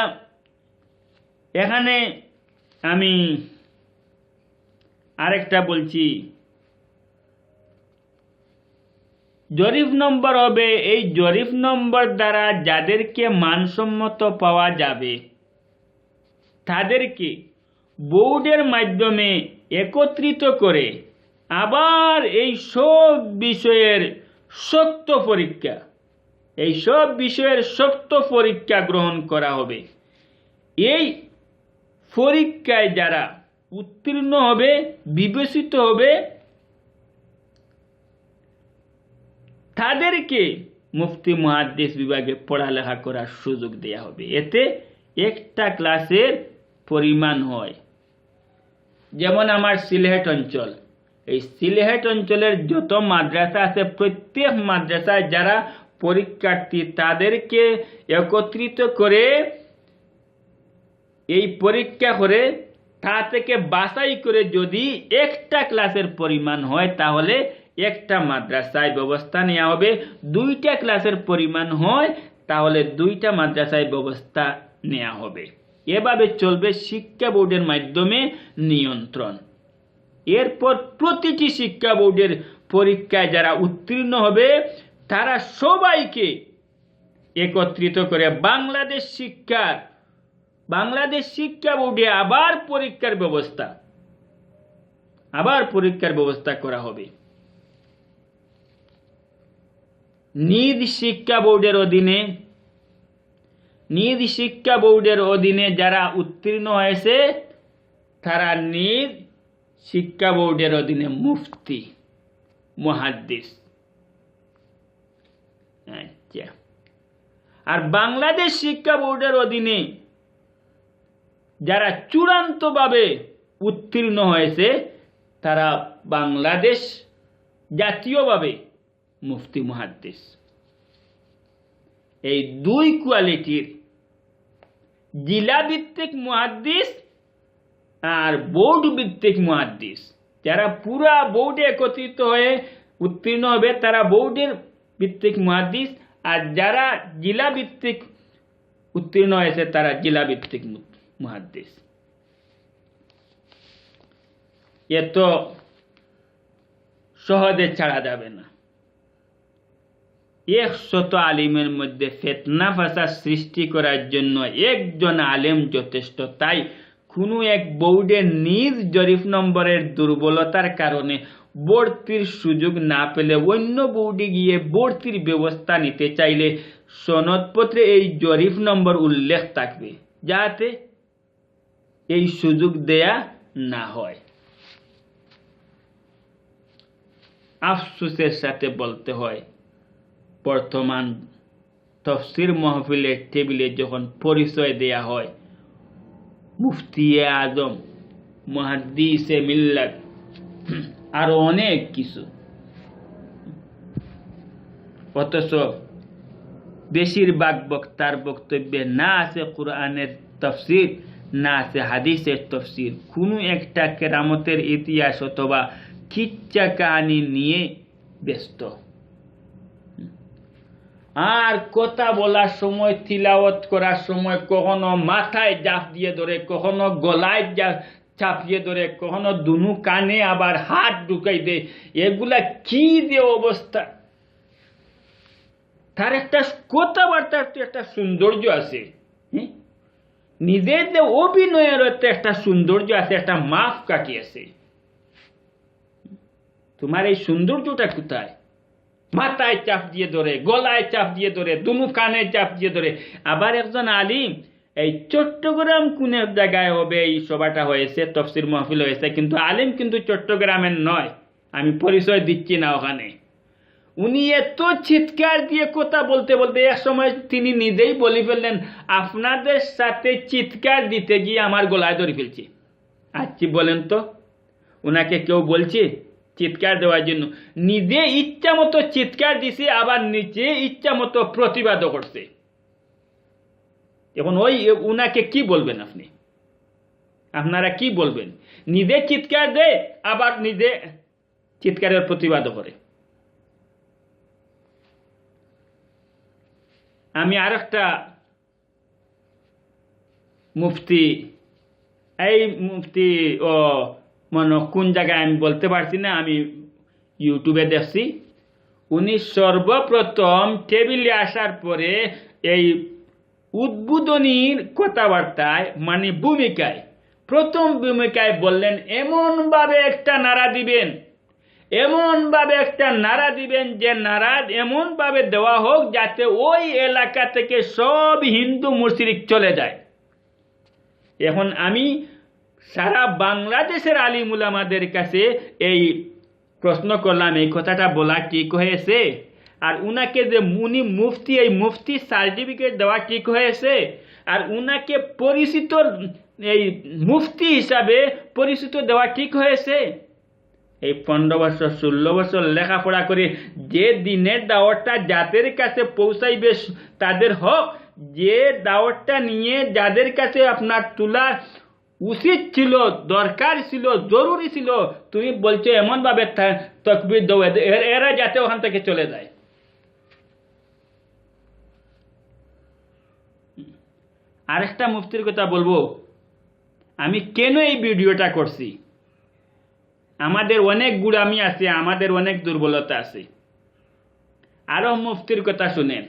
এখানে আমি আরেকটা বলছি, জরিপ নম্বর হবে, এই জরিপ নম্বর দ্বারা যাদেরকে মানসম্মত পাওয়া যাবে তাদেরকে বোর্ডের মাধ্যমে একত্রিত করে আবার এই সব বিষয়ের শক্ত পরীক্ষা গ্রহণ করা হবে। এই পরীক্ষায় যারা উত্তীর্ণ হবে, বিবেচিত হবে, তাদেরকে মুফতি মুহাদ্দিস বিভাগে পড়ালেখা করার সুযোগ দেয়া হবে। এতে একটা ক্লাসের পরিমাণ হয়, যেমন আমার সিলেট অঞ্চল, এই সিলেট অঞ্চলের যত মাদ্রাসা আছে প্রত্যেক মাদ্রাসায় যারা পরীক্ষার্থী তাদেরকে একত্রিত করে এই পরীক্ষা করে তা থেকে বাছাই করে যদি একটা ক্লাসের পরিমাণ হয় তাহলে একটা মাদ্রাসায় ব্যবস্থা নেওয়া হবে। দুইটা ক্লাসের পরিমাণ হয় তাহলে দুইটা মাদ্রাসায় ব্যবস্থা নেওয়া হবে। এভাবে চলবে শিক্ষা বোর্ডের মাধ্যমে নিয়ন্ত্রণ। এরপর প্রতিটি শিক্ষা বোর্ডের পরীক্ষায় যারা উত্তীর্ণ হবে তারা সবাইকে একত্রিত করে বাংলাদেশ শিক্ষা বোর্ডে আবার পরীক্ষার ব্যবস্থা করা হবে। নিজ শিক্ষা বোর্ডের অধীনে যারা উত্তীর্ণ হয়েছে তারা নিজ শিক্ষা বোর্ডের অধীনে মুফতি মুহাদ্দিস, আচ্ছা। আর বাংলাদেশ শিক্ষা বোর্ডের অধীনে যারা চূড়ান্তভাবে উত্তীর্ণ হয়েছে তারা বাংলাদেশ জাতীয়ভাবে মুফতি মুহাদ্দিস। এই দুই কোয়ালিটির জেলা ভিত্তিক মুহাদ্দিস আর বোর্ড ভিত্তিক মুহাদ্দিস, যারা পুরা বোর্ডে একত্রিত হয়ে উত্তীর্ণ হবে তারা বোর্ডের ভিত্তিক মুহাদ্দিস, আর যারা জেলা ভিত্তিক উত্তীর্ণ হয়েছে তারা জেলা ভিত্তিক মুহাদ্দিস। এত সহজে ছাড়া যাবে না। 100 আলিমের মধ্যে ফিতনা ফাসাদ সৃষ্টি করার জন্য একজন আলেম যথেষ্ট। তাই কোনো এক বোর্ডের নিজ জরিপ নম্বরের দুর্বলতার কারণে ভর্তির সুযোগ না পেলে অন্য বোর্ডে গিয়ে ভর্তির ব্যবস্থা নিতে চাইলে সনদপত্রে এই জরিপ নম্বর উল্লেখ থাকবে, যাতে এই সুযোগ দেয়া না হয়। আফসোসের সাথে বলতে হয়, বর্তমান তাফসীর মাহফিলের টেবিলে যখন পরিচয় দেয়া হয় মুফতি আজম, মুহাদ্দিসে মিল্লাত, আরো অনেক কিছু, অথচ বেশিরভাগ বক্তার বক্তব্যে না আছে কোরআনের তাফসীর, না আছে হাদিসের তাফসীর, কোনো একটা কেরামতের ইতিহাস অথবা কিচ্ছা কাহিনী নিয়ে ব্যস্ত। আর কথা বলার সময়, তিলাওয়াত করার সময় কখনো মাথায় জাপ দিয়ে ধরে, কখনো গলায় চাপিয়ে ধরে, কখনো দুনু কানে আবার হাত ঢুকাই দেয়। এগুলা কি যে অবস্থা! তার একটা কথাবার্তার তো একটা সৌন্দর্য আছে, নিজের যে অভিনয়ের একটা সৌন্দর্য আছে, একটা মাপ কাটিয়েছে। তোমার এই সৌন্দর্যটা কোথায়? মাথায় চাপ দিয়ে ধরে, গলায় চাপ দিয়ে ধরে, দুনু কানে চাপ দিয়ে ধরে। আবার একজন আলিম, এই চট্টগ্রাম কোন এক জায়গায় হবে এই সভাটা হয়েছে, তাফসীর মাহফিল হয়েছে, কিন্তু আলিম কিন্তু চট্টগ্রামের নয়, আমি পরিচয় দিচ্ছি না। ওখানে উনি এত চিৎকার দিয়ে কথা বলতে বলতে এক সময় তিনি নিজেই বলে ফেললেন, আপনাদের সাথে চিৎকার দিতে গিয়ে আমার গলায় ধরে ফেলছি। আচ্ছা বলেন তো, ওনাকে কেউ বলছে চিৎকার দেওয়ার জন্য? নিজে ইচ্ছা মতো চিৎকার দিছে, আবার নিজে ইচ্ছা মতো প্রতিবাদও করছে। এখন ওই উনাকে কি বলবেন আপনি? আপনারা কি বলবেন? নিজে চিৎকার দেয়, আবার নিজে চিৎকারের প্রতিবাদও করে। আমি আর একটা মুফতি, এই মুফতি ও মনে কোন জায়গায় আমি বলতে পারছি না, আমি ইউটিউবে দেখছি, উনি সর্বপ্রথম টেবিলে আসার পরে এই উদ্বোধনীর কথাবার্তায় মানে ভূমিকায়, প্রথম ভূমিকায় বললেন এমনভাবে একটা নারা দিবেন, এমনভাবে একটা নারা দিবেন যে নারা এমনভাবে দেওয়া হোক যাতে ওই এলাকা থেকে সব হিন্দু মুশরিক চলে যায়। এখন আমি সারা বাংলাদেশের আলিম উলামাদের কাছে এই প্রশ্ন করলাম, এই কথাটা বলা ঠিক হয়েছে? আর উনাকে যে উনি মুফতি, এই মুফতি সার্টিফিকেট দেওয়া ঠিক হয়েছে? আর উনাকে পরিচিত এই মুফতি হিসাবে পরিচিত দেওয়া ঠিক হয়েছে? এই 15 বছর 16 বছর লেখাপড়া করে যে দিনের দাওয়াতটা যাদের কাছে পৌঁছাইবে তাদের হক, যে দাওয়াতটা নিয়ে যাদের কাছে আপনার তোলা উচিত ছিল, দরকার ছিল, জরুরি ছিল, তুমি বলছো এমনভাবে তাকবীর দাও এরা যাতে ওখান থেকে চলে যায়। আরেকটা মুফতির কথা বলবো, আমি কেন এই ভিডিওটা করছি। আমাদের অনেক গুড়ামি আছে, আমাদের অনেক দুর্বলতা আছে। আরো মুফতির কথা শুনেন,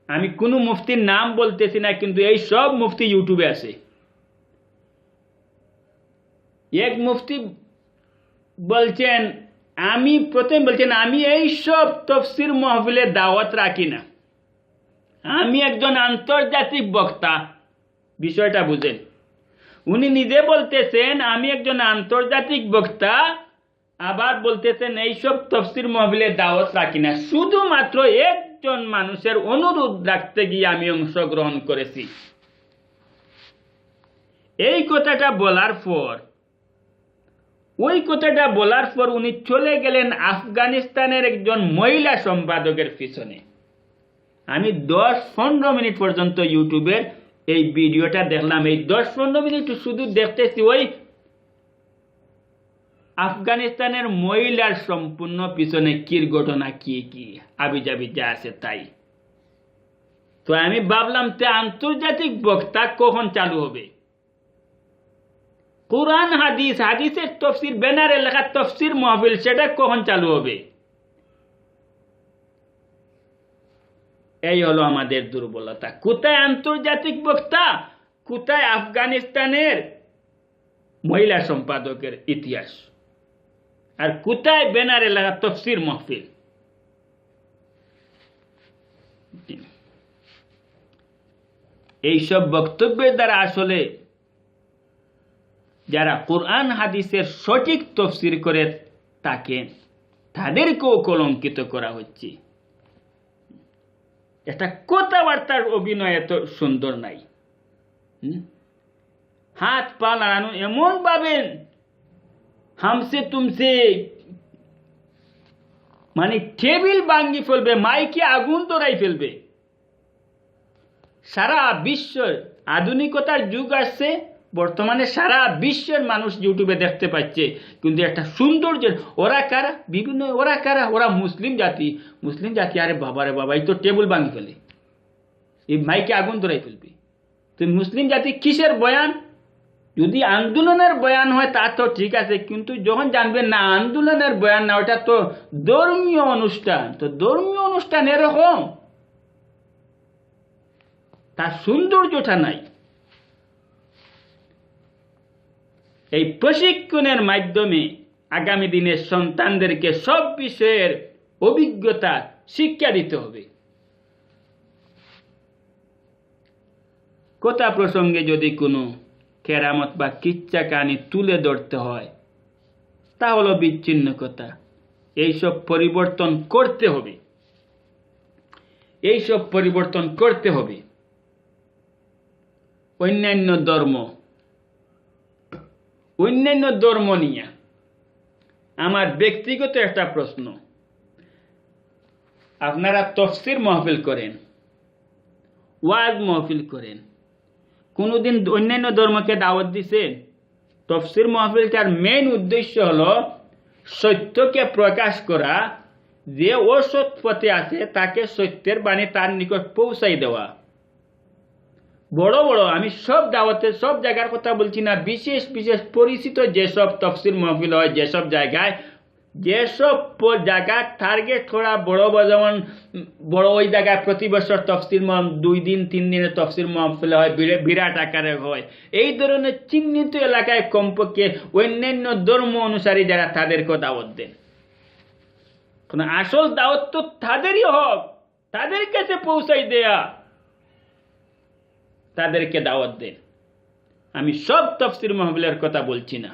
আমি কোনো মুফতির নাম বলতেছি না, কিন্তু এই সব মুফতি ইউটিউবে আছে। এক মুফতি বলছেন, আমি প্রথম বলছেন আমি এই সব তফসির মাহফিলে দাওয়াত রাখি না, আমি একজন আন্তর্জাতিক বক্তা। বিষয়টা বুঝেন, উনি নিজে বলতেছেন আমি একজন আন্তর্জাতিক বক্তা, আবার বলতেছেন এইসব তফসির মাহফিলে দাওয়াত রাখি না, শুধুমাত্র একজন মানুষের অনুরোধ রাখতে গিয়ে আমি অংশগ্রহণ করেছি। এই কথাটা বলার পর, ওই কথাটা বলার পর উনি চলে গেলেন আফগানিস্তানের একজন মহিলা সম্পাদকের পিছনে। আমি 10-15 মিনিট পর্যন্ত ইউটিউবের এই ভিডিওটা দেখলাম। এই 10-15 মিনিট শুধু দেখতেছি ওই আফগানিস্তানের মহিলার সম্পূর্ণ পিছনে কির ঘটনা, কি কি আবিজাবি যা আছে তাই। তো আমি ভাবলাম তে আন্তর্জাতিক বক্তা কখন চালু হবে? কোরআন হাদিস, হাদিসের তফসির, ব্যানারে লেখা তফসির মাহফিল, সেটা কখন চালু হবে? এই হলো আমাদের দুর্বলতা। কোথায় আন্তর্জাতিক বক্তা, কোথায় আফগানিস্তানের মহিলা সম্পাদকের ইতিহাস, আর কোথায় ব্যানারে লেখা তফসির মাহফিল? এইসব বক্তব্যের দ্বারা আসলে যারা কোরআন হাদিসের সঠিক তফসির করে থাকেন তাদেরকেও কলঙ্কিত করা হচ্ছে। একটা কথাবার্তার অভিনয় এত সুন্দর নাই, হাত পা নাড়ানো এমন ভাবে হামসে তুমসে, মানে টেবিল ভাঙ্গি ফেলবে, মাইকে আগুন ধরাই ফেলবে। সারা বিশ্ব, আধুনিকতার যুগ আসছে, বর্তমানে সারা বিশ্বের মানুষ ইউটিউবে দেখতে পাচ্ছে, কিন্তু একটা সৌন্দর্যের, ওরা কারা, বিভিন্ন ওরা কারা, ওরা মুসলিম জাতি। মুসলিম জাতি, আরে বাবারে বাবা, এই তো টেবিল ভাঙি ফেলে, এই মাইকে আগুন ধরাই ফেলবে। তো মুসলিম জাতি কিসের বয়ান? যদি আন্দোলনের বয়ান হয় তা তো ঠিক আছে, কিন্তু যখন জানবেন না আন্দোলনের বয়ান না, ওটা তো ধর্মীয় অনুষ্ঠান, তো ধর্মীয় অনুষ্ঠান এরকম, তার সৌন্দর্যটা নাই। এই প্রশিক্ষণের মাধ্যমে আগামী দিনের সন্তানদেরকে সব বিষয়ের অভিজ্ঞতা শিক্ষা দিতে হবে। কথা প্রসঙ্গে যদি কোনো কেরামত বা কিচ্ছা কাহিনী তুলে ধরতে হয় তা হলো বিচ্ছিন্ন কথা, এইসব পরিবর্তন করতে হবে, এইসব পরিবর্তন করতে হবে। অন্যান্য ধর্ম নিয়ে আমার ব্যক্তিগত একটা প্রশ্ন। আপনারা তফসির মাহফিল করেন, ওয়াজ মাহফিল করেন, কোনোদিন অন্যান্য ধর্মকে দাওয়াত দিছেন? তফসির মাহফিলটার মেইন উদ্দেশ্য হলো সত্যকে প্রকাশ করা, যে অসৎ পথে আছে তাকে সত্যের বাণী তার নিকট পৌঁছাই দেওয়া। বড় বড়, আমি সব দাওয়াতের সব জায়গার কথা বলছি না, বিশেষ বিশেষ পরিচিত যেসব তফসির মাহফিল হয়, যেসব জায়গায় টার্গেট করা বড় যেমন বড়, ওই জায়গায় প্রতি বছর তফসির 2 দিন 3 দিনের তফসির মাহফিল হয়, বিরাট আকারে হয়। এই ধরনের চিহ্নিত এলাকায় কমপক্ষে অন্যান্য ধর্ম অনুসারী যারা তাদেরকে দাওয়াত দেন। আসল দাওয়াত তো তাদেরই হোক, তাদের কাছে পৌঁছাই দেয়া, তাদেরকে দাওয়াত দেন। আমি সব তফসির মাহফিলের কথা বলছি না,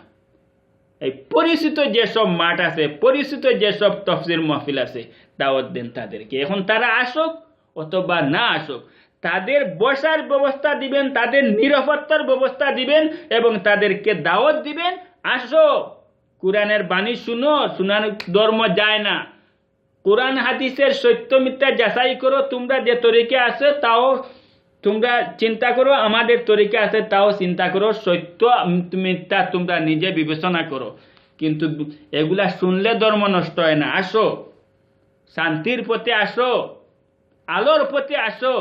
এই পরিচিত যেসব মাঠ আছে, পরিচিত যেসব তফসির মাহফিল আছে, দাওয়াত দেন তাদেরকে। এখন তারা আসুক অথবা না আসুক, তাদের বসার ব্যবস্থা দিবেন, তাদের নিরাপত্তার ব্যবস্থা দিবেন এবং তাদেরকে দাওয়াত দিবেন, আসো কোরআনের বাণী শুনো। শোনার ধর্ম যায় না, কোরআন হাদিসের সত্য মিথ্যা যাচাই করো। তোমরা যে তরিকা আছে তাও তোমরা চিন্তা করো, আমাদের তরিকা আছে তাও চিন্তা করো, সত্য মিথ্যা তোমরা নিজে বিবেচনা করো। কিন্তু এগুলা শুনলে ধর্ম নষ্ট হয় না। আসো, শান্তির পথে আসো, আলোর পথে আসো।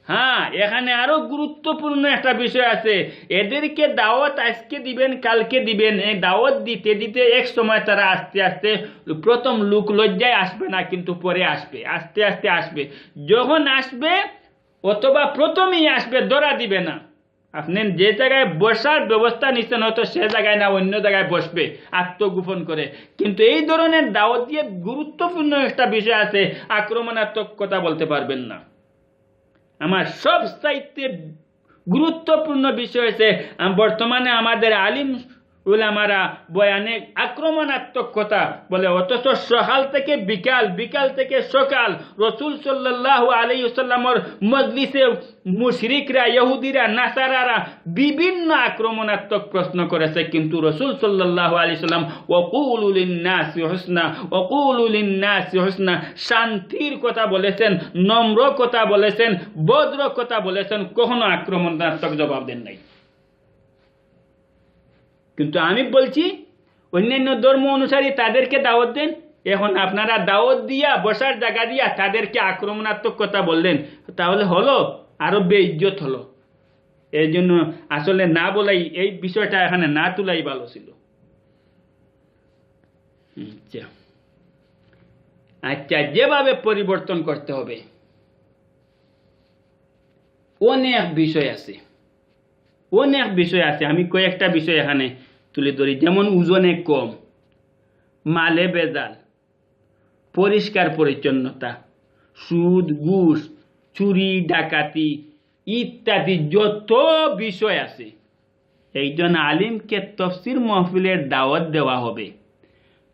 হ্যাঁ, এখানে আরো গুরুত্বপূর্ণ একটা বিষয় আছে। এদেরকে দাওয়াত আজকে দিবেন, কালকে দিবেন, এই দাওয়াত দিতে দিতে এক সময় তারা আস্তে আস্তে, প্রথম লোক লজ্জায় আসবে না, কিন্তু পরে আসবে, আস্তে আস্তে আসবে। যখন আসবে অথবা প্রথমেই আসবে, ধরা দিবে না। আপনি যে জায়গায় বসার ব্যবস্থা নিচ্ছেন হয়তো সে জায়গায় না, অন্য জায়গায় বসবে আত্মগোপন করে। কিন্তু এই ধরনের দাওয়াত দিয়ে গুরুত্বপূর্ণ একটা বিষয় আছে, আক্রমণাত্মক কথা বলতে পারবেন না। আমার সব চাইতে গুরুত্বপূর্ণ বিষয় হচ্ছে বর্তমানে আমাদের আলিম উলামারা বয়ানে আক্রমণাত্মক কথা বলে, অথচ সকাল থেকে বিকাল, বিকাল থেকে সকাল রাসূল সাল্লাল্লাহু আলাইহি ওয়াসাল্লামের মজলিসে মুশরিকরা, ইহুদিরা, নাসারারা বিভিন্ন আক্রমণাত্মক প্রশ্ন করেছে, কিন্তু রাসূল সাল্লাল্লাহু আলাইহি ওয়াসাল্লাম ওয়াকুলু লিন-নাসি হুসনা, ওয়াকুলু লিন-নাসি হুসনা, শান্তির কথা বলেছেন, নম্র কথা বলেছেন, ভদ্র কথা বলেছেন, কখনো আক্রমণাত্মক জবাব দেন নাই। কিন্তু আমি বলছি অন্যান্য ধর্ম অনুসারী তাদেরকে দাওয়াত দেন। এখন আপনারা দাওয়াত দিয়া, বসার জায়গা দিয়া তাদেরকে আক্রমণাত্মক কথা বললেন, তাহলে হলো আরো বেইজ্জত হলো। এই জন্য আসলে না বলাই, এই বিষয়টা এখানে না তুলাই ভালো ছিল। আচ্ছা, যেভাবে পরিবর্তন করতে হবে অনেক বিষয় আছে, অনেক বিষয় আছে। আমি কয়েকটা বিষয় এখানে তুলে ধরি, যেমন ওজনে কম, মালে ভেজাল, পরিষ্কার পরিচ্ছন্নতা, সুদ, ঘুষ, চুরি, ডাকাতি ইত্যাদি যত বিষয় আছে। একজন আলিমকে তফসির মাহফিলের দাওয়াত দেওয়া হবে,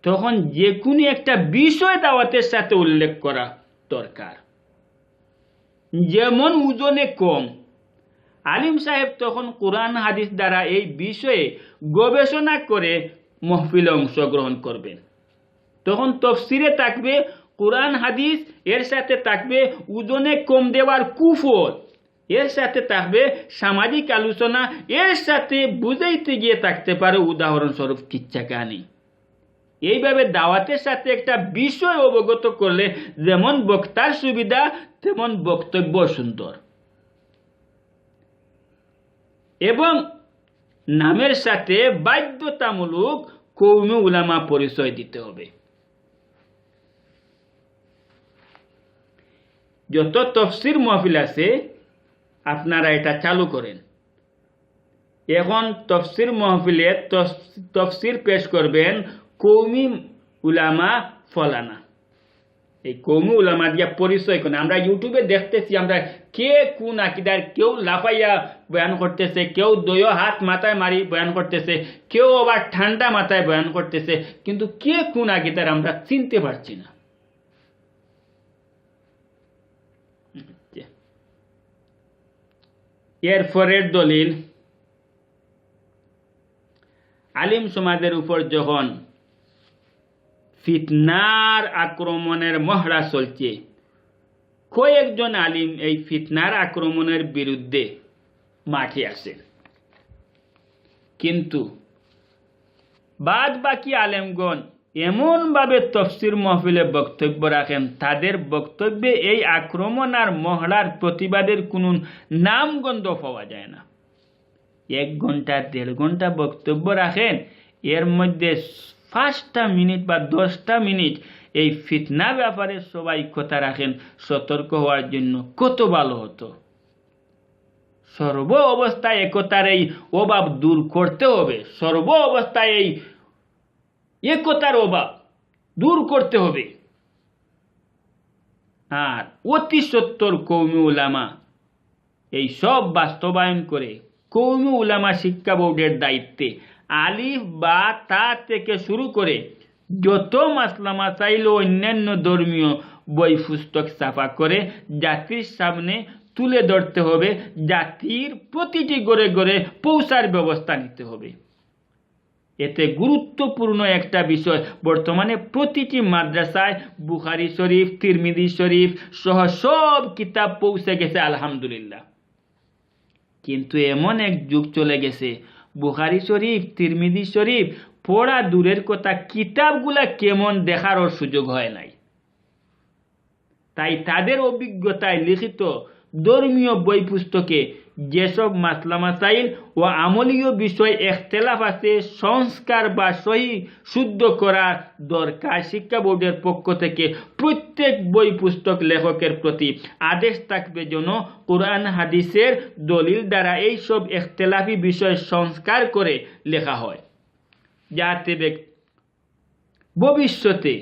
তখন যে কোনো একটা বিষয় দাওয়াতের সাথে উল্লেখ করা দরকার। যেমন ওজনে কম, আলিম সাহেব তখন কোরআন হাদিস দ্বারা এই বিষয়ে গবেষণা করে মাহফিলে অংশগ্রহণ করবেন। তখন তফসিরে থাকবে কোরআন হাদিস, এর সাথে থাকবে ওজনে কম দেওয়ার কুফল, এর সাথে থাকবে সামাজিক আলোচনা, এর সাথে বুঝাইতে গিয়ে থাকতে পারে উদাহরণস্বরূপ কিচ্ছা কাহিনী। এইভাবে দাওয়াতের সাথে একটা বিষয় অবগত করলে যেমন বক্তার সুবিধা, তেমন বক্তব্য সুন্দর। এবং নামের সাথে বাধ্যতামূলক কওমি উলামা পরিচয় দিতে হবে। যত তফসির মাহফিল আছে আপনারা এটা চালু করেন। এখন তফসির মাহফিলে তফসির পেশ করবেন কওমি উলামা ফলানা, এই কওমি উলামা দিয়া পরিচয় করে। আমরা ইউটিউবে দেখতেছি, আমরা কে কোন আকিদার, কেউ লাফাইয়া বয়ান করতেছে, কেউ দয় হাত মাথায় মারি বয়ান করতেছে, কেউ আবার ঠান্ডা মাথায় বয়ান করতেছে, কিন্তু কে কোন আকিদার আমরা চিনতে পারছি না। এরপরের দলিল, আলিম সমাজের উপর যখন ফিতনার আক্রমণের মহড়া চলছে, কয়েকজন আলিম এই ফিতনার আক্রমণের বিরুদ্ধে মাঠে আসেন, কিন্তু বাদ বাকি আলেমগণ এমনভাবে তফসির মাহফিলে বক্তব্য রাখেন, তাদের বক্তব্যে এই আক্রমণ আর মহড়ার প্রতিবাদের কোনো নামগন্ধ পাওয়া যায় না। 1 ঘন্টা 1.5 ঘন্টা বক্তব্য রাখেন, এর মধ্যে 5টা মিনিট বা 10টা মিনিট এই ফিতনা ব্যাপারে সবাই কথা রাখেন সতর্ক হওয়ার জন্য, কত ভালো হতো। সর্ব অবস্থায় একতার এই অভাব দূর করতে হবে, সর্ব অবস্থায় এই একতার অভাব দূর করতে হবে। আর অতি সত্তর কওমি উলামা এই সব বাস্তবায়ন করে কওমি উলামা শিক্ষা বোর্ডের দায়িত্বে আলিফ বা তা থেকে শুরু করে যত মাসলা মাসাইল ও অন্যান্য ধর্মীয় বই পুস্তক ছাপা করে জাতির সামনে তুলে ধরতে হবে, জাতির প্রতিটি ঘরে ঘরে পৌঁছার ব্যবস্থা নিতে হবে। এতে গুরুত্বপূর্ণ একটা বিষয়, বর্তমানে প্রতিটি মাদ্রাসায় বুখারী শরীফ, তিরমিজি শরীফ সহ সব কিতাব পৌঁছে গেছে আলহামদুলিল্লাহ। কিন্তু এমন এক যুগ চলে গেছে, বুখারী শরীফ, তিরমিজি শরীফ পড়া দূরের কথা, কিতাবগুলা কেমন দেখারও সুযোগ হয় নাই। তাই তাদের অভিজ্ঞতায় লিখিত ধর্মীয় বই পুস্তকে যেসব মাসলা মাসাইল ও আমলীয় বিষয় ইখতিলাফ আছে, সংস্কার বা সহি শুদ্ধ করার দরকার, শিক্ষা বোর্ডের পক্ষ থেকে প্রত্যেক বই পুস্তক লেখকের প্রতি আদেশ থাকবে যেন কোরআন হাদিসের দলিল দ্বারা এইসব ইখতিলাফি বিষয় সংস্কার করে লেখা হয়, যাতে ভবিষ্যতে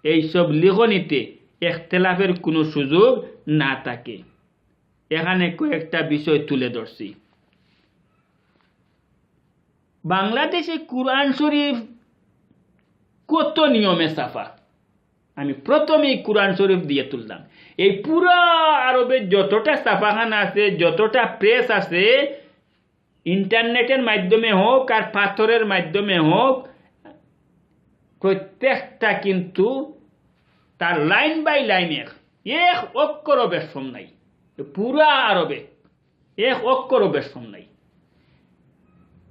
এইসব লিখনিতে ইখতিলাফের কোনো সুযোগ না থাকে। এখানে কয়েকটা বিষয় তুলে ধরছি। বাংলাদেশে কোরআন শরীফ কত নিয়মে ছাপা, আমি প্রথমেই কোরআন শরীফ দিয়ে তুললাম। এই পুরা আরবে যতটা ছাপাখানা আছে, যতটা প্রেস আছে, ইন্টারনেটের মাধ্যমে হোক আর পাথরের মাধ্যমে হোক, প্রত্যেকটা কিন্তু তার লাইন বাই লাইন এক অক্ষর বেশম নাই। পুরা আরবে এক অক্ষর বেশম নাই।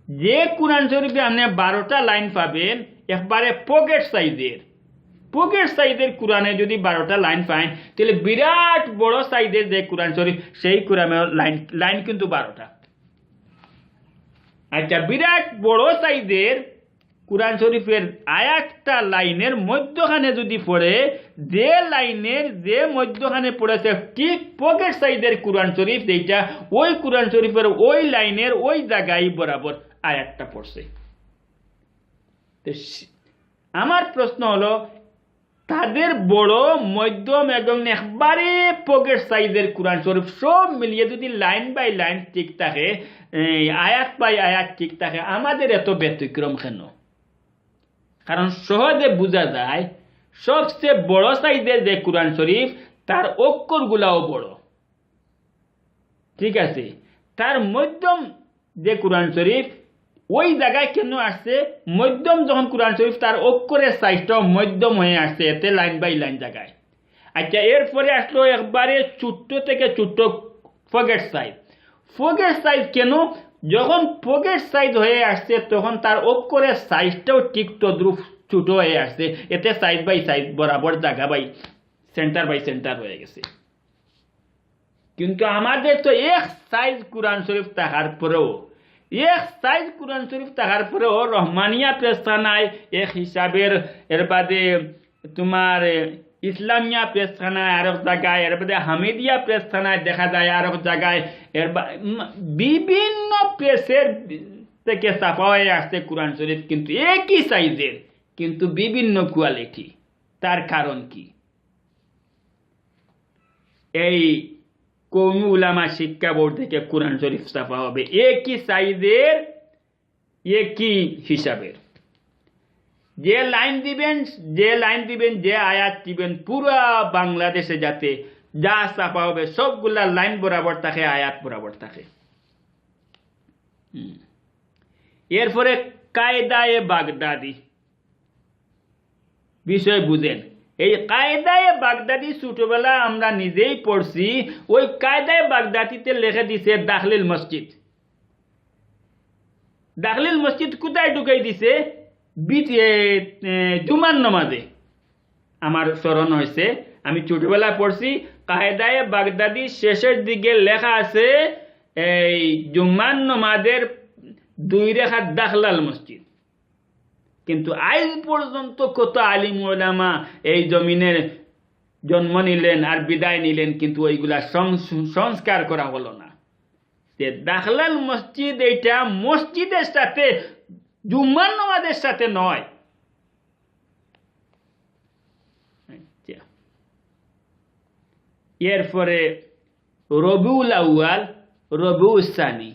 যে কোরআন শরীফে আপনি 12টা লাইন পাবেন, একবারে পকেট সাইজের কোরআনে যদি 12টা লাইন পান, তাহলে বিরাট বড় সাইজের যে কোরআন শরীফ, সেই কোরআনের লাইন কিন্তু 12টা। আচ্ছা, বিরাট বড় সাইজের কোরআন শরীফের আয়াতটা লাইনের মধ্যখানে যদি পড়ে, যে লাইনের যে মধ্যখানে পড়েছে ঠিক পকেট সাইজের কোরআন শরীফ, যেটা ওই কোরআন শরীফের ওই লাইনের ওই জায়গায় বরাবর আয়াতটা পড়ছে। আমার প্রশ্ন হলো, তাদের বড়, মধ্যম এবং একবারে পকেট সাইজের কোরআন শরীফ সব মিলিয়ে যদি লাইন বাই লাইন ঠিক থাকে, আয়াত বাই আয়াত ঠিক থাকে, আমাদের এত ব্যতিক্রম কেন? কারণ সহজে বোঝা যায়, সবচেয়ে বড় সাইজের যে কোরআন শরীফ, তার অক্ষরগুলাও বড়, ঠিক আছে। তার মধ্যম যে কোরআন শরীফ, ওই জায়গায় কেন আসছে? মধ্যম যখন কোরআন শরীফ, তার অক্ষরের সাইজটাও মধ্যম হয়ে আসছে, এতে লাইন বাই লাইন জায়গায়। আচ্ছা, এরপরে আসলো একবারে ছোট্ট থেকে ছোট্ট পকেট সাইজ কেন? যখন পকেট সাইজ হয়ে আসছে, তখন তার অক্ষরের সাইজটাও ঠিক তদ্রুপ ছোট হয়ে আসছে, এতে সাইজ বাই সাইজ বরাবর জায়গা বাই সেন্টার বাই সেন্টার হয়ে গেছে। কিন্তু আমাদের তো এক সাইজ কোরআন শরীফ থাকার পরেও রহমানিয়া প্রেসখানায় এক হিসাবের, এর বাদে তোমার ইসলামিয়া প্রেসখানায় আরেক জায়গায়, এর বাদে হামিদিয়া প্রেসখানায় দেখা যায় আরেক জায়গায়, বিভিন্ন প্রেসের থেকে ছাপা হয়ে আসছে কোরআন শরীফ, কিন্তু একই সাইজের, কিন্তু বিভিন্ন কোয়ালিটি। তার কারণ কি? এই কওমি উলামা শিক্ষা বোর্ড থেকে কোরআন শরীফ ছাপা হবে, একই সাইজের একই হিসাবের। যে লাইন দিবেন যে আয়াত দিবেন পুরা বাংলাদেশে যাতে যা ছাপা হবে সবগুলা লাইন বরাবর থাকে, আয়াত বরাবর থাকে। এরপরে কায়দায়ে বাগদাদি বিষয় বুঝেন। এই কায়দায়ে বাগদাদি ছোটবেলা আমরা নিজেই পড়ছি। ওই কায়দায়ে বাগদাদিতে লিখে দিছে দাখিল মসজিদ। দাখিল মসজিদ কোথায় ঢুকাই দিছে? জুমার নামাজে। আমার স্মরণ হয়েছে, আমি ছোটবেলা পড়ছি কায়দায়ে বাগদাদি শেষের দিকে লেখা আছে এই জুমার নামাজের 2 রেখাত দাখলাল মসজিদ। কিন্তু আজ পর্যন্ত কত আলিম ওলামা এই জমিনের জন্ম নিলেন আর বিদায় নিলেন, কিন্তু ওইগুলা সংস্কার করা হলো না। যে দাখলাল মসজিদ এইটা মসজিদের সাথে জুম্মার নামাজের সাথে নয়। এরপরে রবিউল আউয়াল, রবিউল সানি।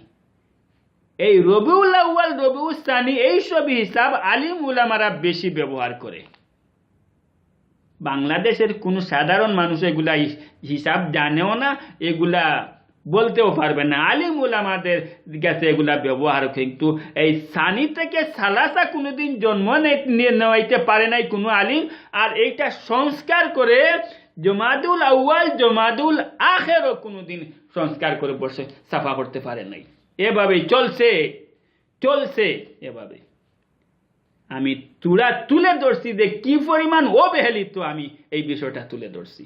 এই রবিউল আউয়াল, রবিউল সানি এইসব হিসাব আলিম উলামারা বেশি ব্যবহার করে। বাংলাদেশের কোন সাধারণ মানুষ এগুলা হিসাব জানেও না, এগুলা বলতেও পারবে না। আলিম উলামাদের কাছে এগুলা ব্যবহার। কিন্তু এই সানি থেকে সালাসা কোনোদিন জন্ম নেওয়াইতে পারে নাই কোনো আলিম, আর এইটা সংস্কার করে জমাদুল আউয়াল জমাদুল আখেরও কোনোদিন সংস্কার করে বসে সাফা করতে পারে নাই। এভাবেই চলছে এভাবে। আমি তুলে ধরছি যে কি পরিমাণ অবহেলিত, আমি এই বিষয়টা তুলে ধরছি।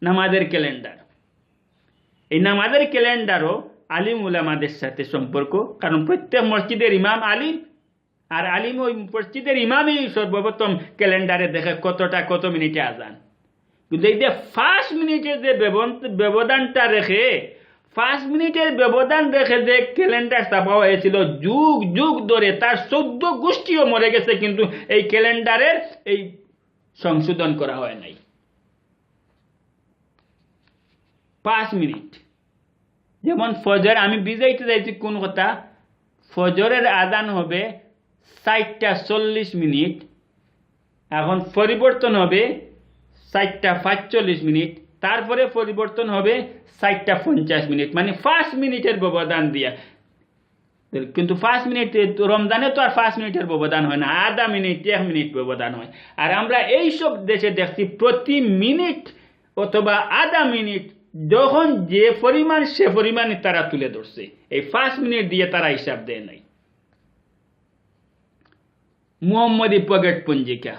নামাজের ক্যালেন্ডার, এই নামাজের ক্যালেন্ডারও আলিম উলামাদের সাথে সম্পর্ক। কারণ প্রত্যেক মসজিদের ইমাম আলিম, আর আলিম ওই মসজিদের ইমামই সর্বপ্রথম ক্যালেন্ডারে দেখে কত মিনিটে আজান। কিন্তু এই যে 5 মিনিটের যে ব্যবধানটা রেখে 5 মিনিটের ব্যবধান রেখে যে ক্যালেন্ডার ছাপা হয়েছিল যুগ ধরে, তার 14 গোষ্ঠীও মরে গেছে, কিন্তু এই ক্যালেন্ডারের এই সংশোধন করা হয় নাই। 5 মিনিট। যেমন ফজর, আমি বুঝাইতে চাইছি কোন কথা, ফজরের আজান হবে 4:40, এখন পরিবর্তন হবে 4:45, তারপরে পরিবর্তন হবে 4:50, মানে 5 মিনিটের ব্যবধান দিয়া। কিন্তু 5 মিনিট রমজানে তো আর 5 মিনিটের ব্যবধান হয় না, আধা মিনিট 1 মিনিট ব্যবধান হয়। আর আমরা এইসব দেশে দেখছি প্রতি মিনিট অথবা আধা মিনিট যখন যে পরিমাণ সে পরিমাণে তারা তুলে ধরছে, এই 5 মিনিট দিয়ে তারা হিসাব দেয় নাই। মুহাম্মদী পকেট পঞ্জিকা,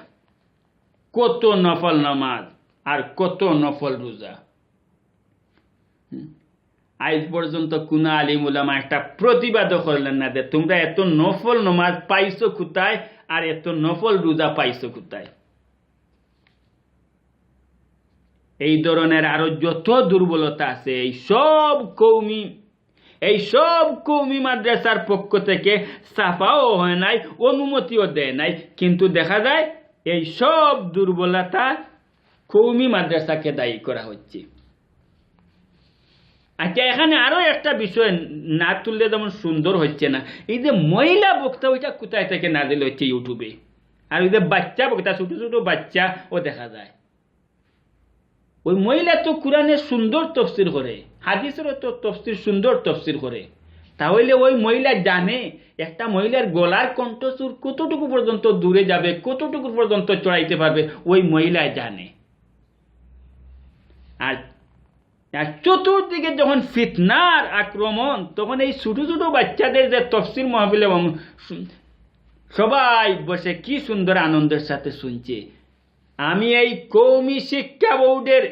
কত নফল নামাজ আর কত নফল রোজা। আজ পর্যন্ত কোন আলিম উলামা একটা প্রতিবাদও করলেন না যে তোমরা এত নফল নামাজ পাইছো কোথায় আর এত নফল রোজা পাইছো কোথায়। এই ধরনের আরো যত দুর্বলতা আছে এই সব কওমি মাদ্রাসার পক্ষ থেকে সাফাও হয় নাই, অনুমতিও দেয় নাই। কিন্তু দেখা যায় এই সব দুর্বলতা কওমি মাদ্রাসাকে দায়ী করা হচ্ছে। আচ্ছা, এখানে আরো একটা বিষয় না তুললে যেমন সুন্দর হচ্ছে না। এই যে মহিলা বক্তা, ওইটা কোথায় থেকে নাজিল হচ্ছে? ইউটিউবে। আর ওই যে বাচ্চা বক্তা, ছোট ছোট বাচ্চা ও দেখা যায়। ওই মহিলা তো কোরআনের সুন্দর তফসির করে, হাদিসেরও তো তফসির সুন্দর তফসির করে। তাহলে ওই মহিলা জানে একটা মহিলার গলার কণ্ঠস্বর কতটুকু পর্যন্ত দূরে যাবে, কতটুকু পর্যন্ত চড়াইতে পারবে, ওই মহিলা জানে। আর চতুর্দিকে যখন ফিতনার আক্রমণ, তখন এই ছোট ছোট বাচ্চাদের যে তফসির মাহফিলে সবাই বসে কি সুন্দর আনন্দের সাথে শুনছে। আমি এই কওমি শিক্ষা বোর্ডের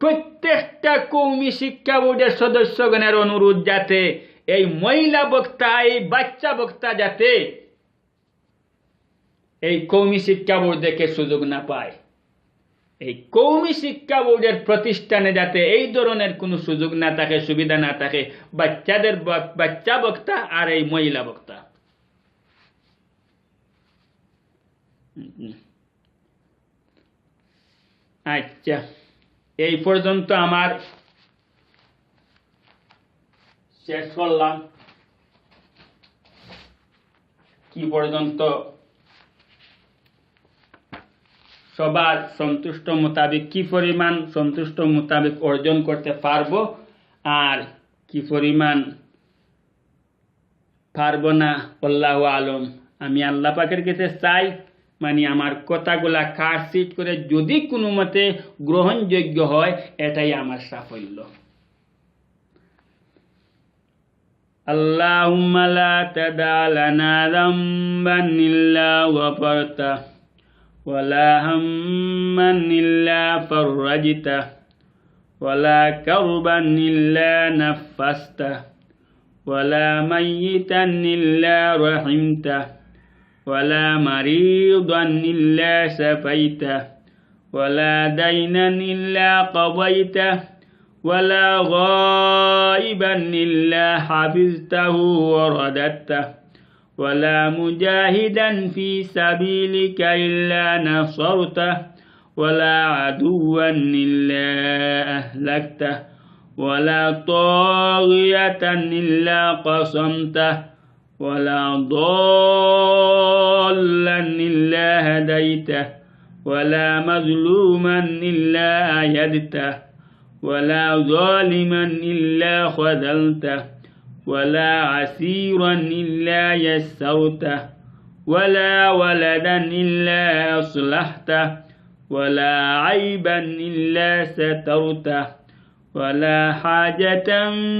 প্রত্যেকটা কওমি শিক্ষা বোর্ডের সদস্যগণের অনুরোধ, যাতে এই মহিলা বক্তা, এই বাচ্চা বক্তা যাতে এই কওমি শিক্ষা বোর্ড দেখে সুযোগ না পায়। এই কওমি শিক্ষা বোর্ডের প্রতিষ্ঠানে যাতে এই ধরনের কোনো সুযোগ না থাকে, সুবিধা না থাকে বাচ্চা বক্তা আর এই মহিলা বক্তা। আচ্ছা, এই পর্যন্ত আমার শেষ করলাম। কি পর্যন্ত সবার সন্তুষ্ট মোতাবেক কি পরিমাণ সন্তুষ্ট মোতাবেক অর্জন করতে পারবো আর কি পরিমাণ পারবো না আল্লাহু আলম। আমি আল্লাহ পাকের কাছে চাই মানে আমার কথাগুলা কাটছিট করে যদি কোনো মতে গ্রহণযোগ্য হয় এটাই আমার সাফল্য। আল্লাহুম্মা লা তাদা লানা যামবান ইল্লা গফারতা ওয়ালা হাম্মান ইল্লা ফাররাজতা ওয়ালা কারবান ইল্লা নাফাসতা ওয়ালা মাইয়িতান ইল্লা রাহিমতা ওয়ালা মারিদান ইল্লা শাফাইতা ওয়ালা দাইনান ইল্লা কাদাইতা ওয়ালা গায়িবান ইল্লা হাফিজতাহু ওয়া রাদাত্তাহু ওয়ালা মুজাহিদান ফি সাবিলিকা ইল্লা নাসারতাহু ওয়ালা আদুওয়ান ইল্লা আহলাকতাহু ওয়ালা তাগিয়াতান ইল্লা কাসামতাহু ওয়ালা দাল্লান ইল্লা হাদাইতাহু ওয়ালা মাজলুমান ইল্লা আয়াদতাহু ওয়ালা যালিমান ইল্লা খাযালতাহু ওয়ালা আসীরান ইল্লা ইয়াসসারতাহু ওয়ালা ওয়ালাদান ইল্লা আসলাহতাহু ওয়ালা আইবান ইল্লা সাতারতাহু ولا حاجة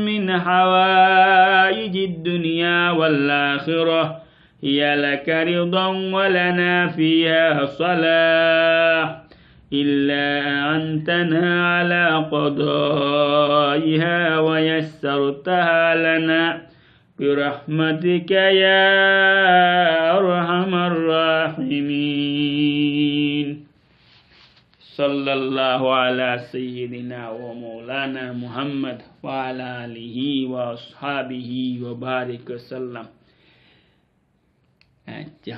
من حوائج الدنيا والآخرة هي لك رضا ولنا فيها صلاح إلا أعنتنا على قضائها ويسرتها لنا برحمتك يا أرحم الراحمين صلى الله على سيدنا ومولانا محمد وعلى آله وأصحابه وبارك وسلم। আচ্ছা,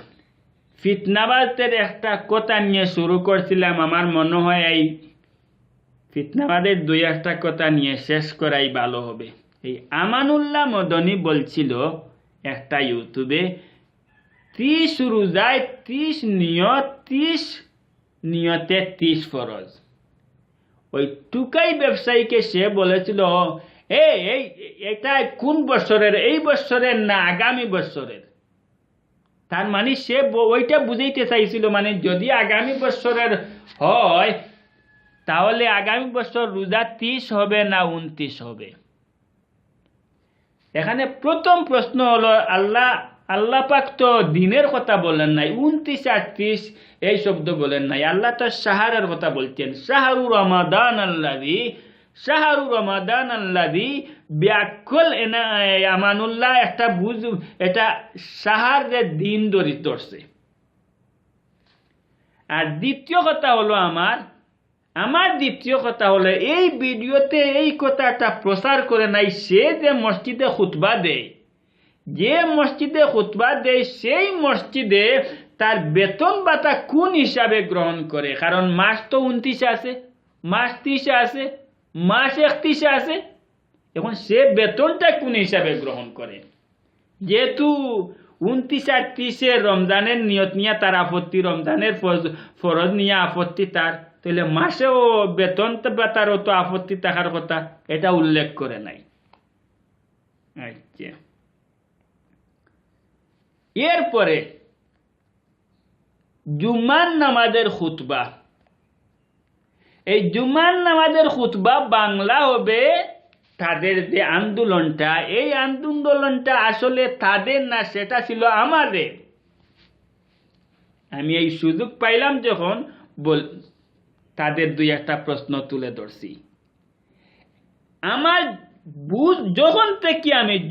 ফিতনাবাজদের একটা কথা নিয়ে শুরু করছিলাম। আমার মনে হয় এই ফিতনাবাদের দুই একটা কথা নিয়ে শেষ করাই ভালো হবে। এই আমানুল্লাহ মদনী বলছিল একটা ইউটিউবে 30 রোজায় 30 নিয়ত, 30 নিয়তে 30 ফরজ। ওই টুকাই ব্যবসায়ীকে সে বলেছিল এটা কোন বছরের, এই বছরের না আগামী বছরের। তার মানে সে ওইটা বুঝাইতে চাইছিল মানে যদি আগামী বছরের হয় তাহলে আগামী বছর রোজা 30 হবে না 29 হবে। এখানে প্রথম প্রশ্ন হলো আল্লাহ পাক তো দিনের কথা বলেন নাই, 29 আর 30 এই শব্দ বলেন নাই। আল্লাহ তো শাহরের কথা বলছেন, শাহরু রমাদান আল্লাযী ব্যাকুল আমানুল্লাহ একটা এটা শাহরের দিন ধরছে। আর দ্বিতীয় কথা হলো আমার দ্বিতীয় কথা হলো এই ভিডিওতে এই কথাটা প্রচার করে নাই সে যে মসজিদে খুতবা দেয়, সেই মসজিদে তার বেতন ভাতা কোন হিসাবে গ্রহণ করে। কারণ মাস তো 29 আছে, মাস 30 আছে, মাস 31 আছে। এখন সে বেতনটা কোন হিসাবে গ্রহণ করে? যেহেতু 29 আর 30 রমজানের নিয়ত নিয়ে তার আপত্তি, রমজানের ফরজ নিয়ে আপত্তি তার, তাহলে মাসেও বেতন ভাতারও তো আপত্তি থাকার কথা, এটা উল্লেখ করে নাই। আচ্ছা, এরপরে জুমার নামাজের খুতবা। এই জুমার নামাজের খুতবা বাংলা হবে তাদের যে আন্দোলনটা, এই আন্দোলনটা আসলে তাদের না, সেটা ছিল আমাদের। আমি এই সুযোগ পাইলাম যখন তাদের দুই একটা প্রশ্ন তুলে ধরছি। আমার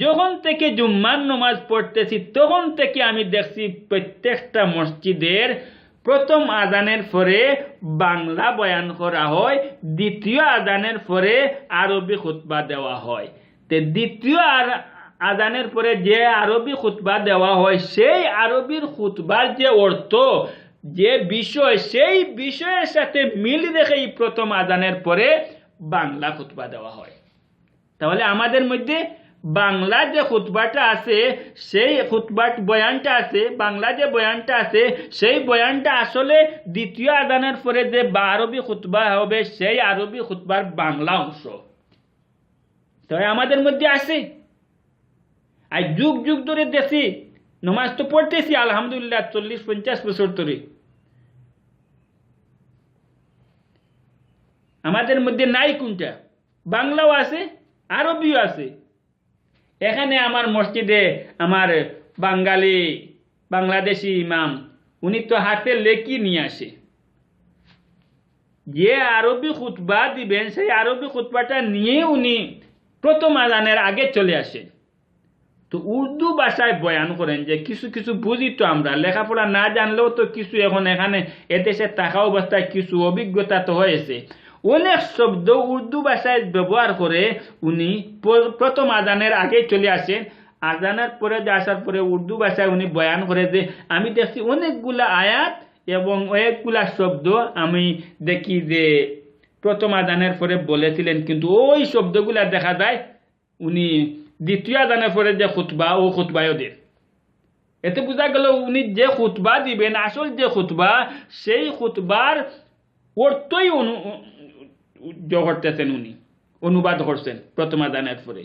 যখন থেকে জুম্মার নামাজ পড়তেছি তখন থেকে আমি দেখছি প্রত্যেকটা মসজিদের প্রথম আজানের পরে বাংলা বয়ান করা হয়, দ্বিতীয় আজানের পরে আরবি খুতবা দেওয়া হয়। তো দ্বিতীয় আজানের পরে যে আরবি খুতবা দেওয়া হয় সেই আরবির খুতবার যে অর্থ যে বিষয় সেই বিষয়ের সাথে মিল রেখেই প্রথম আজানের পরে বাংলা খুতবা দেওয়া হয়। তাহলে আমাদের মধ্যে বাংলা যে খুতবাটা আছে, সেই খুতবার বয়ানটা আছে, বাংলা যে বয়ানটা আছে, সেই বয়ানটা আসলে দ্বিতীয় আজানের পরে যে আরবি খুতবা হবে, সেই আরবি খুতবার বাংলা অংশ। তাই আমাদের মধ্যে আছে। আর যুগ যুগ ধরে দেখি নমাজ তো পড়তেছি আলহামদুলিল্লাহ 40-50 বছর ধরে। আমাদের মধ্যে নাই কোনটা, বাংলাও আছে আরবিও আছে। এখানে আমার মসজিদে আমার বাংলাদেশি ইমাম, উনি তো হাতে লেখি নিয়ে আসে, যে আরবি খুতবা দিবেন সেই আরবি খুতবাটা নিয়ে উনি প্রথম আজানের আগে চলে আসেন। তো উর্দু ভাষায় বয়ান করেন, যে কিছু কিছু বুঝি তো আমরা, লেখাপড়া না জানলেও তো কিছু এখন এখানে এদেশে থাকা অবস্থায় কিছু অভিজ্ঞতা তো হয়েছে। অনেক শব্দ উর্দু ভাষায় ব্যবহার করে উনি প্রথম আজানের আগে চলে আসেন। আজানের পরে আসার পরে উর্দু ভাষায় উনি বয়ান করে যে আমি দেখছি অনেকগুলা আয়াত এবং অনেকগুলা শব্দ আমি দেখি যে প্রথম আজানের পরে বলেছিলেন, কিন্তু ওই শব্দগুলা দেখা যায় উনি দ্বিতীয় আজানের পরে যে খুতবা ও খুতবায়ও দেন। এতে বোঝা গেল উনি যে খুতবা দিবেন, আসল যে খুতবা, সেই খুতবার অর্থই করতেছেন, উনি অনুবাদ করছেন প্রথম আজানের পরে।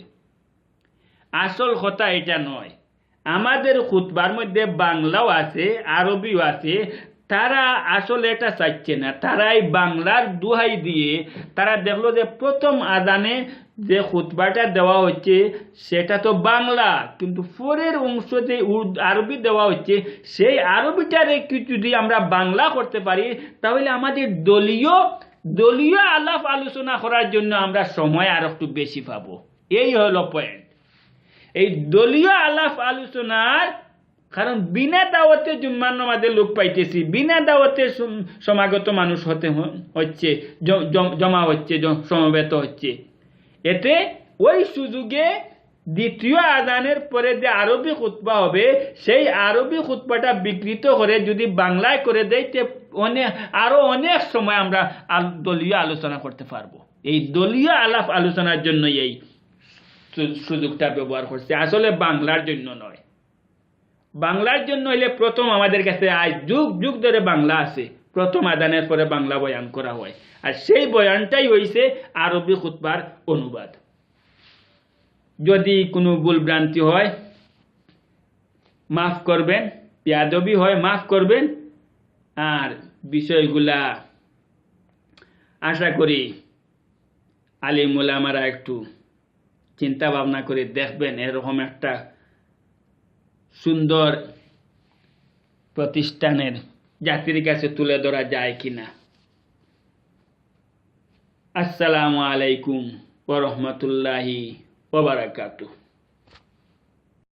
আসল কথা এটা নয়। আমাদের খুতবার মধ্যে বাংলাও আছে আরবিও আছে, তারা আসলে এটা চাইছে না। তারাই বাংলার দোহাই দিয়ে তারা দেখলো যে প্রথম আজানে যে খুতবাটা দেওয়া হচ্ছে সেটা তো বাংলা, কিন্তু পরের অংশ যে আরবি দেওয়া হচ্ছে, সেই আরবিটার একটু যদি আমরা বাংলা করতে পারি, তাহলে আমাদের দলীয় আলাপ আলোচনা করার জন্য আমরা সময় আর একটু বেশি পাবো। এই হলো পয়েন্ট। এই দলীয় আলাপ আলোচনার কারণ বিনা দাওয়াতে জুম্মার নামাজে লোক পাইতেছি, বিনা দাওয়াতে সমাগত মানুষ হচ্ছে জমা হচ্ছে, সমবেত হচ্ছে। এতে ওই সুযোগে দ্বিতীয় আজানের পরে যে আরবি খুতবা হবে, সেই আরবি খুতবাটা বিকৃত করে যদি বাংলায় করে দেয়, আরো অনেক সময় আমরা দলীয় আলোচনা করতে পারবো। এই দলীয় আলাপ আলোচনার জন্য এই সুযোগটা ব্যবহার করছে, আসলে বাংলার জন্য নয়। বাংলার জন্য হইলে প্রথম আমাদের কাছে আজ যুগ যুগ ধরে বাংলা আছে, প্রথম আজানের পরে বাংলা বয়ান করা হয়, আর সেই বয়ানটাই হইছে আরবি খুতবার অনুবাদ। যদি কোনো ভুল ভ্রান্তি হয় মাফ করবেন, বেয়াদবি হয় মাফ করবেন। আর বিষয়গুলা আশা করি আলিম ওলামারা একটু চিন্তা ভাবনা করে দেখবেন, এরকম একটা সুন্দর প্রতিষ্ঠানের জাতির কাছে তুলে ধরা যায় কিনা। আসসালামু আলাইকুম ওয়া রাহমাতুল্লাহি ওয়া বারাকাতুহু।